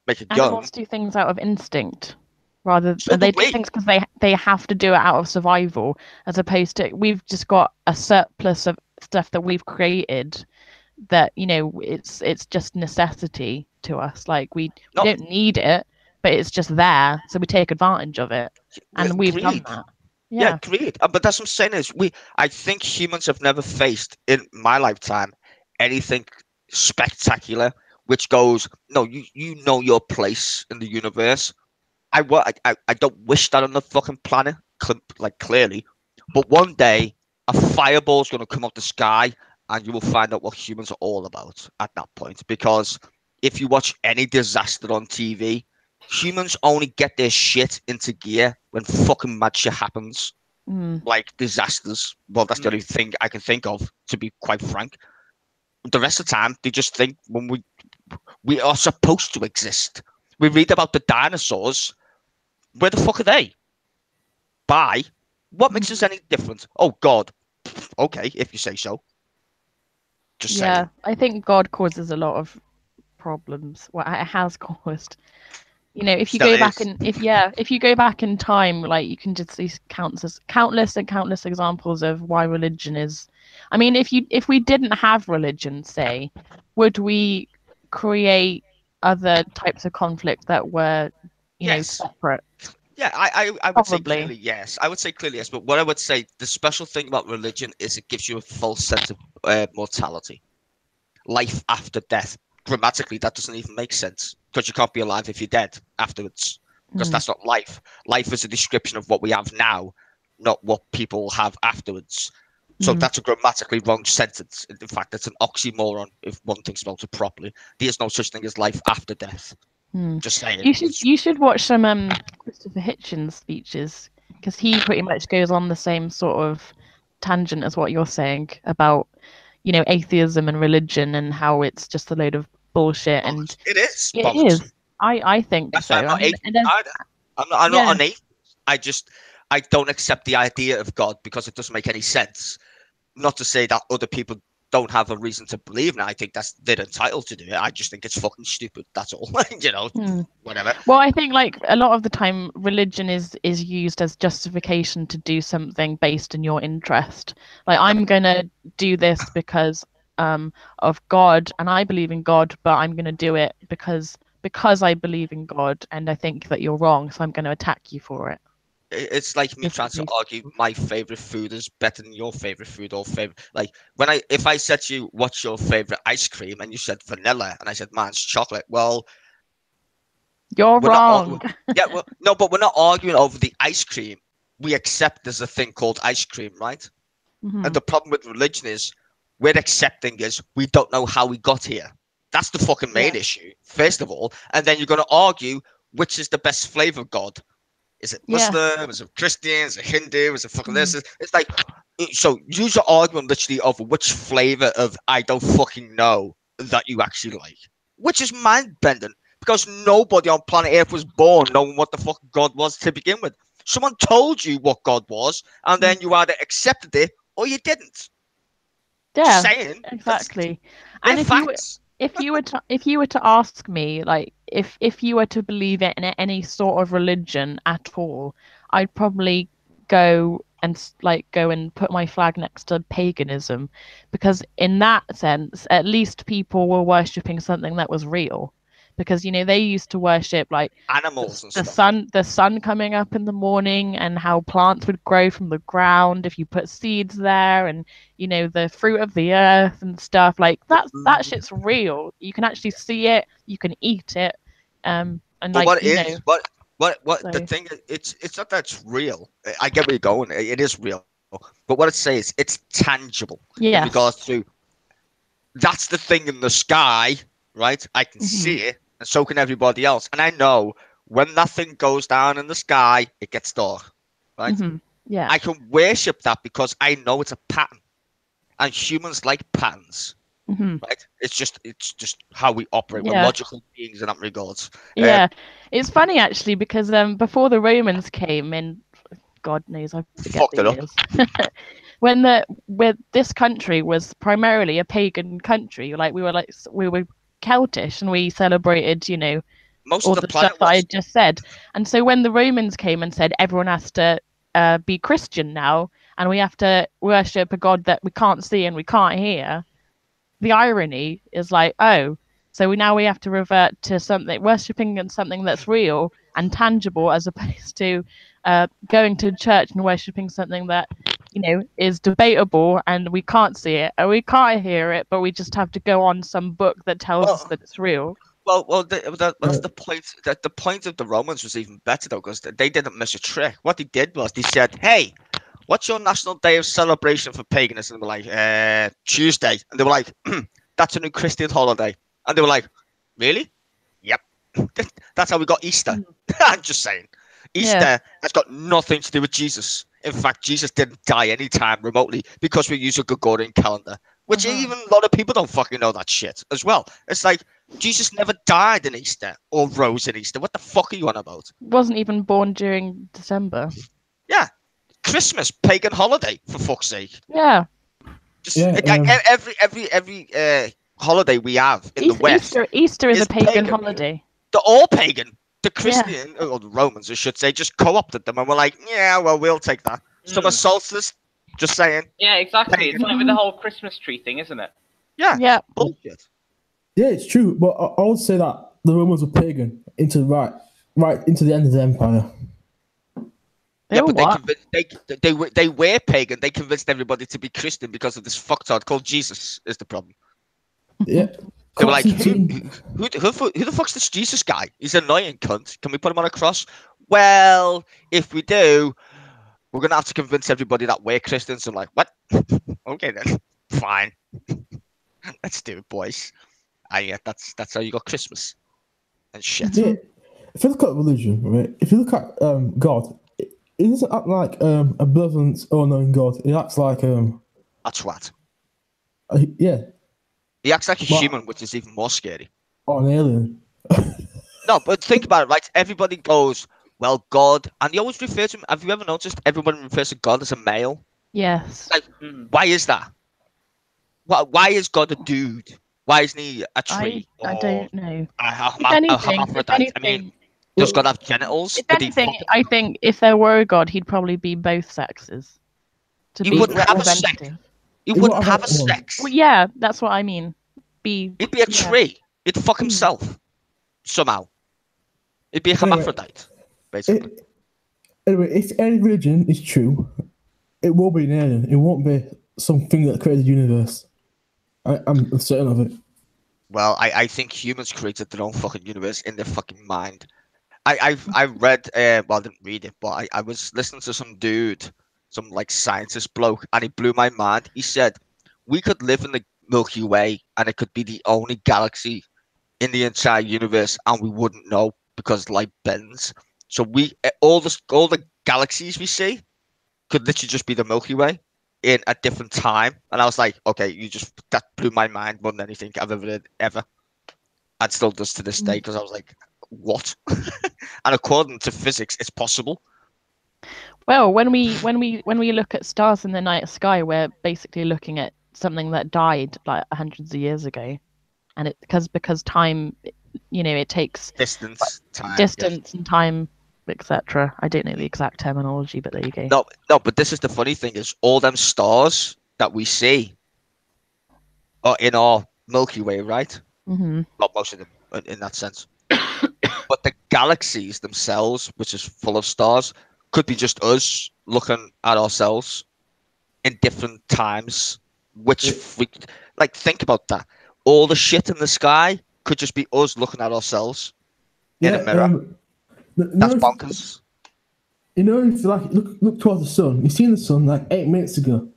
S4: make a gun.
S1: animals do things out of instinct, rather
S4: So
S1: they
S4: do
S1: do
S4: we.
S1: things because they have to do it out of survival, as opposed to we've just got a surplus of stuff that we've created that it's just necessity to us. Like we don't need it, but it's just there, so we take advantage of it, and we've done that.
S4: Yeah, greed. But that's what I'm saying is I think humans have never faced in my lifetime anything spectacular which goes, no, you know your place in the universe. I don't wish that on the fucking planet, like clearly, but one day a fireball's going to come off the sky and you will find out what humans are all about at that point. Because if you watch any disaster on TV, humans only get their shit into gear when fucking mad shit happens, like disasters. Well, that's the only thing I can think of, to be quite frank. The rest of the time, they just think when we are supposed to exist. We read about the dinosaurs. Where the fuck are they? Bye. What makes us any different? Oh God. Okay, if you say so. Just saying.
S1: I think God causes a lot of problems. Well, it has caused. You know, if you
S4: Still
S1: go back
S4: is.
S1: if you go back in time, like you can just see countless and countless examples of why religion is. I mean, if we didn't have religion, say, would we create other types of conflict that were,
S4: Yes.
S1: separate?
S4: Yeah, I would say
S1: Probably.
S4: clearly yes. I would say clearly yes. But what I would say, the special thing about religion is it gives you a false sense of mortality, life after death. Grammatically, that doesn't even make sense because you can't be alive if you're dead afterwards. Because
S1: Mm.
S4: that's not life. Life is a description of what we have now, not what people have afterwards. So
S1: Mm.
S4: that's a grammatically wrong sentence. In fact, it's an oxymoron if one thinks about it properly. There's no such thing as life after death.
S1: Mm.
S4: Just saying.
S1: You should watch some Christopher Hitchens speeches because he pretty much goes on the same sort of tangent as what you're saying about atheism and religion and how it's just a load of bullshit, and
S4: Bollocks. It is
S1: it
S4: bollocks.
S1: is. I think
S4: That's why
S1: so.
S4: I'm
S1: I
S4: not
S1: mean,
S4: atheist
S1: and there's
S4: either. I'm not
S1: yeah,
S4: an atheist. I don't accept the idea of God because it doesn't make any sense. Not to say that other people don't have a reason to believe in it. I think they're entitled to do it. I just think it's fucking stupid. That's all.
S1: hmm.
S4: Whatever.
S1: Well, I think like a lot of the time religion is used as justification to do something based in your interest. Like
S4: Yep.
S1: I'm gonna do this because of God and I believe in God, but I'm gonna do it because I believe in God and I think that you're wrong, so I'm gonna attack you for it.
S4: It's like me
S1: Just
S4: trying to
S1: based.
S4: argue my favorite food is better than your favorite food or favorite. Like if I said to you, "What's your favorite ice cream?" and you said vanilla, and I said, "Mine's chocolate." Well,
S1: You're
S4: we're not.
S1: wrong.
S4: Yeah, well, no, but we're not arguing over the ice cream. We accept there's a thing called ice cream, right? And
S1: Hmm.
S4: the problem with religion is we're accepting is we don't know how we got here. That's the fucking
S1: Yeah.
S4: main issue, first of all. And then you're going to argue which is the best flavor of God. Is it
S1: Yeah.
S4: Muslim? Is it Christian? Is it Hindu? Is it fucking this?
S1: Mm.
S4: It's like, so use your argument literally of which flavor of I don't fucking know that you actually like, which is mind bending because nobody on planet Earth was born knowing what the fuck God was to begin with. Someone told you what God was, and then
S1: Mm.
S4: you either accepted it or you didn't. Just
S1: Yeah,
S4: saying,
S1: exactly.
S4: they're
S1: And
S4: facts.
S1: if you were to ask me, like, if you were to believe in any sort of religion at all, I'd probably go and go and put my flag next to paganism, because in that sense, at least people were worshipping something that was real. Because they used to worship like
S4: Animals and
S1: the
S4: stuff.
S1: sun coming up in the morning, and how plants would grow from the ground if you put seeds there, and the fruit of the earth and stuff like that shit's real. You can actually see it, you can eat it, and
S4: But
S1: like
S4: what is what the
S1: so
S4: thing is, it's not that it's real. I get where you're going. It is real. But what it says, it's tangible in
S1: yes.
S4: regards to that's the thing in the sky, right? I can
S1: Hmm.
S4: see it, and so can everybody else. And I know when that thing goes down in the sky, it gets dark, right?
S1: Hmm. Yeah.
S4: I can worship that because I know it's a pattern, and humans like patterns,
S1: Hmm.
S4: right? It's just how we operate. We're
S1: Yeah.
S4: logical beings in that regards. Uh,
S1: Yeah, it's funny actually because before the Romans came in, God knows I forget
S4: Fucked
S1: the
S4: it up.
S1: years. Where this country was primarily a pagan country, like we were Celtish and we celebrated,
S4: Most
S1: all
S4: of the
S1: the stuff
S4: planet
S1: that I
S4: was.
S1: just said. And so when the Romans came and said everyone has to be Christian now, and we have to worship a God that we can't see and we can't hear, the irony is like, oh, so we have to revert to something worshipping and something that's real and tangible, as opposed to going to church and worshipping something that is debatable and we can't see it and we can't hear it, but we just have to go on some book that tells us
S4: Well,
S1: that it's real.
S4: that's
S5: Uh,
S4: the point. That the point of the Romans was even better though, because they didn't miss a trick. What they did was they said, "Hey, what's your national day of celebration for paganism?" And they were like, Tuesday. And they were like, "That's a new Christian holiday." And they were like, "Really? Yep." That's how we got Easter.
S1: Mm.
S4: I'm just saying.
S1: Yeah.
S4: Easter has got nothing to do with Jesus. In fact, Jesus didn't die anytime remotely because we use a Gregorian calendar, which
S1: Uh-huh.
S4: even a lot of people don't fucking know that shit as well. It's like Jesus never died in Easter or rose in Easter. What the fuck are you on about?
S1: Wasn't even born during December.
S4: Yeah, Christmas, pagan holiday, for fuck's sake.
S1: Yeah.
S4: Just
S5: yeah,
S4: every holiday we have in the West
S1: Easter is a
S4: is
S1: pagan
S4: pagan.
S1: holiday.
S4: They're all pagan. the Christian or the Romans, I should say, just co-opted them and were like, yeah, well, we'll take that. Summer solstice, just saying.
S2: Yeah, exactly.
S4: Pagan.
S2: It's like with the whole Christmas tree thing, isn't it?
S4: Yeah,
S1: Yeah.
S4: bullshit.
S5: Yeah, it's true, but I would say that the Romans were pagan into right into the end of the empire.
S1: They were what?
S4: They were pagan. They convinced everybody to be Christian because of this fucktard called Jesus. Is the problem?
S5: Yeah.
S4: They were like, who
S5: Constantine-
S4: the fuck's this Jesus guy? He's an annoying cunt. Can we put him on a cross? Well, if we do, we're gonna have to convince everybody that we're Christians. I'm like, what? Okay then, fine. Let's do it, boys. And yeah, that's how you got Christmas and shit.
S5: Yeah. If you look at religion, right? If you look at God, it doesn't act like a benevolent or knowing God. It acts like
S4: That's what.
S5: Yeah,
S4: He acts like a
S5: Well-
S4: human, which is even more scary.
S5: or an alien.
S4: No, but think about it, right? Everybody goes, well, God, and they always refer to him. Have you ever noticed everybody refers to God as a male?
S1: Yes.
S4: Like, why is that? Why is God a dude? Why isn't he a tree?
S1: I don't know.
S4: A
S1: If
S4: hermaphrodite? I mean,
S1: anything,
S4: does God have genitals?
S1: if
S4: Did he
S1: anything,
S4: fuck-
S1: I think if there were a god, he'd probably be both sexes. To
S4: He
S1: be
S4: wouldn't have a sex.
S1: representative.
S4: He
S5: He
S4: wouldn't
S5: won't
S4: have
S5: have
S4: a
S5: one.
S4: sex.
S1: Well, yeah, that's what I mean.
S4: He'd be a tree. He'd fuck himself somehow. He'd be a
S5: Anyway,
S4: hermaphrodite, basically.
S5: Anyway, if any religion is true, it will be an alien. It won't be something that created the universe. I'm certain of it.
S4: Well, I think humans created their own fucking universe in their fucking mind. I read well, I didn't read it, but I was listening to some dude, some like scientist bloke, and he blew my mind. He said we could live in the Milky Way and it could be the only galaxy in the entire universe and we wouldn't know because light bends. So all the galaxies we see could literally just be the Milky Way in a different time. And I was like, okay, that blew my mind more than anything I've ever read ever. And still does to this day because I was like, what? And according to physics, it's possible.
S1: Well, when we look at stars in the night sky, we're basically looking at something that died like hundreds of years ago, and it because time, it takes
S4: Distance, time.
S1: distance and time, etc. I don't know the exact terminology, but there you go.
S4: No, but this is the funny thing is all them stars that we see are in our Milky Way, right?
S1: Mm-hmm.
S4: Not most of them in that sense. But the galaxies themselves, which is full of stars, could be just us looking at ourselves in different times. Which think about that. All the shit in the sky could just be us looking at ourselves in a mirror. That's bonkers.
S5: If you look towards the sun, you've seen the sun like 8 minutes ago.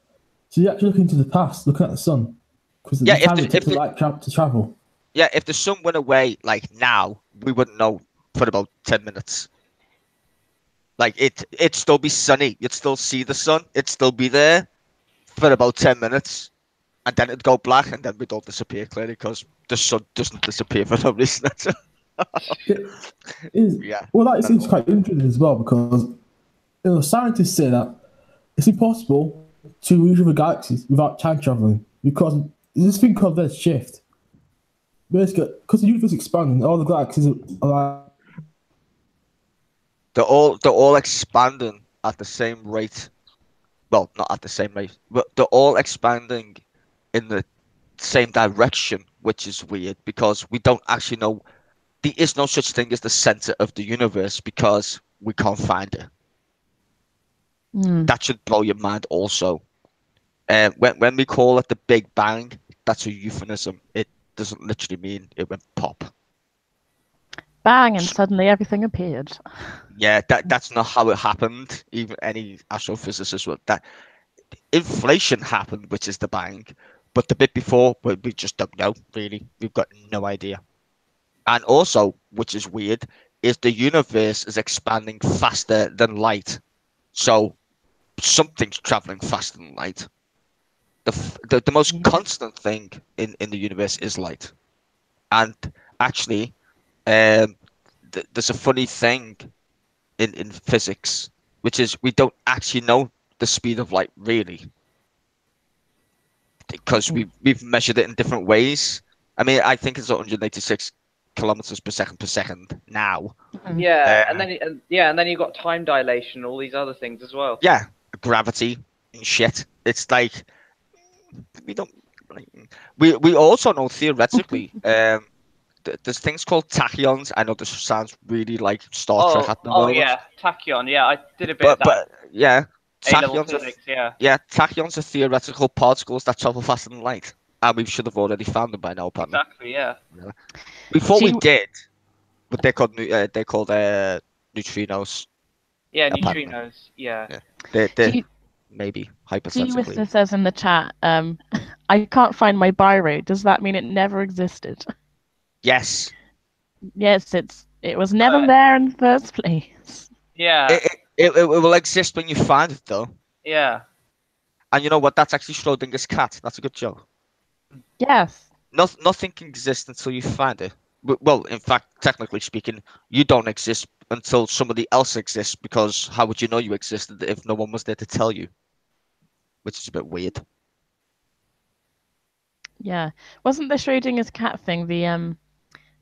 S5: So you're actually looking to the past, looking at the sun. Because the time it takes the light to travel.
S4: Yeah, if the sun went away like now, we wouldn't know for about 10 minutes. Like it'd still be sunny. You'd still see the sun. It'd still be there for about 10 minutes. And then it'd go black and then we'd all disappear clearly because the sun doesn't disappear for no reason. Yeah.
S5: Well, that seems quite interesting as well because scientists say that it's impossible to reach other galaxies without time traveling because there's this thing called red shift. Basically, because the universe is expanding, all the galaxies are like
S4: they're all expanding at the same rate. Well, not at the same rate, but they're all expanding in the same direction, which is weird because we don't actually know. There is no such thing as the center of the universe because we can't find it. That should blow your mind also. When we call it the Big Bang, that's a euphemism. It doesn't literally mean it went pop.
S1: Bang, and suddenly everything appeared.
S4: Yeah, that's not how it happened. Even any astrophysicist would that. Inflation happened, which is the bang, but the bit before, we just don't know, really. We've got no idea. And also, which is weird, is the universe is expanding faster than light. So something's traveling faster than light. The most constant thing in the universe is light. And actually, there's a funny thing in physics, which is we don't actually know the speed of light really, because we've measured it in different ways. I mean, I think it's 186 kilometers per second now.
S2: Yeah, and then you got time dilation, all these other things as well.
S4: Yeah, gravity and shit. It's like we don't. We also know theoretically. There's things called tachyons. I know this sounds really like Star Trek at the moment.
S2: Yeah, tachyon. Yeah, I did a bit of that.
S4: But yeah,
S2: A-level
S4: tachyons are
S2: physics. Yeah.
S4: tachyons are theoretical particles that travel faster than light, and we should have already found them by now, apparently.
S2: Exactly. Yeah.
S4: We thought we did, but they're called neutrinos.
S2: Yeah,
S4: apparently.
S2: neutrinos. Yeah.
S4: They're maybe hypothetically.
S1: G-Mister says in the chat, I can't find my biro. Does that mean it never existed?
S4: Yes.
S1: Yes, it was never there in the first place.
S2: Yeah.
S4: It will exist when you find it, though.
S2: Yeah.
S4: And you know what? That's actually Schrodinger's cat. That's a good joke.
S1: Yes.
S4: Nothing can exist until you find it. Well, in fact, technically speaking, you don't exist until somebody else exists, because how would you know you existed if no one was there to tell you? Which is a bit weird.
S1: Yeah. Wasn't the Schrodinger's cat thing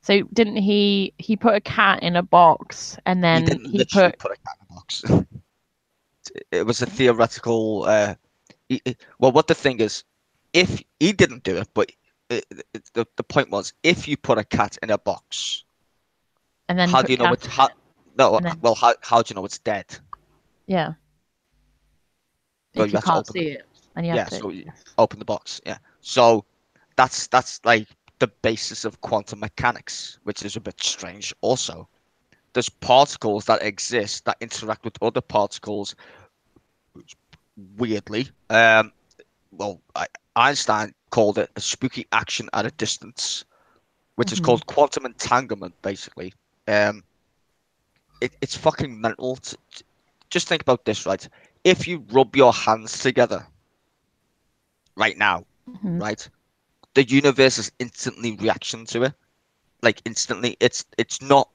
S1: so didn't he put a cat in a box and then
S4: he put a cat in a box. It was a theoretical well, what the thing is, if he didn't do it, but the point was, if you put a cat in a box,
S1: and then
S4: how do you know it's how do you know it's dead?
S1: Yeah.
S4: Well,
S1: if you can't see it, and you have to.
S4: So you open the box. Yeah. So that's like the basis of quantum mechanics, which is a bit strange. Also, there's particles that exist that interact with other particles. Weirdly, Einstein called it a spooky action at a distance, which is called quantum entanglement. Basically, it's fucking mental. Just think about this, right? If you rub your hands together right now, right, the universe is instantly reaction to it, like instantly. It's not.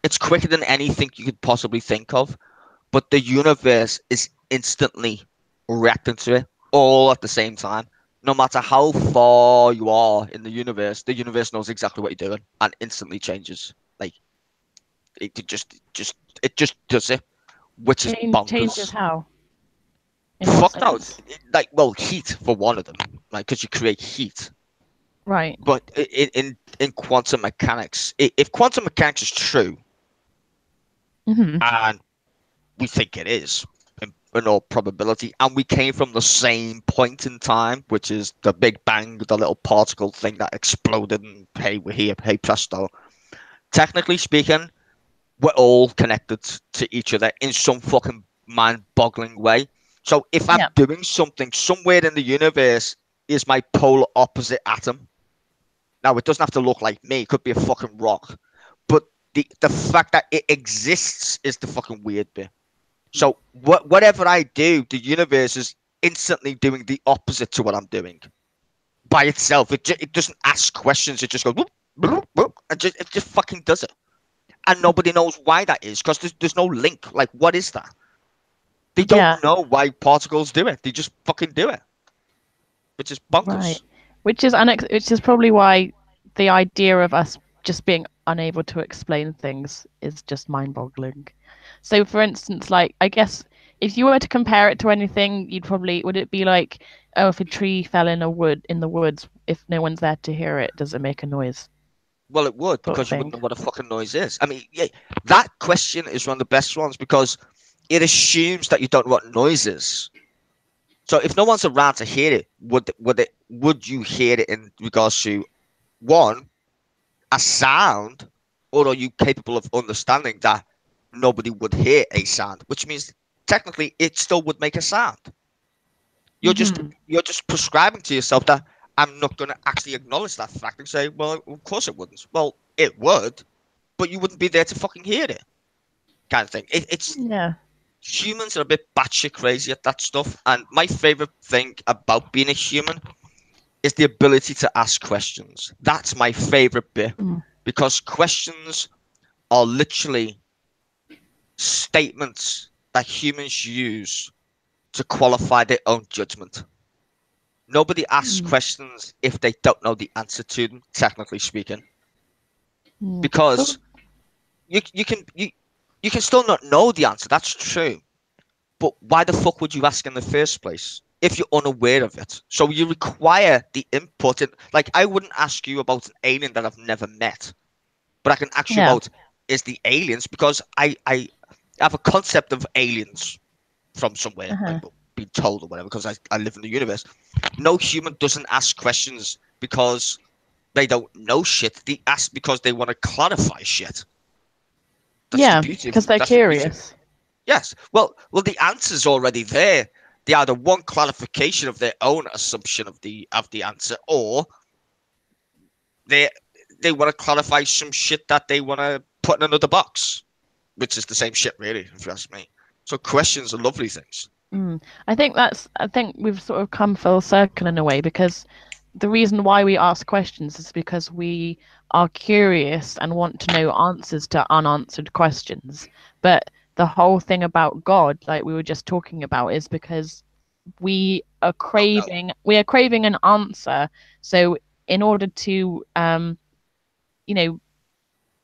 S4: It's quicker than anything you could possibly think of, but the universe is instantly reacting to it all at the same time. No matter how far you are in the universe knows exactly what you're doing and instantly changes. Like it just does it, which is bonkers.
S1: Changes how?
S4: Fuck no! Like, well, heat for one of them, like, because you create heat.
S1: Right.
S4: But in quantum mechanics, if quantum mechanics is true, and we think it is, in all probability, and we came from the same point in time, which is the Big Bang, the little particle thing that exploded, and hey, we're here, hey presto. Technically speaking, we're all connected to each other in some fucking mind-boggling way. So if I'm doing something, somewhere in the universe is my polar opposite atom. Now, it doesn't have to look like me. It could be a fucking rock. But the fact that it exists is the fucking weird bit. So whatever I do, the universe is instantly doing the opposite to what I'm doing. By itself. It doesn't ask questions. It just goes, whoop, whoop, whoop, and it just fucking does it. And nobody knows why that is, because there's no link. Like, what is that? They don't know why particles do it. They just fucking do it. Which is bonkers.
S1: Right. Which is probably why the idea of us just being unable to explain things is just mind-boggling. So, for instance, like, I guess if you were to compare it to anything, would it be like, oh, if a tree fell in the woods, if no one's there to hear it, does it make a noise?
S4: Well, it would, because you wouldn't know what a fucking noise is. I mean, yeah, that question is one of the best ones, because it assumes that you don't know what noise is. So if no one's around to hear it, would you hear it in regards to, one, a sound, or are you capable of understanding that nobody would hear a sound? Which means technically it still would make a sound. You're just prescribing to yourself that I'm not going to actually acknowledge that fact and say, well, of course it wouldn't. Well, it would, but you wouldn't be there to fucking hear it, kind of thing. Humans are a bit batshit crazy at that stuff, and my favorite thing about being a human is the ability to ask questions. That's my favorite bit, because questions are literally statements that humans use to qualify their own judgment. Nobody asks questions if they don't know the answer to them, technically speaking. because you can still not know the answer. That's true, but why the fuck would you ask in the first place if you're unaware of it? So you require the input. Like, I wouldn't ask you about an alien that I've never met, but I can ask you about is the aliens, because I have a concept of aliens from somewhere, like being told or whatever, because I live in the universe. No human doesn't ask questions because they don't know shit. They ask because they want to clarify shit. That's
S1: because they're curious.
S4: Yes. Well, the answer's already there. They either want clarification of their own assumption of the answer, or they want to clarify some shit that they want to put in another box, which is the same shit, really, if you ask me. So questions are lovely things.
S1: I think we've sort of come full circle in a way, because the reason why we ask questions is because we are curious and want to know answers to unanswered questions. But the whole thing about God, like we were just talking about, is because we are craving an answer. So in order to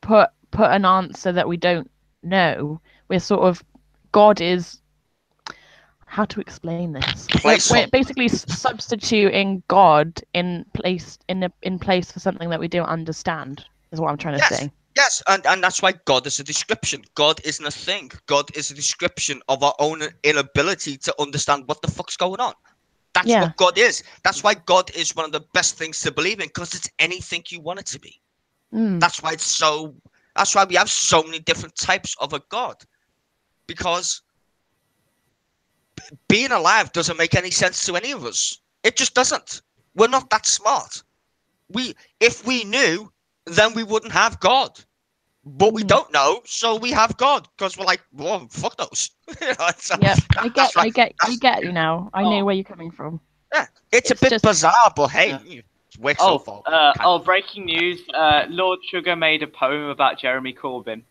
S1: put an answer that we don't know, we're sort of, God is, how to explain this? We're basically substituting God in place for something that we don't understand, is what I'm trying to say.
S4: Yes, and that's why God is a description. God isn't a thing. God is a description of our own inability to understand what the fuck's going on. That's what God is. That's why God is one of the best things to believe in, because it's anything you want it to be. That's why we have so many different types of a God, because being alive doesn't make any sense to any of us. It just doesn't. We're not that smart. If we knew, then we wouldn't have God. But we don't know, so we have God, because we're like, well, fuck those.
S1: I get you now. I know where you're coming from.
S4: Yeah, it's a bit bizarre, but hey,
S2: breaking news! Lord Sugar made a poem about Jeremy Corbyn.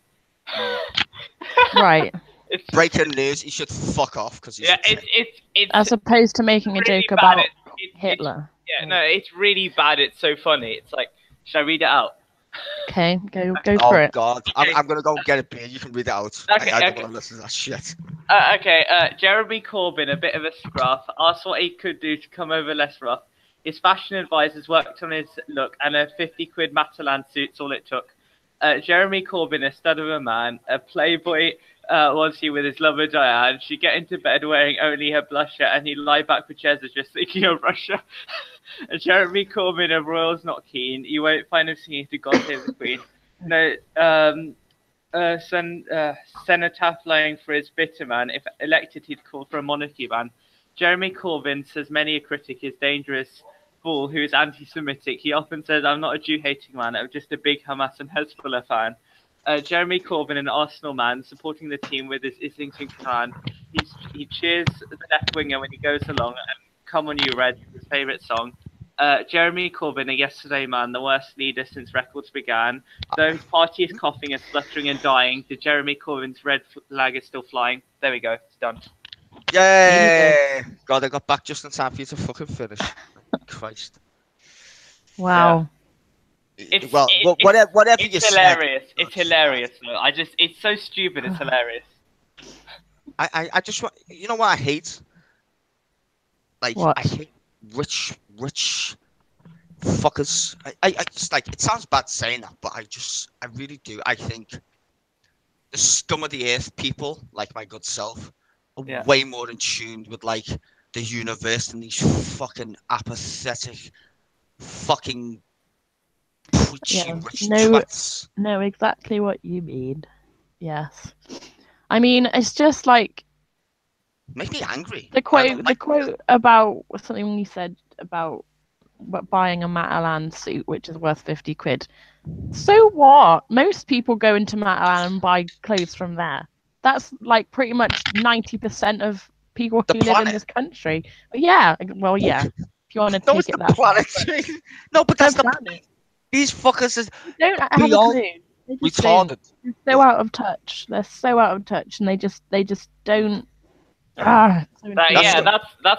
S1: Right.
S4: Breaking news. He should fuck off, because he's
S1: it's as opposed to making a joke about Hitler.
S2: It's really bad. It's so funny. It's like, should I read it out?
S1: Okay, go for it.
S4: Oh God, I'm gonna go get a beer. You can read it out. I don't want to listen to that shit.
S2: Jeremy Corbyn, a bit of a scruff, asked what he could do to come over less rough. His fashion advisors worked on his look, and a 50 quid Matalan suit's all it took. Jeremy Corbyn, a stud of a man, a playboy was he with his lover Diane. She'd get into bed wearing only her blusher, and he'd lie back with Cheza just thinking of Russia. Jeremy Corbyn of Royals not keen. You won't find him singing to God Save the Queen. No, cenotaph laying for his bitter man. If elected, he'd call for a monarchy ban. Jeremy Corbyn, says many a critic, is dangerous fool who is anti-Semitic. He often says, I'm not a Jew-hating man, I'm just a big Hamas and Hezbollah fan. Jeremy Corbyn, an Arsenal man, supporting the team with his Islington clan. He cheers the left winger when he goes along, and Come On You Red, his favourite song. Jeremy Corbyn, a yesterday man, the worst leader since records began. Though his party is coughing and spluttering and dying, the Jeremy Corbyn's red flag is still flying. There we go, it's done.
S4: Yay! God, I got back just in time for you to fucking finish. Christ.
S1: Wow.
S4: Yeah. Whatever you said.
S2: It's hilarious. It's so stupid. It's hilarious.
S4: I just want, you know what I hate? Like,
S1: what?
S4: I hate rich fuckers. I just, like, it sounds bad saying that, but I really do. I think the scum of the earth people, like my good self, are way more in tune with, like, the universe than these fucking apathetic fucking
S1: know exactly what you mean. Yes. I mean, it's just like,
S4: make me angry.
S1: The quote about something you said about buying a Matalan suit, which is worth 50 quid. So what? Most people go into Matalan and buy clothes from there. That's like pretty much 90% of people who live in this country. Yeah. Well, yeah. If you want to take it that
S4: planet. No, but that's the planet. These fuckers
S1: don't have a clue.
S4: Retarded.
S1: They're so out of touch. They're so out of touch, and they just don't.
S2: That's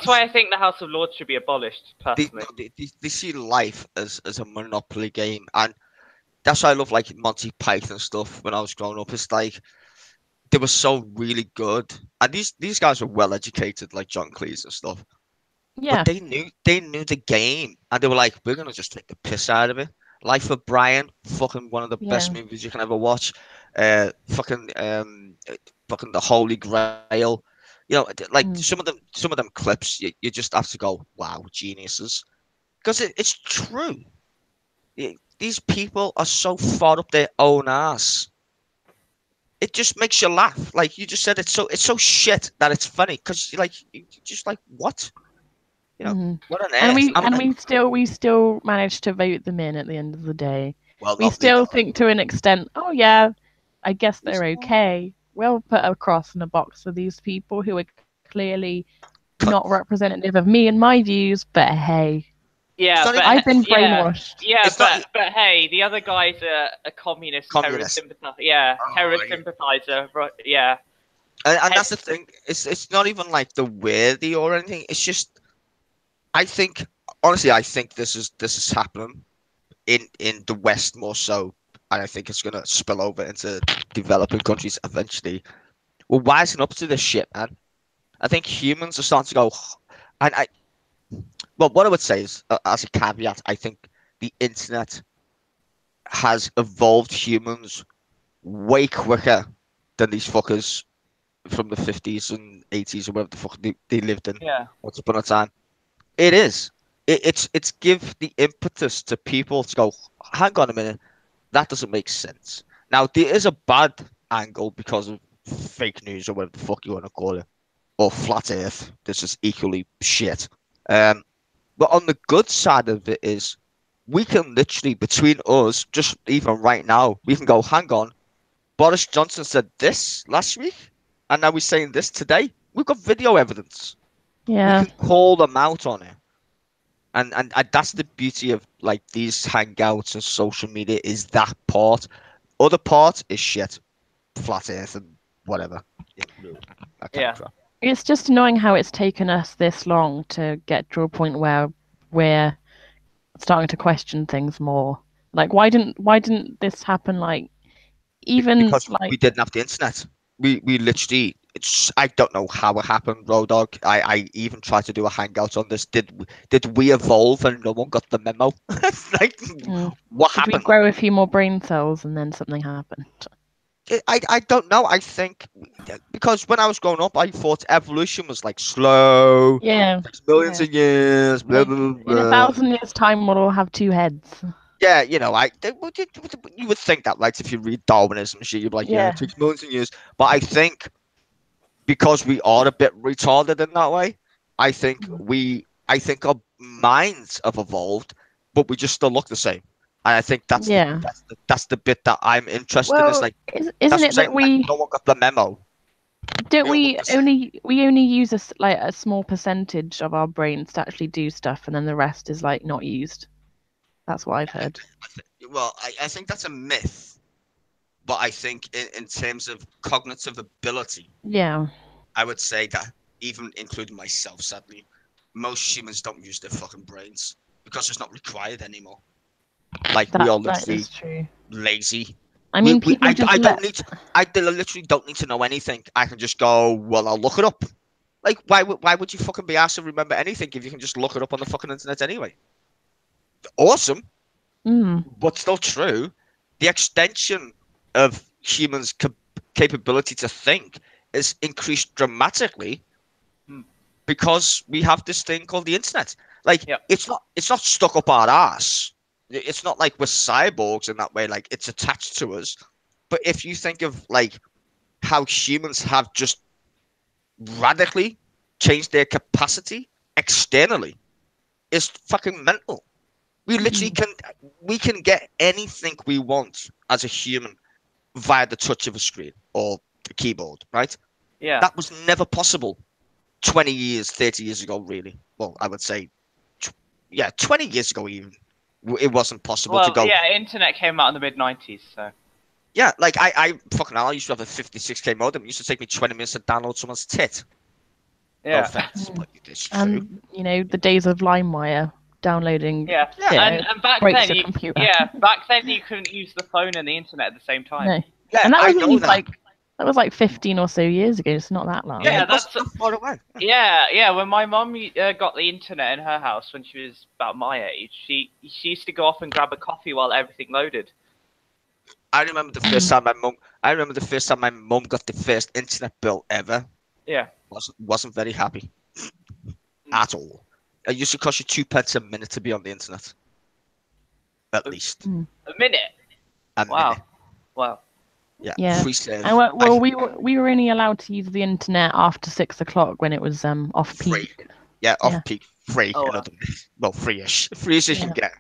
S2: why I think the House of Lords should be abolished. Personally,
S4: they see life as a monopoly game, and that's why I love like Monty Python stuff when I was growing up. It's like they were so really good, and these guys were well educated, like John Cleese and stuff. But
S1: Yeah.
S4: they knew the game, and they were like, we're gonna just take the piss out of it. Life of Brian, fucking one of the best
S1: Yeah.
S4: movies you can ever watch. Fucking the Holy Grail. You know, like
S1: Mm.
S4: some of them clips, you just have to go, wow, geniuses, because it's true. These people are so far up their own ass. It just makes you laugh. Like you just said, it's so shit that it's funny because like you just like what? You know,
S1: Hmm.
S4: what on
S1: And
S4: earth?
S1: we still managed to vote them in at the end of the day.
S4: Well,
S1: We
S4: not me
S1: still
S4: though.
S1: think to an extent, oh yeah, I guess they're okay. We'll put a cross in a box for these people who are clearly not representative of me and my views, but hey,
S4: It's
S2: Yeah,
S4: not
S2: but
S4: even.
S1: I've been
S2: yeah,
S1: brainwashed.
S2: yeah,
S4: It's not
S2: but hey, the other guy's a communist terrorist
S4: communist.
S2: sympathizer. Yeah,
S4: Oh,
S2: terrorist
S4: yeah.
S2: sympathizer. Right? Yeah.
S4: And
S2: Head,
S4: that's the thing. It's not even like the worthy or anything. It's just I think honestly, I think this is happening in the West more so, and I think it's gonna spill over into developing countries eventually. We're wising up to this shit, man. I think humans are starting to go, and well, what I would say is, as a caveat, I think the internet has evolved humans way quicker than these fuckers from the 50s and 80s or whatever the fuck they lived in
S2: yeah.
S4: once upon a time. It is. It's give the impetus to people to go, hang on a minute, that doesn't make sense. Now there is a bad angle because of fake news or whatever the fuck you want to call it, or flat Earth. This is equally shit. Um, but on the good side of it is, we can literally between us, just even right now, we can go, hang on, Boris Johnson said this last week, and now he's saying this today. We've got video evidence. We
S1: Yeah.
S4: can call them out on it. And that's the beauty of like these hangouts and social media is that part. Other part is shit, flat Earth and whatever. Yeah, that kind of
S2: Yeah.
S4: crap.
S1: It's just annoying how it's taken us this long to get to a point where we're starting to question things more. Like why didn't this happen like even
S4: Because we
S1: like
S4: didn't have the internet. We literally. I don't know how it happened, Road Dog. I even tried to do a hangout on this. Did we evolve and no one got the memo? Like, what
S1: did we
S4: happened?
S1: grow a few more brain cells and then something happened?
S4: I don't know. I think because when I was growing up, I thought evolution was like slow,
S1: Yeah.
S4: takes millions
S1: Yeah.
S4: of years, blah
S1: Like
S4: blah
S1: in a
S4: blah.
S1: 1,000 years' time we'll all have two heads.
S4: Yeah, you would think that, right? If you read Darwinism and shit, you'd be like, yeah, it
S1: Yeah.
S4: takes millions of years. But I think because we are a bit retarded in that way, I think our minds have evolved, but we just still look the same. And I think
S1: Yeah.
S4: that's the bit that I'm interested in. Is
S1: Well,
S4: like
S1: isn't
S4: that's what I'm
S1: it
S4: saying.
S1: that
S4: Like,
S1: we
S4: no one got the memo.
S1: don't
S4: We all look
S1: we
S4: the same.
S1: only use like a small percentage of our brains to actually do stuff, and then the rest is like not used. That's what I've heard.
S4: Well, I think that's a myth, but I think in terms of cognitive ability,
S1: Yeah.
S4: I would say that even including myself, sadly, most humans don't use their fucking brains because it's not required anymore. Like we are
S1: That
S4: literally
S1: is true.
S4: lazy.
S1: I mean, people just
S4: I don't
S1: let.
S4: need to, I literally don't need to know anything. I can just go, well, I'll look it up. Like, why would you fucking be asked to remember anything if you can just look it up on the fucking internet anyway? Awesome,
S1: Mm,
S4: but still true. The extension of humans' capability to think is increased dramatically
S2: Hmm.
S4: because we have this thing called the internet. Like,
S2: Yep.
S4: it's not stuck up our ass. It's not like we're cyborgs in that way. Like, it's attached to us. But if you think of like how humans have just radically changed their capacity externally, it's fucking mental. We literally
S1: mm,
S4: we can get anything we want as a human via the touch of a screen or a keyboard, right?
S2: Yeah.
S4: That was never possible 20 years, 30 years ago, really. Well, I would say, yeah, 20 years ago, even. It wasn't possible to
S2: Well,
S4: go,
S2: yeah, internet came out in the mid-90s, so
S4: yeah, like I fucking hell, I used to have a 56K modem. It used to take me 20 minutes to download someone's tit. No
S2: yeah.
S4: offense, but it's true.
S1: and the days of LimeWire. downloading.
S2: Yeah,
S1: shit,
S2: and back
S1: breaks
S2: then,
S1: your
S2: you,
S1: computer.
S2: back then you couldn't use the phone and the internet at the same time.
S1: No.
S4: Yeah,
S1: And that
S4: I
S1: was
S4: know
S1: only
S4: that.
S1: that was like 15 or so years ago. It's not that long.
S2: Yeah,
S4: it wasn't that far away.
S2: Yeah. When my mum got the internet in her house when she was about my age, she used to go off and grab a coffee while everything loaded.
S4: I remember the first time my mum. I remember the first time my mum got the first internet bill ever.
S2: Yeah.
S4: Wasn't very happy at all. It used to cost you 2 pence a minute to be on the internet. At least.
S2: A minute.
S4: A minute.
S2: Wow.
S1: Yeah.
S4: Free serve.
S1: And well, we were only allowed to use the internet after 6 o'clock when it was off
S4: Free.
S1: peak.
S4: Yeah, off peak. Free.
S2: Oh,
S4: in other words. Well, free-ish. Free as you can get.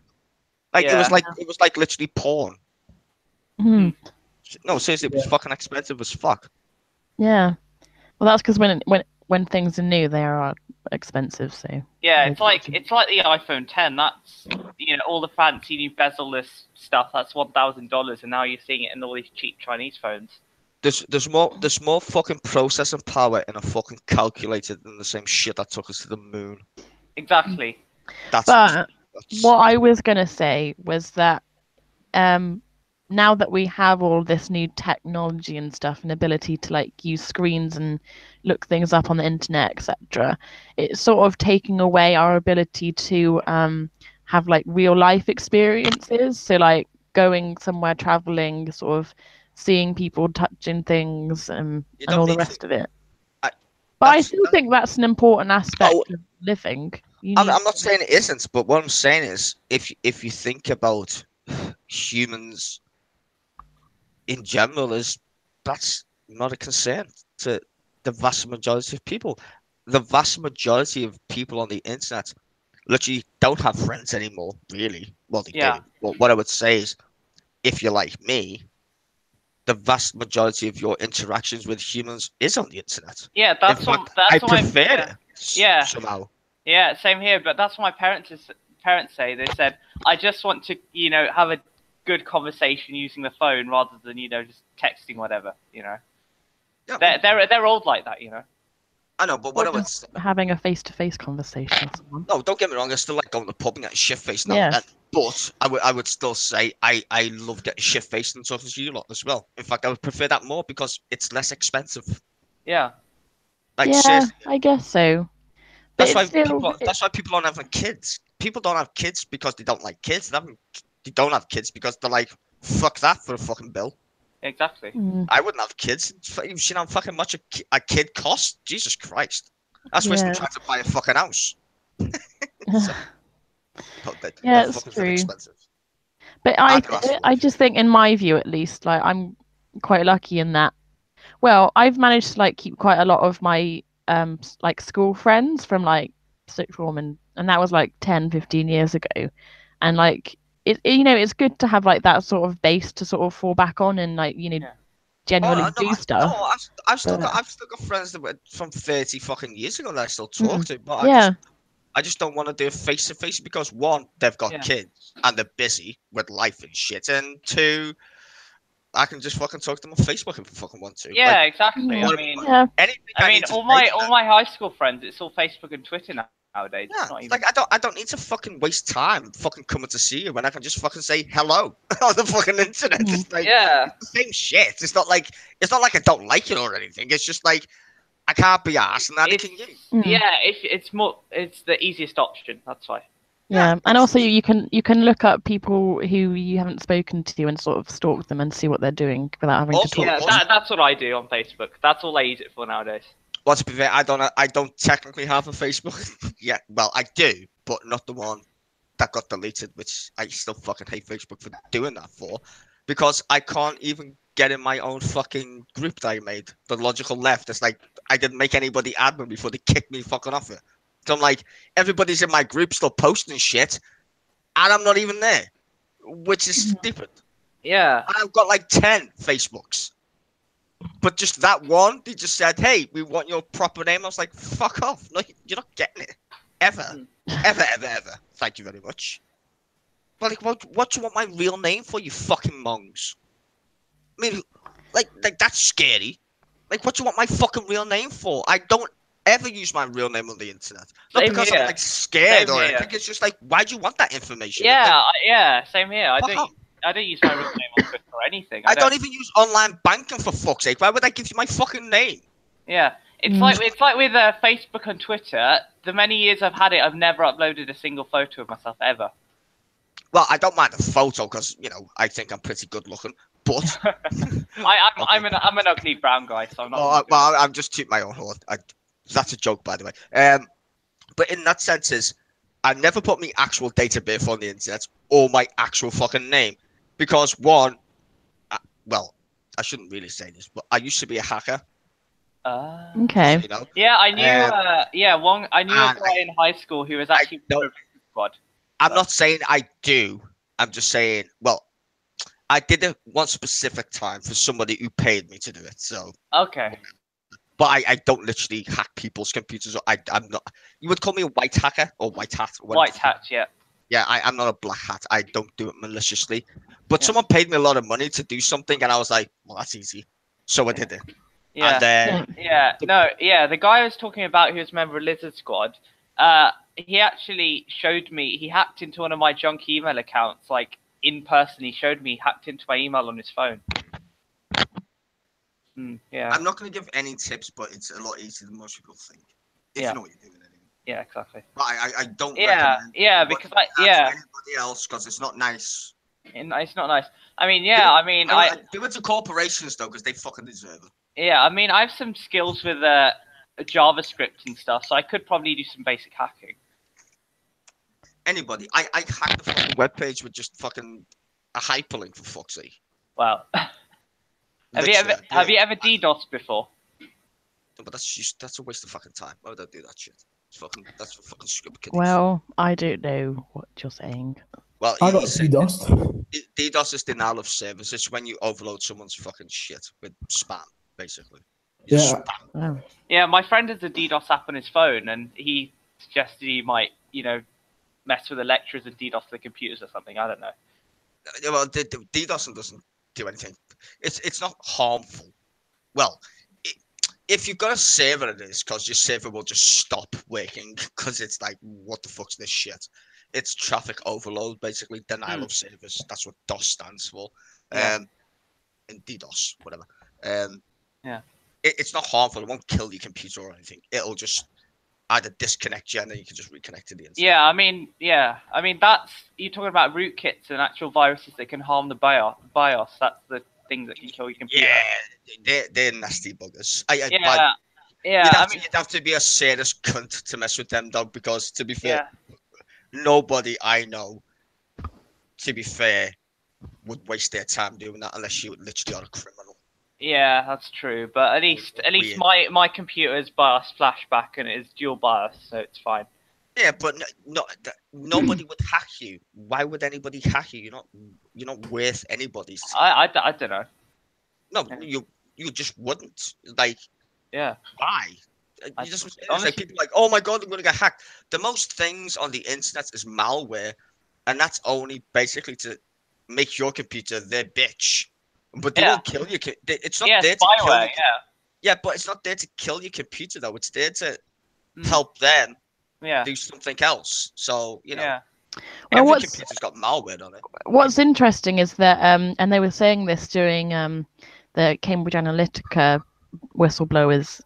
S4: Like
S2: Yeah.
S4: it was like literally porn.
S1: Mhm.
S4: No, seriously, it was fucking expensive as fuck.
S1: Yeah. Well, that's because when things are new, they are expensive. So
S2: Yeah, it's like the iPhone 10. That's all the fancy new bezel-less stuff. That's $1,000, and now you're seeing it in all these cheap Chinese phones.
S4: There's more fucking processing power in a fucking calculator than the same shit that took us to the moon.
S2: Exactly.
S1: But what I was gonna say was that now that we have all this new technology and stuff and ability to like use screens and look things up on the internet, etc., it's sort of taking away our ability to have like real life experiences. So like going somewhere, traveling, sort of seeing people, touching things, and all the rest of it. But I still think that's an important aspect of living.
S4: I'm not saying it isn't, but what I'm saying is, if you think about humans in general, that's not a concern to the vast majority of people. The vast majority of people on the internet literally don't have friends anymore, really. Well, they do. But what I would say is, if you're like me, the vast majority of your interactions with humans is on the internet.
S2: Yeah, that's what
S4: I prefer it.
S2: Yeah.
S4: Somehow.
S2: Yeah, same here. But that's what my parents say. They said, I just want to, have a good conversation using the phone rather than, just texting whatever. Yeah. They're old like that.
S4: I know, but what I would
S1: having a face-to-face conversation with someone.
S4: No, don't get me wrong. I still like going to the pub and getting shit-faced now and then. But I would still say I love getting shit-faced and talking to you lot as well. In fact, I would prefer that more because it's less expensive.
S2: Yeah.
S1: Like, seriously. I guess so.
S4: That's why people don't have kids. People don't have kids because they don't like kids. They don't have kids because they're like, fuck that for a fucking bill.
S2: Exactly.
S4: I wouldn't have kids. You've seen how fucking much a kid costs? Jesus Christ. That's why I'm trying to buy a fucking house.
S1: It's true. Expensive. But I just think, in my view at least, like I'm quite lucky in that. Well, I've managed to like keep quite a lot of my like school friends from like sixth form, and that was like 10-15 years ago, and like it's good to have like that sort of base to sort of fall back on and like genuinely do stuff.
S4: No, I've still got friends that were from 30 fucking years ago that I still talk to, but I just don't want to do it face to face because one, they've got kids and they're busy with life and shit, and two, I can just fucking talk to them on Facebook if I fucking want to.
S2: Yeah, like, exactly. I mean, all my high school friends, it's all Facebook and Twitter nowadays.
S4: Yeah,
S2: it's not even...
S4: like I don't need to fucking waste time fucking coming to see you when I can just fucking say hello on the fucking internet. It's like, it's the same shit. It's not like I don't like it or anything. It's just like I can't be arsed and neither can you.
S2: Yeah, it's the easiest option. That's why.
S1: Yeah, and also you can look up people who you haven't spoken to and sort of stalk them and see what they're doing without having to talk.
S2: Yeah, that's what I do on Facebook. That's all I use it for nowadays.
S4: Well, to be fair, I don't technically have a Facebook. Yeah, well, I do, but not the one that got deleted, which I still fucking hate Facebook for doing that for, because I can't even get in my own fucking group that I made, the logical left. It's like I didn't make anybody admin before they kicked me fucking off it. So I'm like, everybody's in my group still posting shit, and I'm not even there, which is stupid.
S2: Yeah.
S4: And I've got like 10 Facebooks. But just that one, they just said, hey, we want your proper name. I was like, fuck off. No, you're not getting it. Ever. Ever. Thank you very much. But like, what do you want my real name for, you fucking mongs? I mean, like that's scary. Like, what do you want my fucking real name for? I don't ever use my real name on the internet. Not
S2: Same
S4: because
S2: here.
S4: I'm like scared
S2: Same
S4: or
S2: here.
S4: anything. It's just like, why do you want that information?
S2: Yeah, yeah, same here. I
S4: Fuck
S2: don't.
S4: off.
S2: I don't use my real name on Twitter or anything.
S4: I don't even use online banking for fuck's sake. Why would I give you my fucking name?
S2: Yeah, it's like with Facebook and Twitter. The many years I've had it, I've never uploaded a single photo of myself ever.
S4: Well, I don't mind the photo because I think I'm pretty good looking. But
S2: I'm an ugly brown guy, so I'm not.
S4: well, I'm just tooting my own horn. That's a joke, by the way. But in that sense, I never put my actual date of birth on the internet or my actual fucking name because one, well, I shouldn't really say this, but I used to be a hacker.
S1: Okay.
S4: You know?
S2: Yeah, I knew. I knew a guy in high school who was actually squad.
S4: I'm not saying I do. I'm just saying. Well, I did it one specific time for somebody who paid me to do it. So
S2: okay.
S4: But I don't literally hack people's computers. I'm not. You would call me a white hacker or white hat.
S2: White hat, yeah.
S4: Yeah, I'm not a black hat. I don't do it maliciously. But someone paid me a lot of money to do something, and I was like, well, that's easy. So I did it.
S2: Yeah. The guy I was talking about who was a member of Lizard Squad, he actually showed me, he hacked into one of my junk email accounts, like, in person. He showed me, he hacked into my email on his phone. Yeah.
S4: I'm not going to give any tips, but it's a lot easier than most people think. If you know what you're doing. Anyway.
S2: Yeah, exactly.
S4: But I don't recommend
S2: because
S4: anybody else because it's not nice.
S2: It's not nice. I mean,
S4: do it to corporations though, because they fucking deserve it.
S2: Yeah, I mean, I have some skills with JavaScript and stuff, so I could probably do some basic hacking.
S4: Anybody, I hacked the fucking webpage with just fucking a hyperlink for fuck's sake.
S2: Wow. Have you ever DDoS before?
S4: No, but that's a waste of fucking time. Why would I do that shit? That's for fucking stupid kids.
S1: Well, I don't know what you're saying.
S4: Well,
S5: I got DDoS.
S4: DDoS is denial of service. It's when you overload someone's fucking shit with spam, basically.
S2: Yeah, my friend has a DDoS app on his phone, and he suggested he might, mess with the lecturers and DDoS the computers or something. I don't know.
S4: Well, DDoS doesn't do anything. It's not harmful. Well, if you've got a server, it is because your server will just stop working because it's like, what the fuck's this shit? It's traffic overload, basically denial of service. That's what DOS stands for. And DDoS, whatever. It's not harmful. It won't kill your computer or anything. It'll just either disconnect you and then you can just reconnect to the internet.
S2: I mean that's, you're talking about rootkits and actual viruses that can harm the BIOS. That's the thing that can kill your computer.
S4: Yeah, they're nasty buggers. You'd have to be a serious cunt to mess with them though, because to be fair, nobody I know, to be fair, would waste their time doing that unless you literally are a criminal. Yeah,
S2: that's true. But at least my computer is BIOS flashback and it is dual BIOS, so it's fine.
S4: Yeah, but nobody would hack you. Why would anybody hack you? You're not worth anybody's time.
S2: I don't know.
S4: No, you just wouldn't. Like, why? Like people like, oh my god, I'm gonna get hacked. The most things on the internet is malware, and that's only basically to make your computer their bitch. But they won't kill you. It's not there to kill you. Yeah, but it's not there to kill your computer though. It's there to help them do something else. So every computer's got malware on it.
S1: What's interesting is that, and they were saying this during the Cambridge Analytica whistleblowers,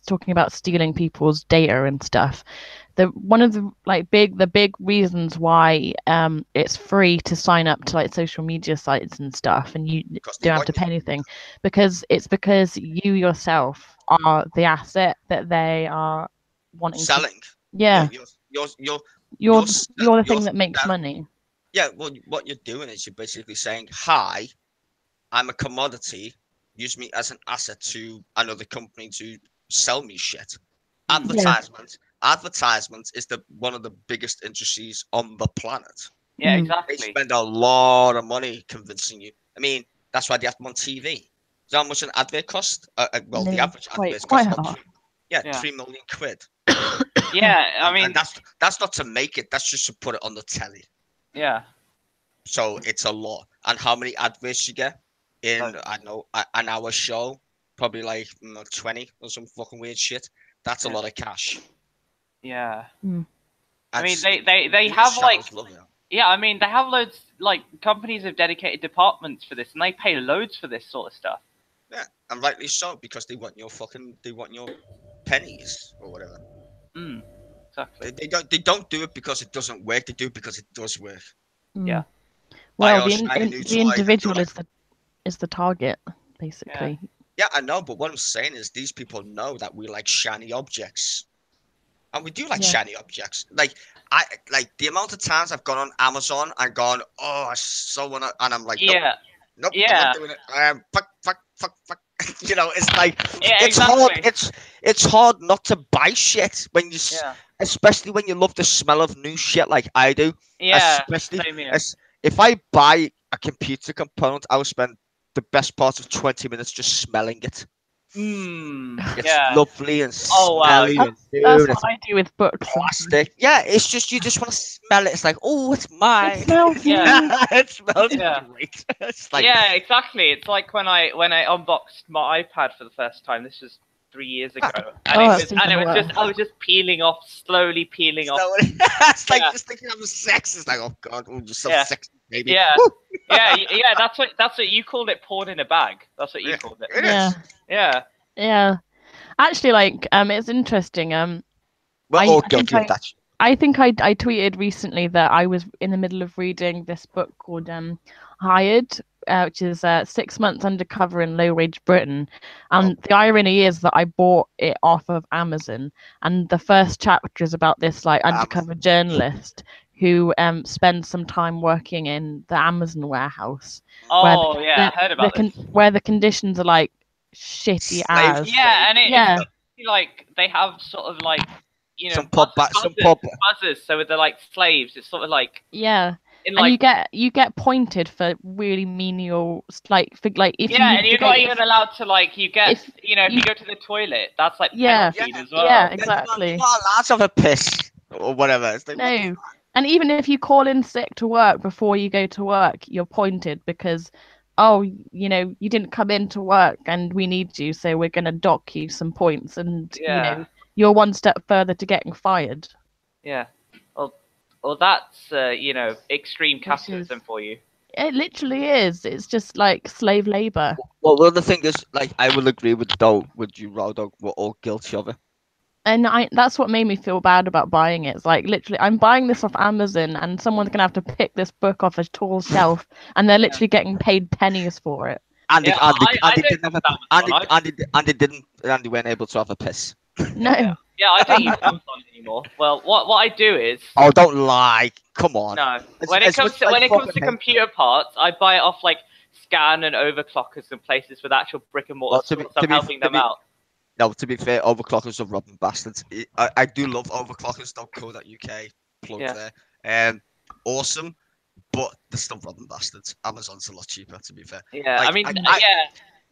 S1: talking about stealing people's data and stuff. One of the big reasons why it's free to sign up to social media sites and stuff, and you don't have to pay anything, because you yourself are the asset that they are wanting
S4: selling.
S1: You're the thing that makes money.
S4: Yeah, well, what you're doing is you're basically saying, "Hi, I'm a commodity. Use me as an asset to another company to sell me shit." Advertisement is one of the biggest industries on the planet.
S2: Yeah, exactly.
S4: They spend a lot of money convincing you. I mean, that's why they have them on TV. You know how much an advert cost? The average advert costs £3 million.
S2: I mean,
S4: and that's not to make it. That's just to put it on the telly.
S2: Yeah.
S4: So it's a lot. And how many adverts you get in, I know, an hour show? probably like 20 or some fucking weird shit. That's a lot of cash.
S2: Yeah.
S1: Mm.
S2: I mean,
S4: And
S2: they
S4: news
S2: have like
S4: channels love it.
S2: yeah. I mean, they have loads like companies have dedicated departments for this, and they pay loads for this sort of stuff.
S4: Yeah, and rightly so, because they want your pennies or whatever.
S2: Exactly.
S4: They don't do it because it doesn't work. They do it because it does work.
S2: Yeah.
S4: Buy
S1: Well,
S4: our shiny new
S1: the
S4: toy,
S1: individual
S4: and they're
S1: is the target, basically.
S4: yeah, I know, but what I'm saying is these people know that we like shiny objects. And we do like
S1: Yeah.
S4: shiny objects. Like the amount of times I've gone on Amazon and gone, oh, I so wanna, and I'm like, nope,
S2: Yeah.
S4: nope, I'm
S2: Yeah.
S4: not doing it. Fuck. You know, it's like
S2: Yeah.
S4: it's hard.
S2: Exactly.
S4: It's hard not to buy shit when
S2: Yeah.
S4: especially when you love the smell of new shit like I do.
S2: Yeah.
S4: Especially
S2: Same here.
S4: as if I buy a computer component, I will spend the best part of 20 minutes just smelling it. It's
S2: Yeah.
S4: lovely and
S2: Oh wow.
S4: smelly and
S1: That's
S4: new.
S1: what I do with books.
S4: Plastic. Yeah, it's just you just want to smell it. It's like, oh, it's mine.
S1: It smells new.
S2: Yeah.
S4: It smells
S2: Yeah.
S4: great. It's like,
S2: Yeah, exactly. It's like when I unboxed my iPad for the first time. This was 3 years ago, and
S1: that's
S2: it was
S1: even worse.
S2: just I was just slowly peeling off.
S4: it's like
S2: Yeah.
S4: just thinking of sex. It's like, oh god, oh, you're so
S2: Yeah.
S4: sexy, baby.
S2: Yeah,
S4: Woo!
S2: yeah. That's what you called it. Porn in a bag. That's what you
S4: Yeah,
S2: called it.
S4: it
S1: Yeah.
S4: is.
S2: Yeah.
S1: Yeah. Actually, like, it's interesting.
S4: We're
S1: I
S4: all
S1: think
S4: guilty of that.
S1: I think I tweeted recently that I was in the middle of reading this book called Hired, which is 6 months undercover in low wage Britain. And the irony is that I bought it off of Amazon, and the first chapter is about this like undercover journalist who spends some time working in the Amazon warehouse.
S2: Oh yeah, I heard about this.
S1: Where the conditions are like shitty as.
S2: Yeah, and
S1: Yeah.
S2: it's like they have sort of like
S4: some
S2: buzzers. So with the like slaves, it's sort of like
S1: Yeah.
S2: in
S1: And
S2: like
S1: you get pointed for really menial like if
S2: yeah,
S1: you
S2: and you're not even allowed to like you get
S1: if
S2: if you go to the toilet, that's like
S1: Yeah.
S2: penalty as well.
S1: Yeah,
S4: You're
S1: exactly.
S4: not allowed to have a piss or whatever. It's like,
S1: No. And even if you call in sick to work before you go to work, you're pointed because, oh, you know, you didn't come in to work and we need you, so we're going to dock you some points. And, you know, you're one step further to getting fired.
S2: Yeah. Well, that's, extreme capitalism for you.
S1: It literally is. It's just like slave labor.
S4: Well, the thing is, like, I will agree with you, Rodo, we're all guilty of it.
S1: And that's what made me feel bad about buying it. It's like, literally, I'm buying this off Amazon and someone's going to have to pick this book off a tall shelf and they're literally getting paid pennies for it.
S4: And they weren't able to have a piss.
S1: No.
S2: Yeah, I don't use Amazon anymore. Well, what I do is...
S4: Oh, don't lie. Come on.
S2: No. When it comes to computer parts, I buy it off, like, Scan and Overclockers and places with actual brick and mortar stores. I'm helping them out.
S4: No, to be fair, Overclockers are robbing bastards. I do love Overclockers.co.uk. Plug there. Awesome, but they're still robbing bastards. Amazon's a lot cheaper, to be fair.
S2: Yeah,
S4: like,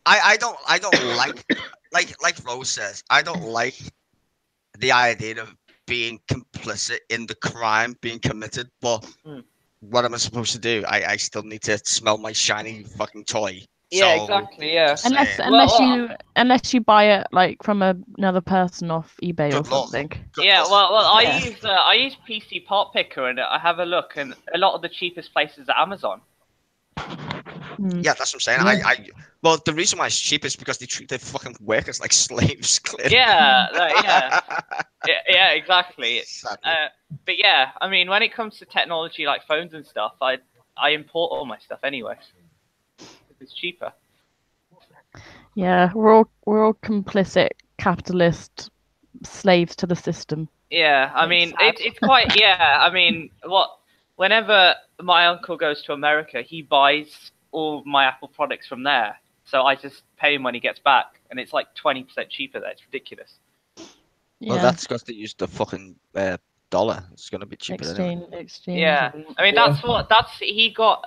S4: I don't like Rose says, I don't like the idea of being complicit in the crime being committed, but what am I supposed to do? I still need to smell my shiny fucking toy.
S2: Yeah, exactly. Yeah.
S1: Unless you buy it like from another person off eBay or something.
S2: I use PC Part Picker and I have a look, and a lot of the cheapest places are Amazon.
S4: Yeah, that's what I'm saying. Well, the reason why it's cheap is because they treat their fucking workers like slaves. Clearly.
S2: Yeah, exactly. But yeah, I mean, when it comes to technology like phones and stuff, I import all my stuff anyway. It's cheaper.
S1: Yeah, we're all complicit capitalist slaves to the system.
S2: Yeah, I mean, it's quite. Yeah, I mean, whenever my uncle goes to America, he buys all my Apple products from there. So I just pay him when he gets back, and it's like 20% cheaper there. It's ridiculous.
S1: Yeah.
S4: Well, that's because they use the fucking dollar. It's gonna be cheaper.
S1: Exchange.
S2: Yeah, I mean he got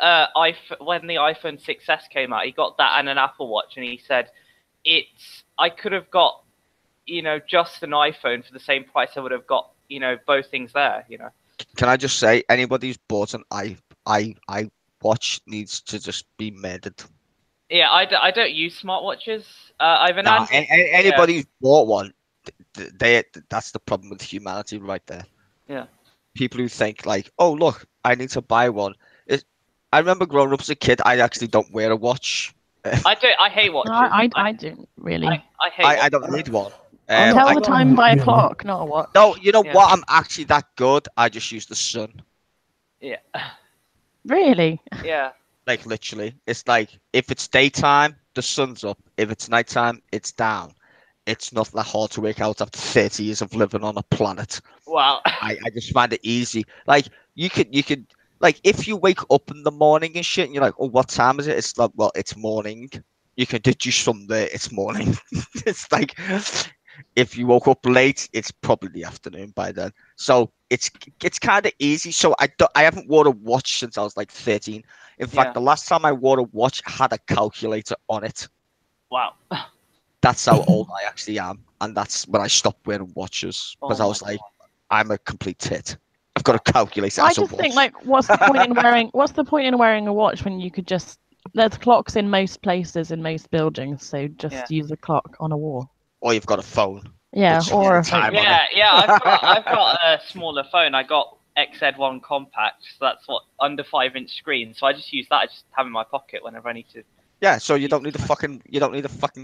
S2: when the iPhone 6s came out, he got that and an Apple Watch, and he said I could have got just an iPhone for the same price I would have got both things there.
S4: Can I just say, anybody who's bought an iWatch needs to just be murdered.
S2: Yeah, I don't use smartwatches. I've an
S4: Nah, anybody who's bought one, that's the problem with humanity right there.
S2: Yeah.
S4: People who think like, oh look, I need to buy one. I remember growing up as a kid, I actually don't wear a watch.
S2: I do. I hate watches.
S1: I don't really.
S2: I hate.
S4: I don't need one.
S1: Tell the time by a
S5: really.
S1: clock, not a watch.
S4: No, you know
S2: Yeah.
S4: what? I'm actually that good. I just use the sun.
S2: Yeah.
S1: Really?
S2: Yeah.
S4: Like literally, it's like if it's daytime, the sun's up. If it's nighttime, it's down. It's not that hard to work out after 30 years of living on a planet.
S2: Wow.
S4: I just find it easy. Like you could like if you wake up in the morning and shit, and you're like, oh, what time is it? It's like, well, it's morning. You can deduce from there, it's morning. It's like if you woke up late, it's probably the afternoon by then. So it's kind of easy. So I haven't worn a watch since I was like 13. In fact,
S2: Yeah.
S4: the last time I wore a watch had a calculator on it.
S2: Wow.
S4: That's how old I actually am, and that's when I stopped wearing watches because
S2: Oh
S4: I
S2: my
S4: was like,
S2: God.
S4: I'm a complete tit. I've got a calculator.
S1: I
S4: as a
S1: just think
S4: watch.
S1: like, what's the point in wearing a watch when you could just there's clocks in most places in most buildings, so just
S2: Yeah.
S1: use a clock on a wall.
S4: Or you've got a phone.
S1: Yeah,
S4: Which
S1: or a
S4: is time
S1: phone.
S4: on
S2: Yeah,
S4: it.
S2: yeah. I've got a smaller phone. I got XZ1 compact, so that's what under 5-inch screen. So I just use that. I just have it in my pocket whenever I need to.
S4: Yeah, so you don't need a fucking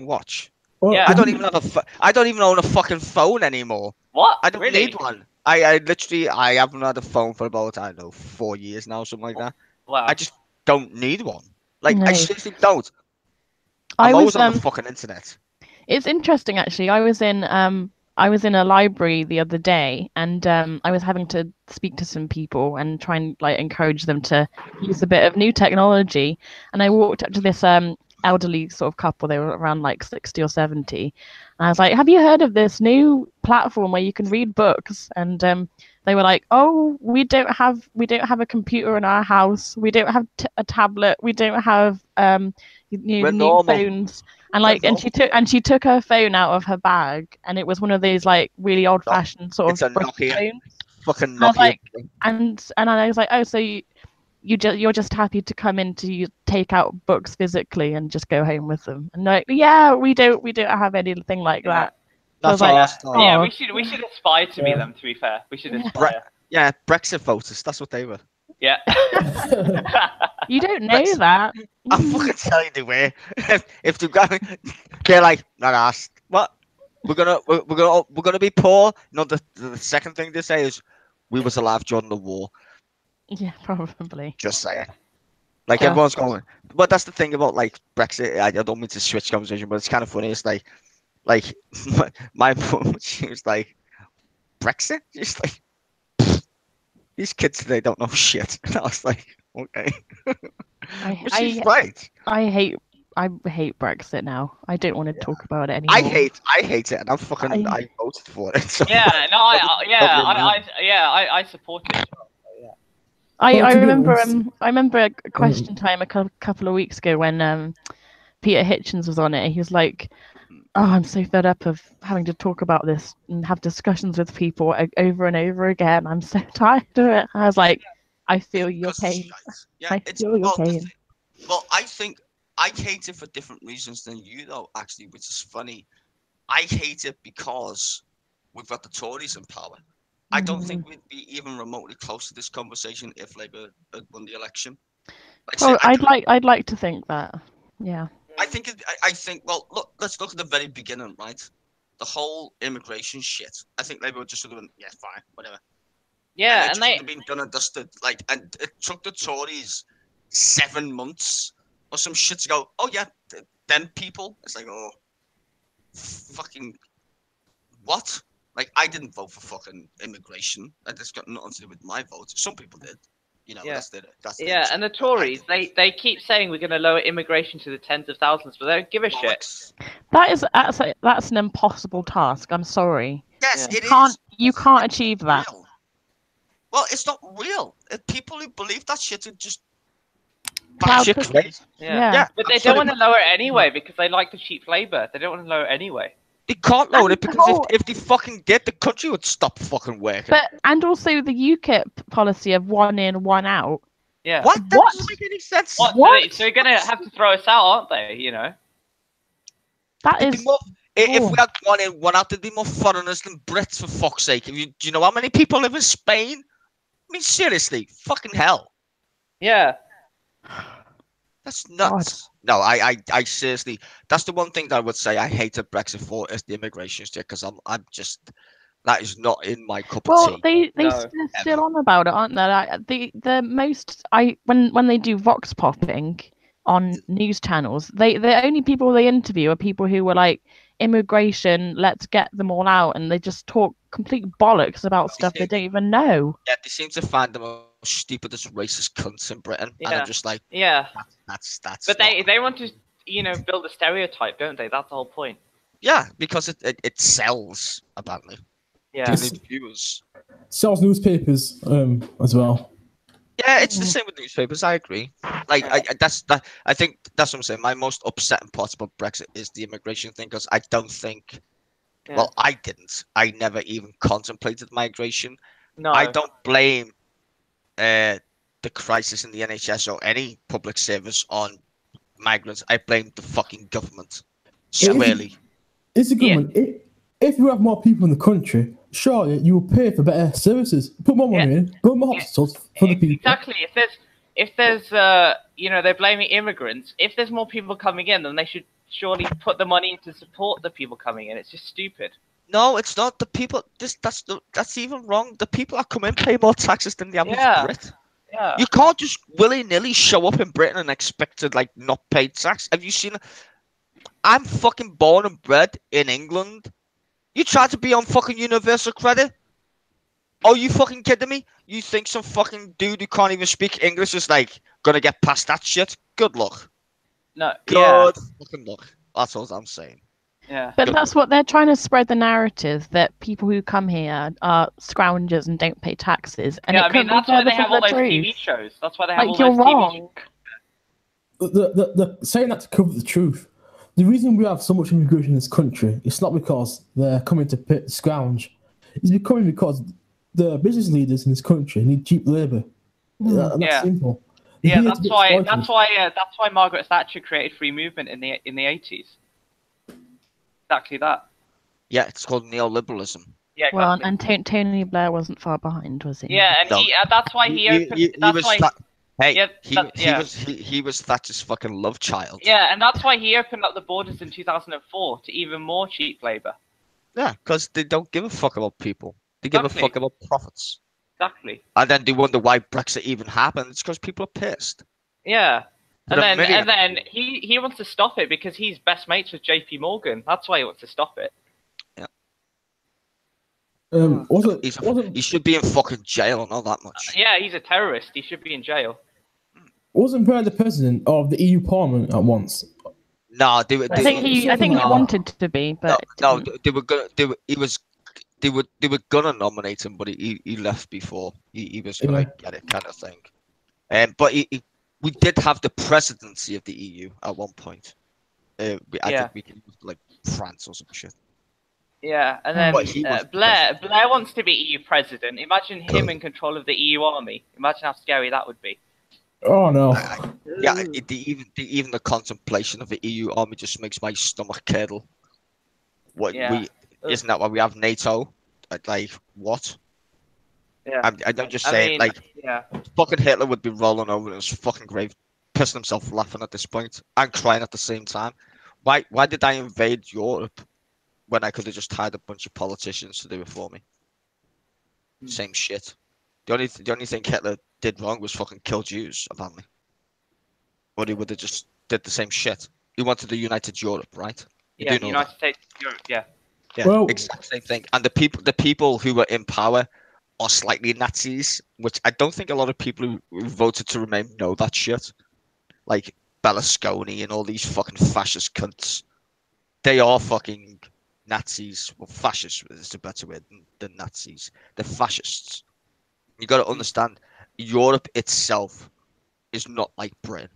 S4: watch.
S5: Well,
S2: Yeah.
S4: I don't even have I don't even own a fucking phone anymore.
S2: What?
S4: I don't
S2: Really?
S4: need one. I literally I haven't had a phone for about, I don't know, 4 years now, something like that.
S2: Wow.
S4: I just don't need one. Like I
S1: No.
S4: seriously don't.
S1: I
S4: I'm always
S1: was
S4: on the fucking internet.
S1: It's interesting actually. I was in a library the other day, and I was having to speak to some people and try and like encourage them to use a bit of new technology. And I walked up to this elderly sort of couple. They were around like 60 or 70. And I was like, "Have you heard of this new platform where you can read books?" And they were like, "Oh, we don't have a computer in our house. We don't have a tablet. We don't have
S4: We're
S1: new
S4: normal.
S1: phones." And like, and she took her phone out of her bag, and it was one of these like really old-fashioned sort
S4: It's
S1: of
S4: a
S1: brick
S4: Nokia.
S1: phones.
S4: Fucking
S1: I was
S4: Nokia.
S1: like, and I was like, oh, so you're just happy to come in to take out books physically and just go home with them? And like, yeah, we don't have anything like
S2: Yeah.
S1: that.
S4: That's
S1: I was
S4: all
S1: like,
S4: last time.
S2: Yeah,
S1: oh.
S2: we should aspire to be them. To be fair, we should aspire.
S4: Yeah, Brexit voters. That's what they were.
S2: Yeah.
S1: You don't know that.
S4: I fucking tell you they were. If they're like, not asked. What? We're gonna be poor. No, the second thing they say is, we was alive during the war.
S1: Yeah, probably.
S4: Just saying. Like
S1: Yeah.
S4: everyone's going. But that's the thing about like Brexit. I don't mean to switch conversation, but it's kind of funny. It's like my mum, she was like, Brexit. She's like, these kids today don't know shit. And I was like, okay. But she's right.
S1: I hate Brexit now. I don't want to talk about it anymore.
S4: I hate it, and I'm fucking. I voted for it. So
S2: Yeah. No. I support it.
S1: I remember a question time a couple of weeks ago when Peter Hitchens was on it. He was like, "Oh, I'm so fed up of having to talk about this and have discussions with people over and over again. I'm so tired of it." I was like, "I feel your pain.
S4: Yeah,
S1: I feel your pain."
S4: Well, I think I hate it for different reasons than you, though. Actually, which is funny. I hate it because we've got the Tories in power. I don't think we'd be even remotely close to this conversation if Labour had won the election.
S1: Well, I'd like to think that. Yeah.
S4: I think. Well, look. Let's look at the very beginning, right? The whole immigration shit. I think Labour would just sort of been, yeah, fine, whatever.
S2: Yeah,
S4: and they been done and dusted. Like, and it took the Tories 7 months or some shit to go. Oh yeah, them people. It's like, oh, fucking what? Like, I didn't vote for fucking immigration. That's got nothing to do with my vote. Some people did. You know,
S2: Yeah.
S4: that's
S2: Yeah, and the Tories, they keep saying we're going to lower immigration to the tens of thousands, but they don't give a shit.
S1: That's an impossible task. I'm sorry.
S4: Yes,
S2: Yeah.
S4: it is.
S1: You can't achieve that.
S4: Real. Well, it's not real. People who believe that shit are just
S1: Cloud
S4: batshit
S1: cookies.
S4: crazy.
S2: Yeah. But they don't want to lower it anyway because they like the cheap labour. They don't want to lower it anyway.
S4: They can't lower
S1: And
S4: it because if they fucking did, the country would stop fucking working.
S1: And also the UKIP policy of one in, one out.
S2: Yeah.
S4: What? That
S1: What?
S4: doesn't make any sense.
S2: What?
S1: What?
S2: So they're gonna have to throw us out, aren't they? You know.
S1: That
S4: It'd be
S1: is.
S4: more, if
S1: Oh.
S4: we had one in, one out, there'd be more foreigners than Brits, for fuck's sake. Do you know how many people live in Spain? I mean, seriously, fucking hell.
S2: Yeah.
S4: That's nuts. No, I seriously, that's the one thing that I would say I hated Brexit for is the immigration shit, because I'm just, that is not in my cup of
S1: Well,
S4: tea.
S1: they're still on about it, aren't they? Like, the most when they do vox popping on news channels, the only people they interview are people who were like immigration, let's get them all out, and they just talk complete bollocks about stuff they don't even know.
S4: Yeah, they seem to find the most stupidest racist cunts in Britain, and
S2: Yeah.
S4: I'm just like,
S2: Yeah.
S4: that's.
S2: But
S4: not-
S2: they want to, build a stereotype, don't they? That's the whole point.
S4: Yeah, because it sells apparently.
S2: Yeah.
S4: They need viewers.
S5: Sells newspapers as well.
S4: Yeah, it's the same with newspapers. I agree. Like, I think that's what I'm saying. My most upsetting part about Brexit is the immigration thing, because I don't think.
S2: Yeah.
S4: Well, I didn't. I never even contemplated migration.
S2: No.
S4: I don't blame the crisis in the NHS or any public service on migrants. I blame the fucking government. Squarely.
S5: It's the government. If you have more people in the country, surely you will pay for better services. Put more money in, build more hospitals for the people.
S2: Exactly. If there's they're blaming immigrants. If there's more people coming in, then they should surely put the money in to support the people coming in. It's just stupid.
S4: No, it's not. The people. That's even wrong. The people that come in pay more taxes than the average Brit.
S2: Yeah.
S4: You can't just willy-nilly show up in Britain and expect to like not pay tax. Have you seen? I'm fucking born and bred in England. You try to be on fucking universal credit? Are you fucking kidding me? You think some fucking dude who can't even speak English is like gonna get past that shit? Good luck.
S2: No.
S4: Good fucking luck. That's all I'm saying.
S2: Yeah.
S1: But that's what they're trying to spread, the narrative that people who come here are scroungers and don't pay taxes. And
S2: Yeah,
S1: it
S2: I mean
S1: couldn't be
S2: that's why they
S1: further
S2: have
S1: from
S2: all
S1: the
S2: those
S1: truth.
S2: TV shows. That's why they have
S1: Like,
S2: all
S1: you're
S2: those TV shows.
S1: wrong.
S5: The saying that to cover the truth. The reason we have so much immigration in this country, it's not because they're coming to scrounge. It's because the business leaders in this country need cheap labour. That's
S2: Yeah.
S5: simple.
S2: Yeah, that's why Margaret Thatcher created free movement in the 80s. Exactly that.
S4: Yeah, it's called neoliberalism.
S2: Yeah,
S1: Well,
S2: exactly.
S1: and Tony Blair wasn't far behind, was he?
S2: Yeah, and
S4: No.
S2: that's why he opened. That's why.
S4: He was Thatcher's fucking love child.
S2: Yeah, and that's why he opened up the borders in 2004 to even more cheap labour.
S4: Yeah, because they don't give a fuck about people. They give a
S2: Exactly.
S4: fuck about profits.
S2: Exactly.
S4: And then they wonder why Brexit even happened. It's because people are pissed.
S2: Yeah.
S4: But
S2: And then he wants to stop it because he's best mates with JP Morgan. That's why he wants to stop it.
S4: He should be in fucking jail, not that much.
S2: Yeah, he's a terrorist. He should be in jail.
S5: Wasn't Blair the president of the EU Parliament at once?
S4: No, they
S1: I think he wanted to be, but
S4: no, they were gonna. They were gonna nominate him, but he left before he was gonna get it, kind of thing. But we did have the presidency of the EU at one point. I think we can like France or some shit.
S2: Yeah, and then Blair wants to be EU president. Imagine him in control of the EU army. Imagine how scary that would be.
S5: Oh no!
S4: Yeah, even the contemplation of the EU army just makes my stomach curdle. Isn't that why we have NATO? Like what?
S2: Yeah,
S4: I don't just say fucking Hitler would be rolling over in his fucking grave, pissing himself laughing at this point and crying at the same time. Why did I invade Europe when I could have just hired a bunch of politicians to do it for me? Same shit. The only thing Hitler did wrong was fucking kill Jews, apparently. But he would have just did the same shit. He wanted a united Europe, right?
S2: Yeah, United States, Europe, yeah.
S4: Yeah, well, exact same thing. And the people who were in power are slightly Nazis, which I don't think a lot of people who voted to remain know that shit. Like Berlusconi and all these fucking fascist cunts. They are fucking Nazis. Well, fascists is a better word than Nazis. They're fascists. You got to understand, Europe itself is not like Britain.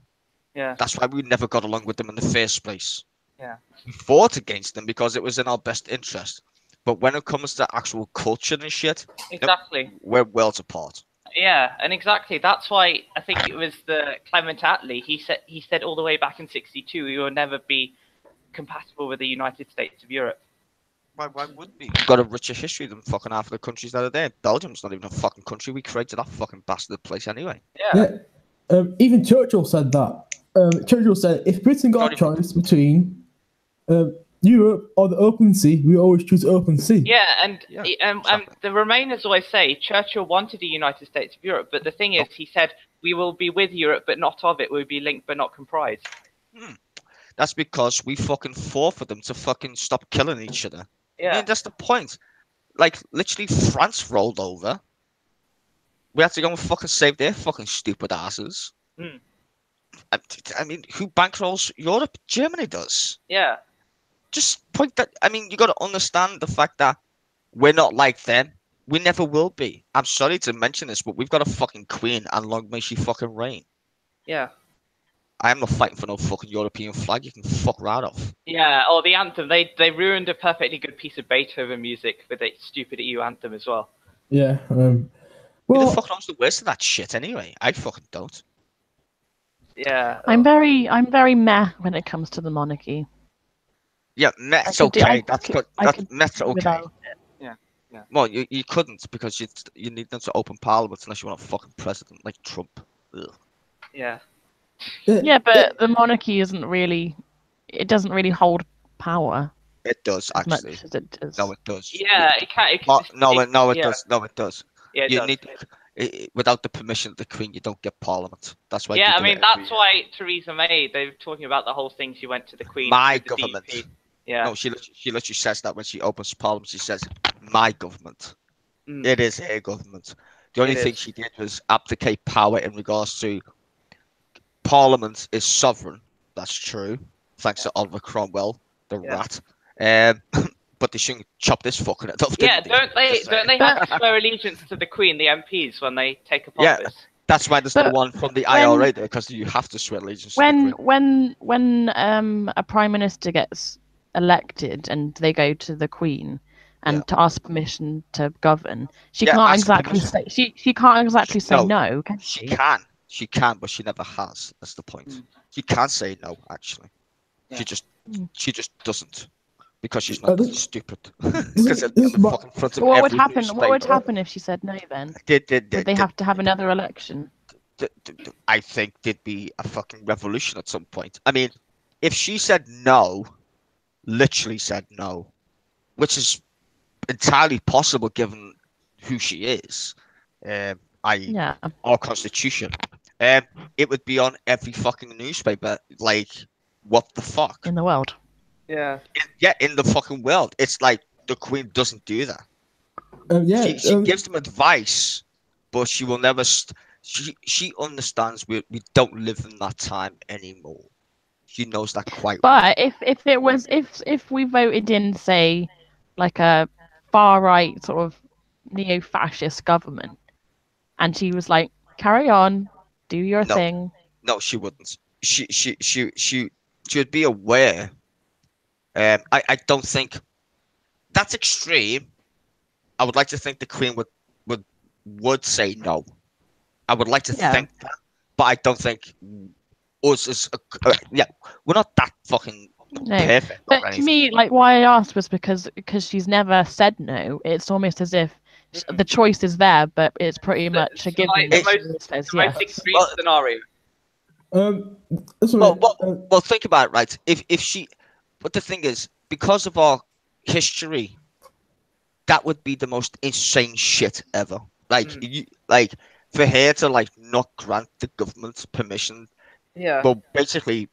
S2: Yeah.
S4: That's why we never got along with them in the first place.
S2: Yeah.
S4: We fought against them because it was in our best interest. But when it comes to actual culture and shit,
S2: exactly,
S4: we're worlds apart.
S2: Yeah, and exactly. That's why I think it was the Clement Attlee. He said all the way back in '62 we will never be compatible with the United States of Europe.
S4: Why would we? We've got a richer history than fucking half of the countries that are there. Belgium's not even a fucking country. We created that fucking bastard place anyway.
S2: Yeah.
S5: Even Churchill said that. Churchill said, if Britain got a choice between Europe or the open sea, we always choose open sea.
S2: Yeah, and
S4: exactly.
S2: the Remainers always say Churchill wanted a United States of Europe, but the thing is, he said we will be with Europe, but not of it. We'll be linked, but not comprised.
S4: That's because we fucking fought for them to fucking stop killing each other.
S2: Yeah.
S4: I mean, that's the point. Like, literally, France rolled over. We had to go and fucking save their fucking stupid asses. I mean, who bankrolls Europe? Germany does.
S2: Yeah.
S4: Just point that. I mean, you got to understand the fact that we're not like them. We never will be. I'm sorry to mention this, but we've got a fucking queen, and long may she fucking reign.
S2: Yeah.
S4: I am not fighting for no fucking European flag. You can fuck right off.
S2: Yeah, or the anthem. They ruined a perfectly good piece of Beethoven music with a stupid EU anthem as well.
S5: Yeah.
S4: Who
S5: Well,
S4: the fuck knows the worst of that shit anyway? I fucking don't.
S2: Yeah.
S1: I'm very meh when it comes to the monarchy.
S4: Yeah, Met's
S1: I could do- I
S4: okay. That's
S1: could-
S4: good.
S1: I
S4: That's
S1: could
S4: Met's
S1: do
S4: okay.
S1: without it.
S4: Well, you couldn't because you need them to open parliament unless you want a fucking president like Trump. Ugh.
S2: Yeah.
S1: Yeah, but the monarchy isn't really. It doesn't really hold power
S4: It does
S1: as
S4: actually.
S1: much as it does.
S4: No, it does.
S2: Yeah, it can't. It
S4: Oh,
S2: just,
S4: no, it
S2: yeah.
S4: does. No, it does.
S2: Yeah, it
S4: You
S2: does.
S4: need without the permission of the Queen, you don't get Parliament. That's why.
S2: Yeah,
S4: they
S2: I
S4: do
S2: mean
S4: it every
S2: that's
S4: year.
S2: why Theresa May. They were talking about the whole thing. She went to the Queen.
S4: My
S2: with the
S4: government.
S2: DUP. Yeah.
S4: No, she literally says that when she opens Parliament. She says, "My government."
S2: Mm.
S4: It is her government. The only
S2: It
S4: thing
S2: is.
S4: she did was abdicate power in regards to Parliament is sovereign. That's true. Thanks to Oliver Cromwell, the rat. But they shouldn't chop this fucking head off.
S2: Yeah,
S4: didn't
S2: don't they?
S4: Just saying.
S2: Don't they have to swear allegiance to the Queen, the MPs, when they take up
S4: Yeah.
S2: office?
S4: That's why there's no
S1: But
S4: one from the
S1: when-
S4: IRA there because you have to swear allegiance to the Queen.
S1: When a prime minister gets elected and they go to the Queen and to ask permission to govern, she
S4: Yeah,
S1: can't
S4: ask
S1: exactly
S4: permission.
S1: say she can't exactly say
S4: No,
S1: no, can
S4: She
S1: she?
S4: can, but she never has. That's the point. She can say no, actually. She just doesn't because she's not stupid. Because it's in the fucking front of
S1: What would
S4: every
S1: happen? What would
S4: newspaper.
S1: happen if she said no? Then
S4: Did
S1: would they have to have another election?
S4: I think there'd be a fucking revolution at some point. I mean, if she said no, literally said no, which is entirely possible given who she is, i.e.
S1: Yeah.
S4: our constitution, it would be on every fucking newspaper. Like, what the fuck?
S1: In the world.
S2: Yeah.
S4: In the fucking world. It's like the Queen doesn't do that. She gives them advice, but she will never. She understands we don't live in that time anymore. She knows that quite well.
S1: But if we voted in, say, like a far right sort of neo-fascist government, and she was like, "Carry on, do your thing."
S4: No, she wouldn't. She would be aware. I don't think that's extreme. I would like to think the Queen would say no. I would like to think that, but I don't think us as we're not that fucking perfect.
S1: But to me, like, why I asked was because she's never said no. It's almost as if the choice is there, but it's pretty much a given.
S2: Like the most extreme scenario.
S4: Well, think about it, right? If she, but the thing is, because of our history, that would be the most insane shit ever. Like, for her to like not grant the government permission.
S2: Yeah.
S4: Well, basically,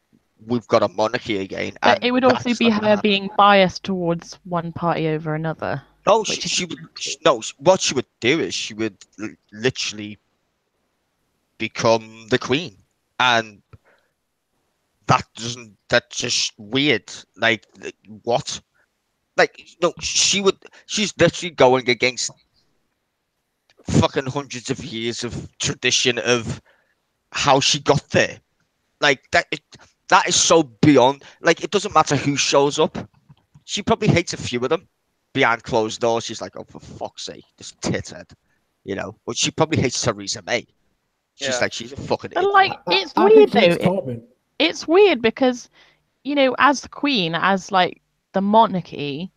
S4: we've got a monarchy again.
S1: But
S4: and
S1: it would also
S4: that's
S1: be
S4: not gonna
S1: her
S4: happen.
S1: being biased towards one party over another.
S4: No, she would. No, what she would do is she would literally become the Queen, and that's just weird. Like, what? Like, no, she's literally going against fucking hundreds of years of tradition of how she got there. Like, that is so beyond. Like, it doesn't matter who shows up. She probably hates a few of them behind closed doors. She's like, oh, for fuck's sake, this tithead. you know. But she probably hates Theresa May. She's
S2: Yeah.
S4: like, she's a fucking
S1: But
S4: idiot.
S1: like, it's
S5: I
S1: weird
S5: think
S1: though.
S5: it's Corbyn.
S1: It's weird because, you know, as the queen, as like the monarchy,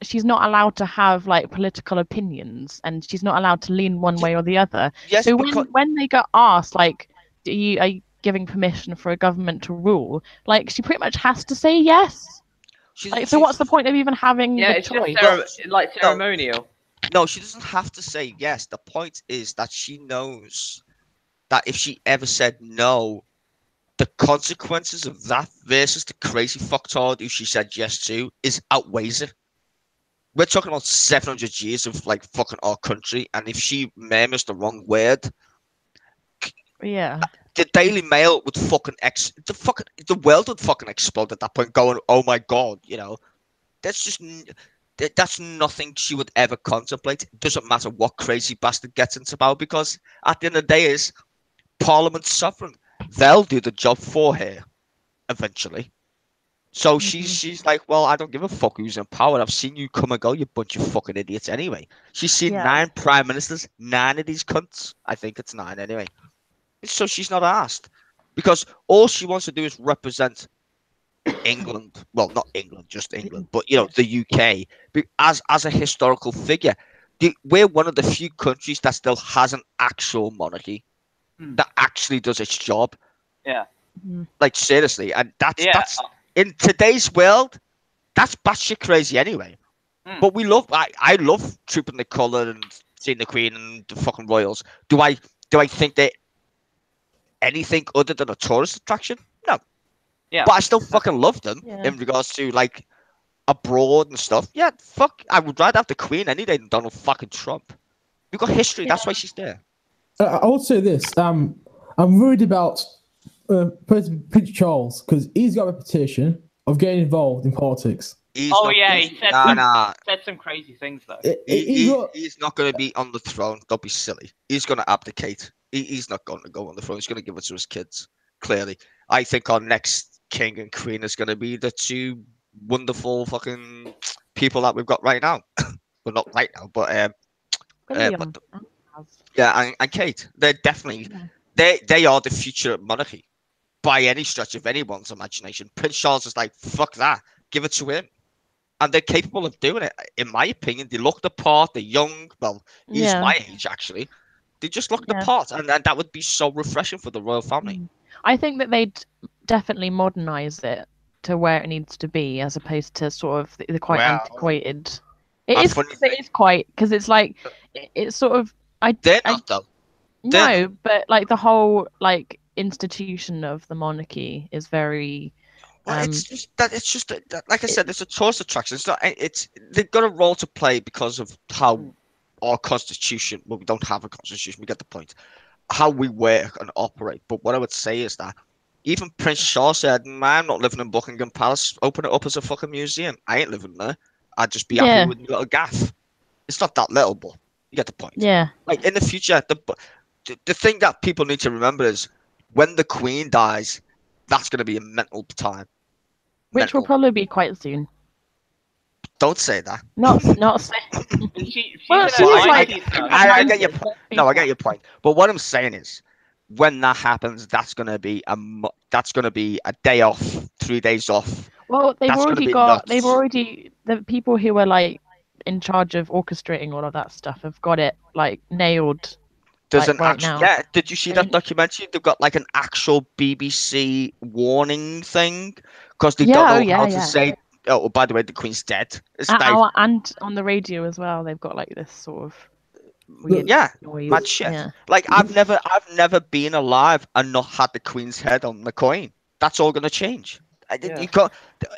S1: she's not allowed to have like political opinions, and she's not allowed to lean one way or the other.
S4: Yes,
S1: So
S4: because
S1: when they got asked, like, are you giving permission for a government to rule? Like, she pretty much has to say yes. Like, so what's the point of even having
S2: Yeah,
S1: the
S2: it's
S1: choice?
S2: just like ceremonial.
S4: no, she doesn't have to say yes. The point is that she knows that if she ever said no, the consequences of that versus the crazy fucktard who she said yes to is outweighs it. We're talking about 700 years of like fucking our country, and if she murmurs the wrong word,
S1: Yeah.
S4: the Daily Mail would fucking the world would fucking explode at that point. Going, oh my god, you know, that's just that's nothing she would ever contemplate. It doesn't matter what crazy bastard gets into power, because at the end of the day, is Parliament's sovereign. They'll do the job for her eventually. So she's like, well, I don't give a fuck who's in power. I've seen you come and go, you bunch of fucking idiots. Anyway, she's seen
S1: Yeah.
S4: 9 prime ministers, 9 of these cunts. I think it's 9 anyway. So she's not asked, because all she wants to do is represent England. Well, not England, just England, but you know, the UK as a historical figure. We're one of the few countries that still has an actual monarchy that actually does its job.
S2: Yeah.
S4: Like seriously, and that's
S2: Yeah.
S4: in today's world, that's batshit crazy anyway. But we love. I love trooping the colour and seeing the Queen and the fucking royals. Do I think they're anything other than a tourist attraction? No.
S2: Yeah.
S4: But I still fucking love them
S1: Yeah.
S4: in regards to like abroad and stuff. Yeah, fuck. I would rather have the Queen any day than Donald fucking Trump. We've got history. That's why she's there.
S5: I would say this. I'm worried about President Prince Charles because he's got a reputation of getting involved in politics.
S4: He
S2: said some crazy things though.
S4: He's not going to be on the throne. Don't be silly. He's going to abdicate. He's not going to go on the throne. He's going to give it to his kids. Clearly, I think our next king and queen is going to be the 2 wonderful fucking people that we've got right now. Well, not right now, but yeah, and Kate. They're definitely they are the future monarchy by any stretch of anyone's imagination. Prince Charles is like, fuck that, give it to him. And they're capable of doing it, in my opinion. They look the part. They're young. Well, he's my age, actually. They just look the part. And that would be so refreshing for the royal family.
S1: I think that they'd definitely modernise it to where it needs to be, as opposed to sort of the quite antiquated. It is quite, because it's like, it's sort of...
S4: They're not, though.
S1: No, but like the whole like institution of the monarchy is very...
S4: Well, it's just that, like I said, it's a tourist attraction. It's not. They've got a role to play because of how our constitution. Well, we don't have a constitution. We get the point. How we work and operate. But what I would say is that even Prince Charles said, "Man, I'm not living in Buckingham Palace. Open it up as a fucking museum. I ain't living there. I'd just be happy with my little gaff." It's not that little, but you get the point.
S1: Yeah.
S4: Like in the future, the thing that people need to remember is when the Queen dies. That's going to be a mental time.
S1: Which will probably be quite soon.
S4: Don't say that.
S1: Not say.
S4: I get your point. No, I get your point. But what I'm saying is, when that happens, that's going to be a day off, 3 days off.
S1: Well, the people who were like in charge of orchestrating all of that stuff have got it like nailed.
S4: There's
S1: like,
S4: an
S1: right
S4: actual,
S1: now.
S4: yeah. Did you see that documentary? They've got like an actual BBC warning thing because they don't know how to say. Oh, by the way, the Queen's dead.
S1: And on the radio as well, they've got like this sort of weird noise.
S4: Mad shit. Yeah. Like I've never been alive and not had the Queen's head on the coin. That's all gonna change. You got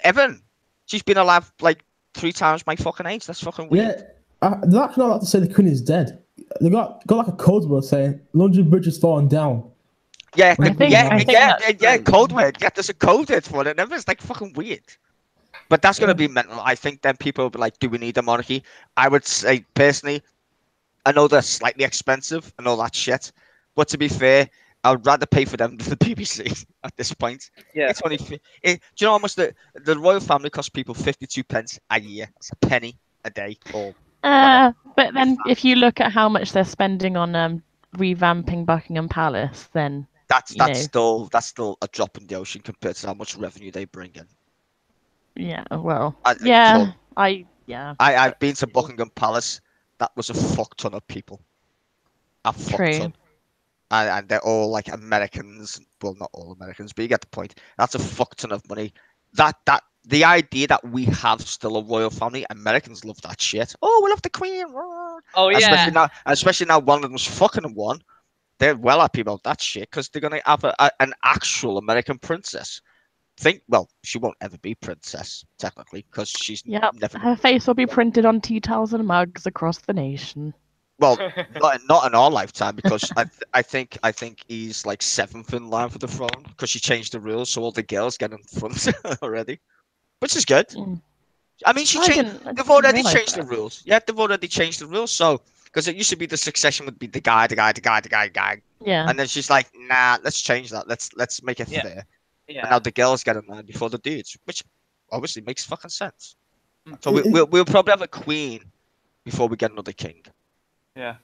S4: Evan. She's been alive like 3 times my fucking age. That's fucking weird.
S5: Yeah, they're actually not allowed to say the Queen is dead. They got like a code word saying London Bridge is falling down.
S4: Yeah, code word. Yeah, there's a code word for it. It's like fucking weird. But that's gonna be mental. I think then people will be like, do we need a monarchy? I would say personally, I know they're slightly expensive and all that shit. But to be fair, I'd rather pay for them than the BBC at this point.
S2: Yeah.
S4: It's only do you know how much the royal family costs people 52 pence a year? It's a penny a day or
S1: But then if you look at how much they're spending on revamping Buckingham Palace, then
S4: That's
S1: you know,
S4: that's still a drop in the ocean compared to how much revenue they bring in.
S1: yeah, well,
S4: I,
S1: yeah,
S4: so
S1: yeah,
S4: I've
S1: but
S4: been to
S1: still,
S4: Buckingham Palace. That was a fuck ton of people. A fuck
S1: true.
S4: ton. And they're all like Americans. Well, not all Americans, but you get the point. That's a fuck ton of money. The idea that we have still a royal family, Americans love that shit. Oh, we love the Queen.
S2: Oh yeah.
S4: Especially now one of them's fucking one. They're well happy about that shit because they're gonna have an actual American princess. Well, she won't ever be princess technically because she's
S1: Yep,
S4: never.
S1: her face will be printed on tea towels and mugs across the nation.
S4: Well, not in our lifetime because I think he's like seventh in line for the throne because she changed the rules so all the girls get in front already, which is good.
S1: Mm.
S4: I mean,
S1: I
S4: They've
S1: didn't
S4: already
S1: realize
S4: changed the
S1: that.
S4: rules. Yeah, they've already changed the rules. So because it used to be the succession would be the guy,
S1: Yeah,
S4: and then she's like, nah, let's change that. Let's make it
S2: Yeah.
S4: fair. And
S2: Yeah.
S4: now the girls get in line before the dudes, which obviously makes fucking sense. So
S5: It-
S4: we'll probably have a queen before we get another king.
S2: Yeah.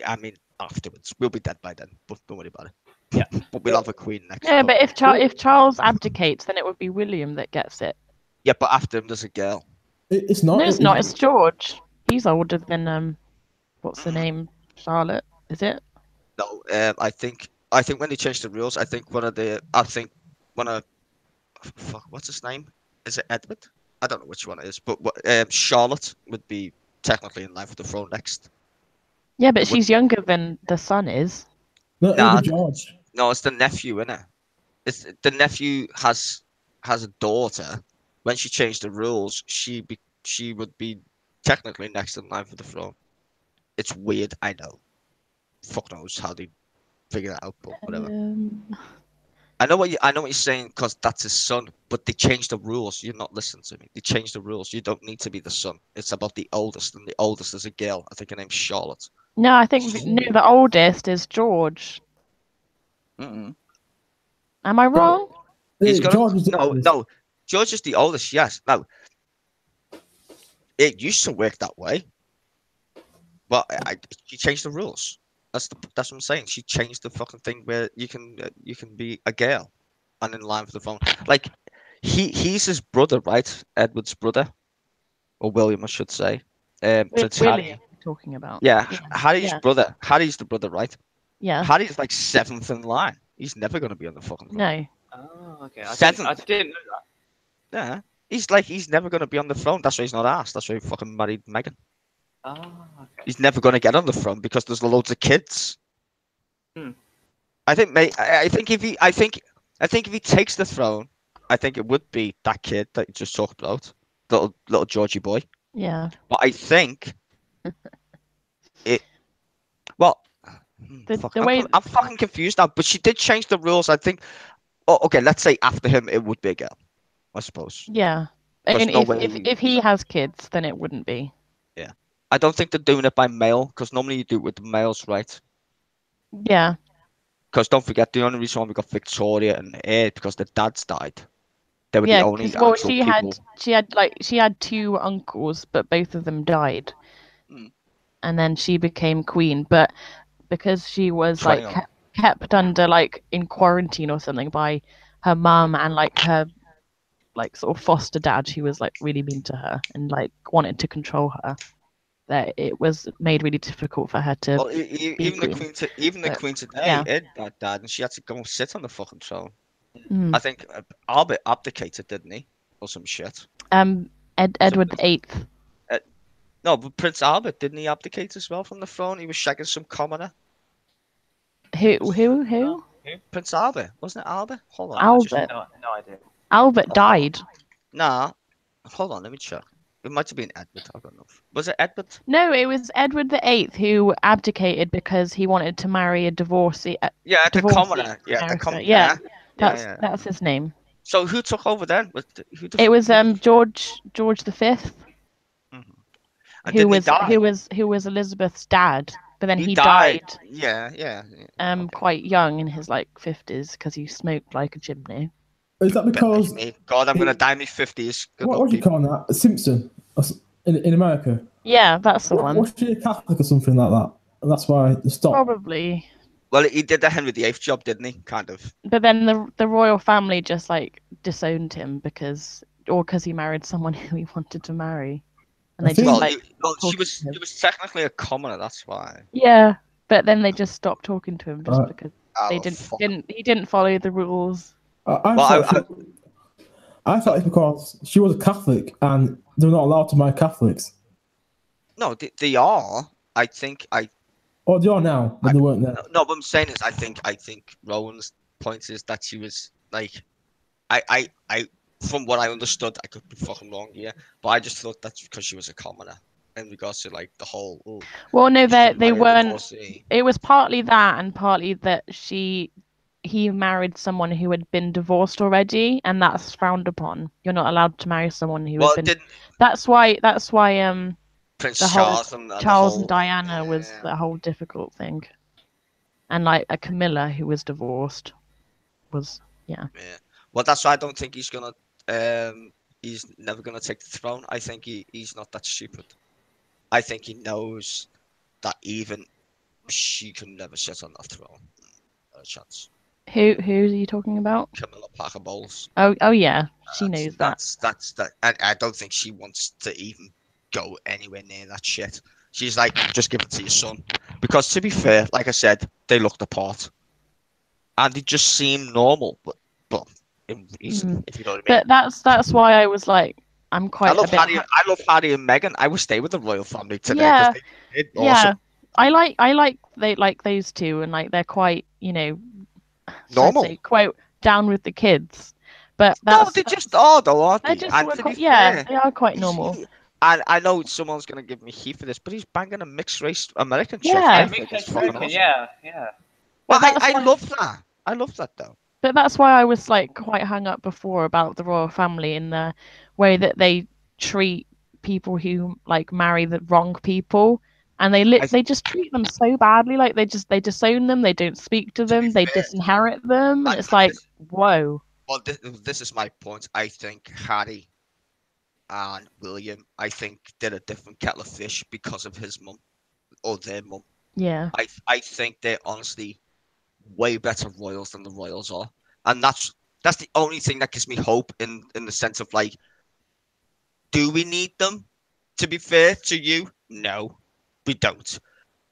S4: I mean, afterwards. We'll be dead by then, but don't worry about it.
S2: Yeah.
S4: But we'll have a queen next.
S1: yeah, but if Charles abdicates, then it would be William that gets it.
S4: Yeah, but after him, there's a girl.
S5: It's not.
S1: No, it's not. It's George. He's older than what's the name? Charlotte, is it?
S4: No, I think when they changed the rules, I think one of fuck, what's his name? Is it Edward? I don't know which one it is, but Charlotte would be technically in line for the throne next.
S1: Yeah, but
S4: It
S1: she's younger than the son is.
S5: No,
S4: Nah,
S5: George.
S4: No, it's the nephew, innit? It's the nephew has a daughter. When she changed the rules, she would be technically next in line for the throne. It's weird, I know. Fuck knows how they figure that out, but whatever. I know what you're saying because that's his son, but they changed the rules. You're not listening to me. They changed the rules. You don't need to be the son. It's about the oldest, and the oldest is a girl. I think her name's Charlotte.
S1: No, I think the oldest is George.
S4: Mm-mm.
S1: Am I wrong?
S4: He's got
S5: George is the
S4: no,
S5: oldest.
S4: no. George is the oldest. Yes. No. It used to work that way, but she changed the rules. That's what I'm saying. She changed the fucking thing where you can be a girl and in line for the phone. Like he's his brother, right? Edward's brother, or William, I should say. Prince
S1: William,
S4: Harry.
S1: you're talking about.
S4: Yeah,
S1: Yeah.
S4: Harry's
S1: Yeah.
S4: brother. Harry's the brother, right?
S1: Yeah.
S4: Harry's like seventh in line. He's never gonna be on the fucking throne.
S1: No.
S2: Oh, okay.
S4: Seventh.
S2: I didn't know that.
S4: Yeah. He's never gonna be on the throne. That's why he's not asked. That's why he fucking married Meghan.
S2: Oh, okay.
S4: He's never gonna get on the throne because there's loads of kids.
S2: Hmm.
S4: I think if he takes the throne, I think it would be that kid that you just talked about, little Georgie boy.
S1: Yeah.
S4: But I think it. Well, I'm fucking confused now. But she did change the rules. I think. Oh, okay. Let's say after him, it would be a girl. I suppose.
S1: Yeah.
S4: 'Cause
S1: And
S4: no way-
S1: if he has kids, then it wouldn't be.
S4: Yeah. I don't think they're doing it by male because normally you do it with the males, right?
S1: Yeah.
S4: Because don't forget, the only reason why we got Victoria and Heir because their dads died. They were
S1: Yeah,
S4: the only
S1: 'cause, well,
S4: actual
S1: she had two uncles, but both of them died.
S4: Hmm.
S1: And then she became queen, but because she was
S4: Trying
S1: like kept under like in quarantine or something by her mum and like her like sort of foster dad, who was like really mean to her and like wanted to control her, that it was made really difficult for her to
S4: Well,
S1: be
S4: even the
S1: queen.
S4: queen,
S1: But,
S4: today,
S1: yeah.
S4: Ed died, and she had to go and sit on the fucking throne.
S1: Mm.
S4: I think Albert abdicated, didn't he, or some shit?
S1: Edward the Eighth.
S4: No, but Prince Albert didn't he abdicate as well from the throne? He was shagging some commoner.
S1: Who?
S4: Prince Albert, wasn't it Albert? Hold on.
S1: Albert.
S2: No idea.
S1: Albert died.
S4: Nah, hold on. Let me check. It might have been Edward. I don't know. Was it Edward?
S1: No, it was Edward the Eighth who abdicated because he wanted to marry a divorcee.
S4: Yeah, the
S1: divorcee
S4: commoner. Yeah, the
S1: America.
S4: commoner.
S1: Yeah,
S4: Yeah.
S1: that's his name.
S4: So who took over then?
S1: It was George the Fifth,
S4: And didn't he die?
S1: who was Elizabeth's dad, but then he
S4: died.
S1: died
S4: Yeah. Okay.
S1: quite young in his like 50s because he smoked like a chimney.
S5: Is that because
S4: God, I'm gonna die in my 50s. Good
S5: what
S4: luck,
S5: do you
S4: people.
S5: call that? A Simpson. in America.
S1: Yeah, that's the one.
S5: Was she a Catholic or something like that? And that's why they stopped.
S1: Probably.
S4: Well, he did the Henry VIII job, didn't he? Kind of.
S1: But then the royal family just like disowned him because he married someone who he wanted to marry, and
S5: I
S1: they
S5: think-
S1: just
S4: Well,
S1: like
S4: she
S1: talking to him.
S4: was technically a commoner. That's why.
S1: Yeah, but then they just stopped talking to him just
S5: Uh,
S1: because
S4: Oh,
S1: they
S4: fuck.
S1: he didn't follow the rules.
S5: I
S4: Well,
S5: thought it's because she was a Catholic and they're not allowed to marry Catholics.
S4: No, they are. I think
S5: Or they are now, but they weren't then.
S4: no. What I'm saying is, I think Rowan's point is that she was like, I from what I understood, I could be fucking wrong here, but I just thought that's because she was a commoner in regards to like the whole. Oh,
S1: Well, no,
S4: you shouldn't
S1: they
S4: marry a
S1: weren't.
S4: divorcee.
S1: It was partly that, and partly that he married someone who had been divorced already, and that's frowned upon. You're not allowed to marry someone who
S4: Well,
S1: had been.
S4: didn't
S1: That's why
S4: Prince
S1: the whole
S4: Charles and the
S1: Charles
S4: whole
S1: and Diana was
S4: yeah.
S1: the whole difficult thing, and like a Camilla who was divorced was
S4: Yeah. Well, that's why I don't think he's gonna. He's never gonna take the throne. I think he's not that stupid. I think he knows that even she can never sit on that throne. Not a chance.
S1: Who are you talking about?
S4: Camilla Parker Bowles.
S1: Oh yeah, she knows that.
S4: That's that. And I don't think she wants to even go anywhere near that shit. She's like, just give it to your son. Because to be fair, like I said, they looked the part, and they just seem normal, but in reason, if you know what I mean.
S1: But that's why I was like, I'm quite
S4: I love
S1: a bit.
S4: Harry. I love Harry and Meghan. I would stay with the royal family today
S1: Yeah,
S4: because they did
S1: yeah.
S4: awesome.
S1: I like they like those two, and like they're quite,
S4: Normal.
S1: say, quote, down with the kids. But
S4: No, they just are though, aren't
S1: they
S4: they?
S1: just
S4: And
S1: were
S4: to be
S1: yeah,
S4: fair,
S1: they are quite
S4: he's-
S1: normal.
S4: And I know someone's gonna give me heat for this, but he's banging a mixed race American chick.
S1: Yeah.
S4: I
S2: Yeah,
S4: think
S2: mixed
S4: it's fucking
S2: American,
S4: awesome.
S2: yeah.
S4: Well,
S1: But that's
S4: I
S1: why-
S4: love that. I love that though.
S1: But that's why I was like quite hung up before about the royal family in the way that they treat people who like marry the wrong people, and they just treat them so badly. Like they disown them, they don't speak to them, they
S4: fair,
S1: disinherit them, and it's like, whoa.
S4: Well, this is my point. I think Harry and William, I think, did a different kettle of fish because of his mum or their mum.
S1: Yeah.
S4: I think they're honestly way better royals than the royals are, and that's the only thing that gives me hope in the sense of like, do we need them? To be fair to you, no, we don't.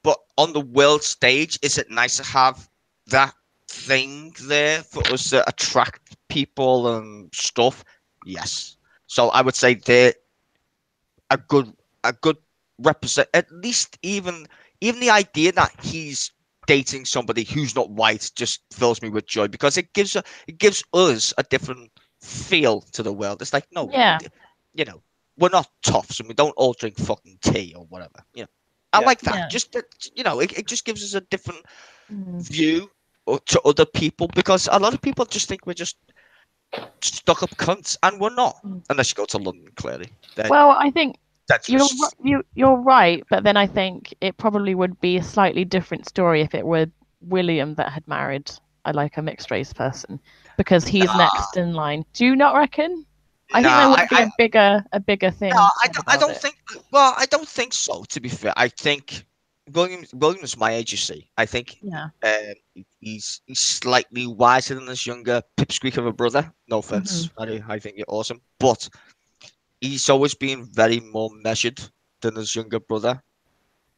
S4: But on the world stage, is it nice to have that thing there for us to attract people and stuff? Yes. So I would say they're a good represent. At least even the idea that he's dating somebody who's not white just fills me with joy because it gives us a different feel to the world. It's like, no,
S1: Yeah.
S4: We're not toughs and we don't all drink fucking tea or whatever. I
S2: Yeah.
S4: like that.
S1: Yeah.
S4: Just that, it just gives us a different
S1: Mm.
S4: view to other people because a lot of people just think we're just stuck up cunts, and we're not. Unless you go to London, clearly.
S1: Well, I think
S4: That's just,
S1: you're right, but then I think it probably would be a slightly different story if it were William that had married a mixed race person, because he's
S4: Nah.
S1: next in line. Do you not reckon? I think
S4: Nah,
S1: there would be a bigger thing.
S4: no, I
S1: about
S4: don't
S1: it.
S4: think. Well, I don't think so. To be fair, I think William's my age. You see, I think
S1: Yeah.
S4: he's slightly wiser than his younger pipsqueak of a brother. No offense, I think you're awesome, but he's always been very more measured than his younger brother.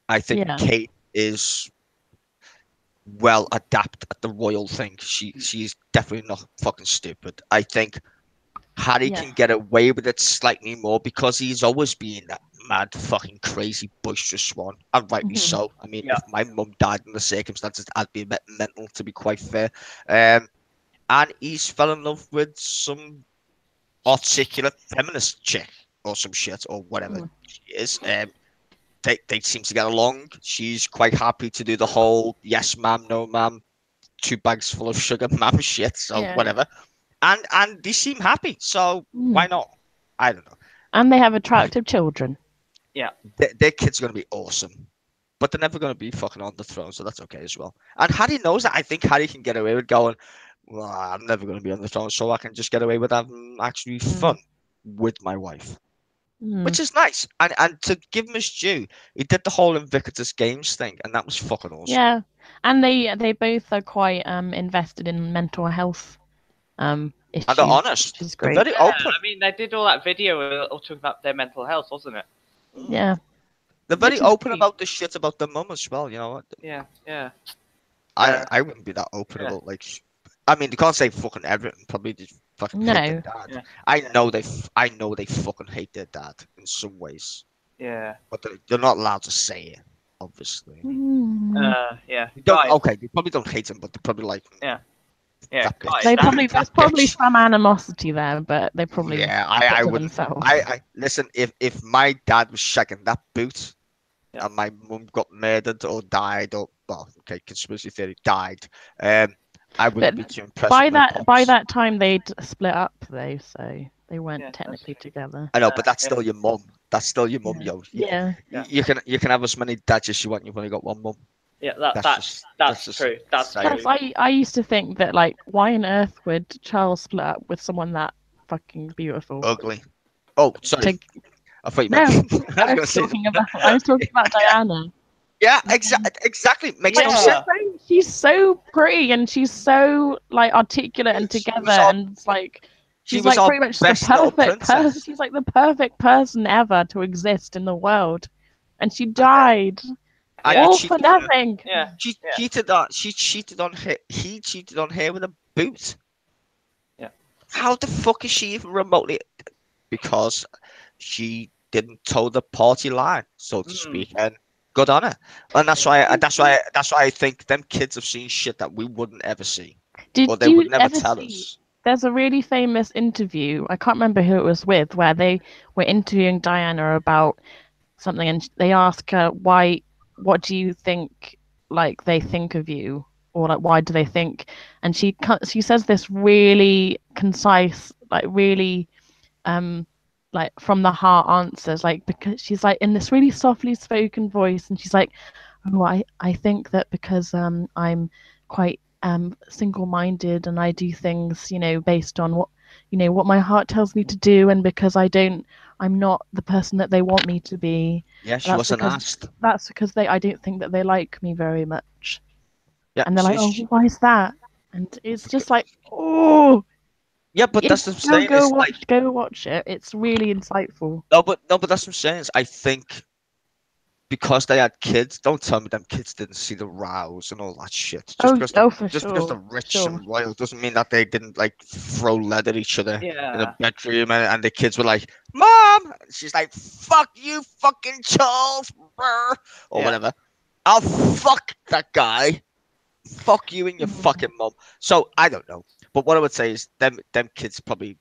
S4: I think
S1: Yeah.
S4: Kate is well adept at the royal thing. She's definitely not fucking stupid. I think Harry
S1: Yeah.
S4: can get away with it slightly more because he's always been that mad, fucking crazy, boisterous swan, and rightly so. I mean,
S2: Yeah.
S4: if my mum died in the circumstances, I'd be a bit mental, to be quite fair. And he's fell in love with some articulate feminist chick or some shit or whatever she is. They seem to get along. She's quite happy to do the whole yes ma'am, no ma'am, 2 bags full of sugar ma'am shit. So
S1: Yeah.
S4: whatever. And they seem happy. So why not? I don't know.
S1: And they have attractive children.
S4: Their kids are going to be awesome. But they're never going to be fucking on the throne, so that's okay as well. And Harry knows that. I think Harry can get away with going, well, I'm never going to be on the throne, so I can just get away with having actually fun with my wife. which is nice. And to give him his due, he did the whole Invictus Games thing, and that was fucking awesome.
S1: Yeah, and they both are quite invested in mental health issues,
S4: And they're honest.
S1: which is
S4: They're
S1: great.
S4: very
S2: Yeah,
S4: open.
S2: I mean, they did all that video all talking about their mental health, wasn't it?
S1: Yeah,
S4: They're very
S1: which is
S4: open
S1: great.
S4: about the shit about their mum as well. You know what?
S2: Yeah, yeah.
S4: I wouldn't be that open
S2: Yeah.
S4: about like. I mean, they can't say fucking everything. Probably just fucking hate their
S1: No.
S4: dad.
S2: Yeah.
S4: I know they fucking hate their dad in some ways,
S2: Yeah.
S4: but they're not allowed to say it. Obviously.
S2: Yeah.
S4: They don't,
S2: Guys.
S4: okay, they probably don't hate him, but they probably like him.
S2: Yeah. Yeah.
S4: That bitch.
S2: Guys,
S1: They
S2: that-
S1: probably
S4: that
S1: there's probably
S4: bitch.
S1: some animosity there, but they probably
S4: Yeah,
S1: keep it
S4: I
S1: to
S4: wouldn't.
S1: themselves.
S4: I listen. If my dad was shagging that boot,
S2: Yeah.
S4: and my mum got murdered or died, or well, okay, conspiracy theory died. I wouldn't be
S1: But
S4: too impressed.
S1: by
S4: with my
S1: that by
S4: pops.
S1: that time they'd split up though, so they weren't
S2: Yeah, that's
S1: technically
S2: true.
S1: together.
S4: I know, but that's
S2: yeah.
S4: still your mum. That's still your mum, yo.
S1: Yeah.
S2: Yeah.
S4: You can have as many dads as you want. You've only got one mum.
S2: Yeah,
S4: That's
S2: that's
S4: just
S2: true. That's
S4: saying.
S2: true.
S1: Plus, I used to think that like, why on earth would Charles split up with someone that fucking beautiful?
S4: Ugly. Oh, sorry.
S1: To-
S4: I thought you
S1: No,
S4: meant.
S1: I was talking about Diana.
S4: Yeah, exactly. Makes no
S2: Yeah.
S4: sense.
S1: She's so pretty and she's so like articulate and
S4: She was
S1: together,
S4: our-
S1: and it's like
S4: She
S1: she's
S4: was
S1: like
S4: our
S1: pretty much the
S4: best little
S1: perfect person.
S4: princess.
S1: She's like the perfect person ever to exist in the world, and she died
S4: And
S2: Yeah.
S1: all
S4: she
S1: for
S4: cheated on her.
S1: nothing.
S2: Yeah.
S4: She
S2: Yeah.
S4: cheated on. She cheated on her. He cheated on her with a boot.
S2: Yeah.
S4: How the fuck is she even remotely? Because she didn't toe the party line, so to speak, and good on her. And that's why I think them kids have seen shit that we wouldn't ever see,
S1: Did
S4: or they
S1: you
S4: would never
S1: ever
S4: tell
S1: see?
S4: us.
S1: There's a really famous interview. I can't remember who it was with, where they were interviewing Diana about something, and they ask her why. What do you think? Like they think of you, or like why do they think? And she says this really concise, like really, like from the heart answers, like because she's like in this really softly spoken voice, and she's like, oh, I think that because I'm quite single-minded and I do things, based on what my heart tells me to do, and because I'm not the person that they want me to be.
S4: Yeah, she
S1: That's
S4: wasn't
S1: because
S4: asked.
S1: that's because I don't think that they like me very much.
S4: Yeah,
S1: And they're like, oh,
S4: she-
S1: why is that? And it's just like, oh,
S4: yeah, but that's what I'm saying.
S1: go
S4: Is like
S1: watch it. It's really insightful.
S4: no, but that's what I'm saying. Is I think because they had kids, don't tell me them kids didn't see the rows and all that shit.
S1: For
S4: Because
S1: sure.
S4: they're rich
S1: Sure.
S4: and royal doesn't mean that they didn't like throw lead at each other in
S2: Yeah.
S4: a bedroom, and the kids were like, "Mom," she's like, "Fuck you, fucking Charles," brr," or
S2: Yeah.
S4: whatever. I'll fuck that guy. Fuck you and your fucking mom. So I don't know, but what I would say is them kids probably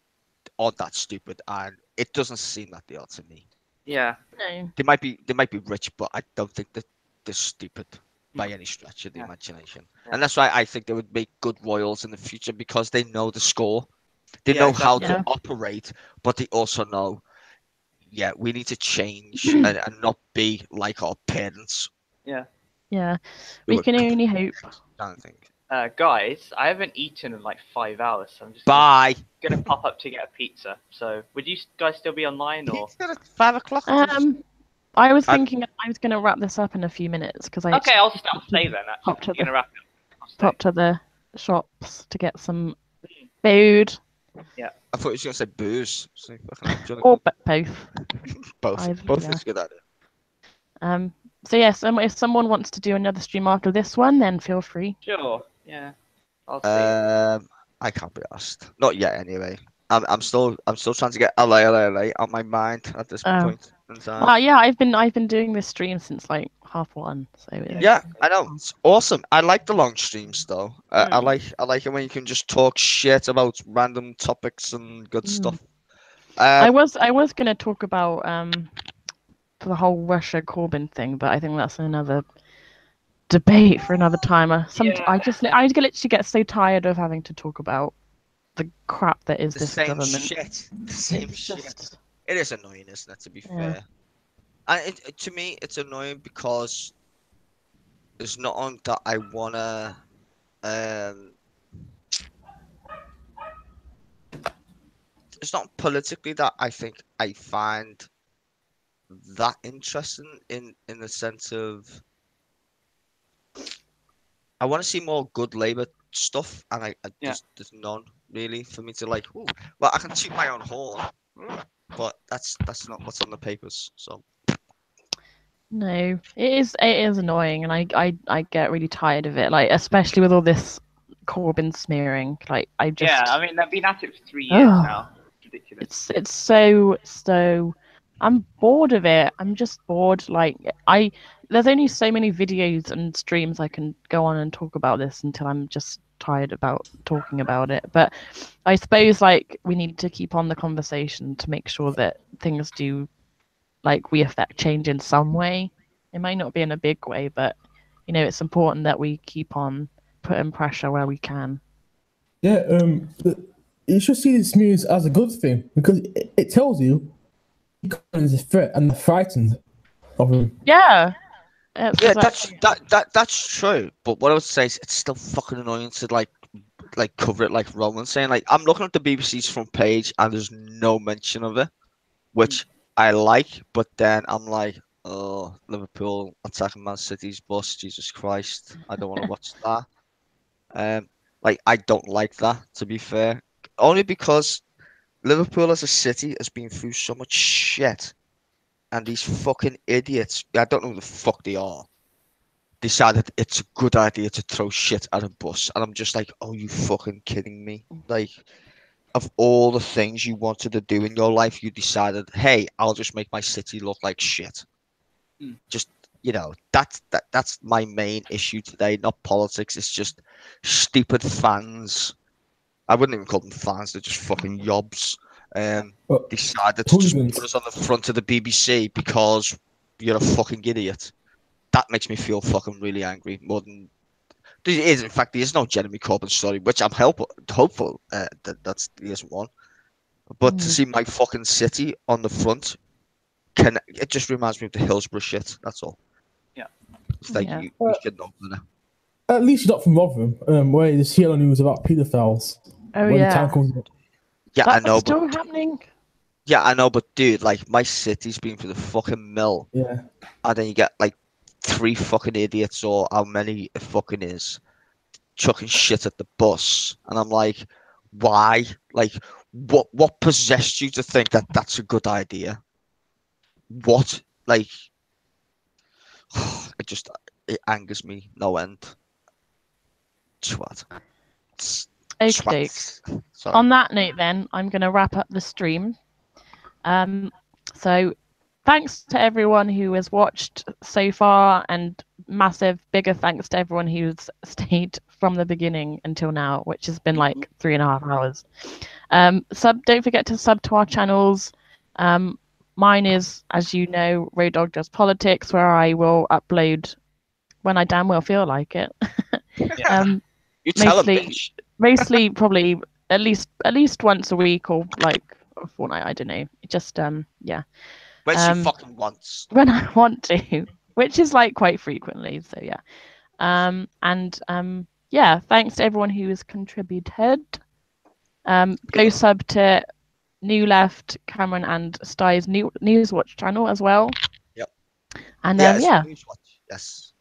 S4: aren't that stupid, and it doesn't seem that they are to me.
S2: Yeah.
S1: No.
S4: They might be rich, but I don't think that they're stupid by any stretch of the
S2: Yeah.
S4: imagination.
S2: Yeah.
S4: And that's why I think they would make good royals in the future, because they know the score. They
S2: Yeah,
S4: know how
S1: exactly.
S4: to operate, but they also know, yeah, we need to change and not be like our parents.
S2: Yeah.
S1: Yeah.
S4: who
S1: We
S4: are
S1: can
S4: complete
S1: only hope.
S4: I don't think.
S2: Guys, I haven't eaten in like 5 hours, so I'm just
S4: Bye.
S2: gonna pop up to get a pizza. So, would you guys still be online or?
S4: Pizza at 5 o'clock.
S1: I was
S4: I'm-
S1: thinking I was going to wrap this up in a few minutes because I
S2: Okay, I'll stay then.
S1: Pop
S2: Actually,
S1: to
S2: you're gonna wrap it up. I'll stay.
S1: pop to the shops to get some food
S4: I thought you were going to say booze. So fucking
S1: or both.
S4: both.
S1: either,
S4: Both
S1: yeah.
S4: is a good idea.
S1: So yes, if someone wants to do another stream after this one, then feel free.
S2: Sure. Yeah. I'll see.
S4: I can't be asked. Not yet, anyway. I'm still trying to get LA on my mind at this
S1: Oh.
S4: point in time.
S1: Well, yeah, I've been doing this stream since like 1:30, so
S4: Yeah, I know. It's awesome. I like the long streams though. I like it when you can just talk shit about random topics and good stuff.
S1: I was gonna talk about the whole Russia Corbyn thing, but I think that's another debate for another time. I literally get so tired of having to talk about the crap that is
S4: the
S1: this
S4: same
S1: government.
S4: shit. The same
S1: It's
S4: shit.
S1: just-
S4: It is annoying, isn't it? To be
S1: Yeah.
S4: fair, and to me, it's annoying because it's not on that I wanna. It's not politically that I think I find that interesting in the sense of I want to see more good Labour stuff, and there's none really for me to like. Ooh, well, I can toot my own horn, but that's not what's on the papers. So
S1: No, it is annoying, and I get really tired of it. Like especially with all this Corbyn smearing. Like I just
S2: Yeah, I mean they've been at it for 3 years now. It's ridiculous.
S1: it's so I'm bored of it. I'm just bored. Like there's only so many videos and streams I can go on and talk about this until I'm just tired about talking about it. But I suppose like we need to keep on the conversation to make sure that things do like we affect change in some way. It might not be in a big way, but you know, it's important that we keep on putting pressure where we can.
S5: Yeah, you should see this news as a good thing because it tells you is a threat and they're frightened of him.
S1: Yeah.
S4: yeah, that's true. But what I would say is it's still fucking annoying to like cover it like Roman saying. Like I'm looking at the BBC's front page and there's no mention of it, which I like. But then I'm like, oh, Liverpool attacking Man City's bus. Jesus Christ, I don't want to watch that. Like I don't like that, to be fair. Only because Liverpool as a city has been through so much shit, and these fucking idiots, I don't know who the fuck they are, decided it's a good idea to throw shit at a bus, and I'm just like, oh, you fucking kidding me? Like, of all the things you wanted to do in your life, you decided, hey, I'll just make my city look like shit. Just that's my main issue today, not politics. It's just stupid fans. I wouldn't even call them fans; they're just fucking yobs. Decided to just put us on the front of the BBC because you're a fucking idiot. That makes me feel fucking really angry more than there is. In fact, there is no Jeremy Corbyn story, which I'm hopeful that there isn't one. But to see my fucking city on the front, it just reminds me of the Hillsborough shit. That's all.
S2: Yeah.
S4: It's like you should know better.
S5: At least you're not from Rotherham, where there's here news about paedophiles.
S1: Oh yeah.
S4: Yeah,
S1: that's
S4: I know.
S1: Still happening.
S4: Yeah, I know, but dude, like my city's been through the fucking mill.
S5: Yeah.
S4: And then you get like 3 fucking idiots, or how many it fucking is, chucking shit at the bus, and I'm like, why? Like, what possessed you to think that that's a good idea? What? Like, it angers me no end. Twat.
S1: Okay. On that note, then I'm going to wrap up the stream. So thanks to everyone who has watched so far, and bigger thanks to everyone who's stayed from the beginning until now, which has been like 3.5 hours. Don't forget to sub to our channels. Mine is, as you know, Road Dog Does Politics, where I will upload when I damn well feel like it.
S4: You tell them, bitch.
S1: Mostly probably at least once a week or like a fortnight. I don't know. Just yeah.
S4: When she fucking wants.
S1: When I want to, which is like quite frequently. So yeah. Yeah. Thanks to everyone who has contributed. Go sub to New Left, Cameron and Stye's Newswatch channel as well.
S4: Yep.
S1: And
S4: yeah. Newswatch. Yes.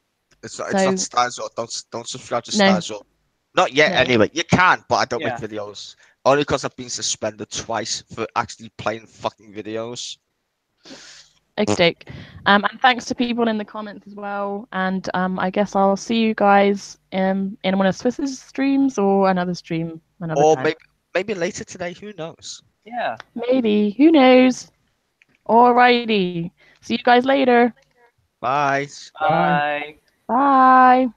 S4: It's not Stye's. Don't subscribe to Stye's. Not yet, anyway. You can, but I don't make videos. Only because I've been suspended twice for actually playing fucking videos.
S1: Okay. And thanks to people in the comments as well. And I guess I'll see you guys in one of Swiss's streams or another stream.
S4: Or maybe later today. Who knows?
S2: Yeah.
S1: Maybe. Who knows? Alrighty. See you guys later.
S4: Bye.
S2: Bye.
S1: Bye.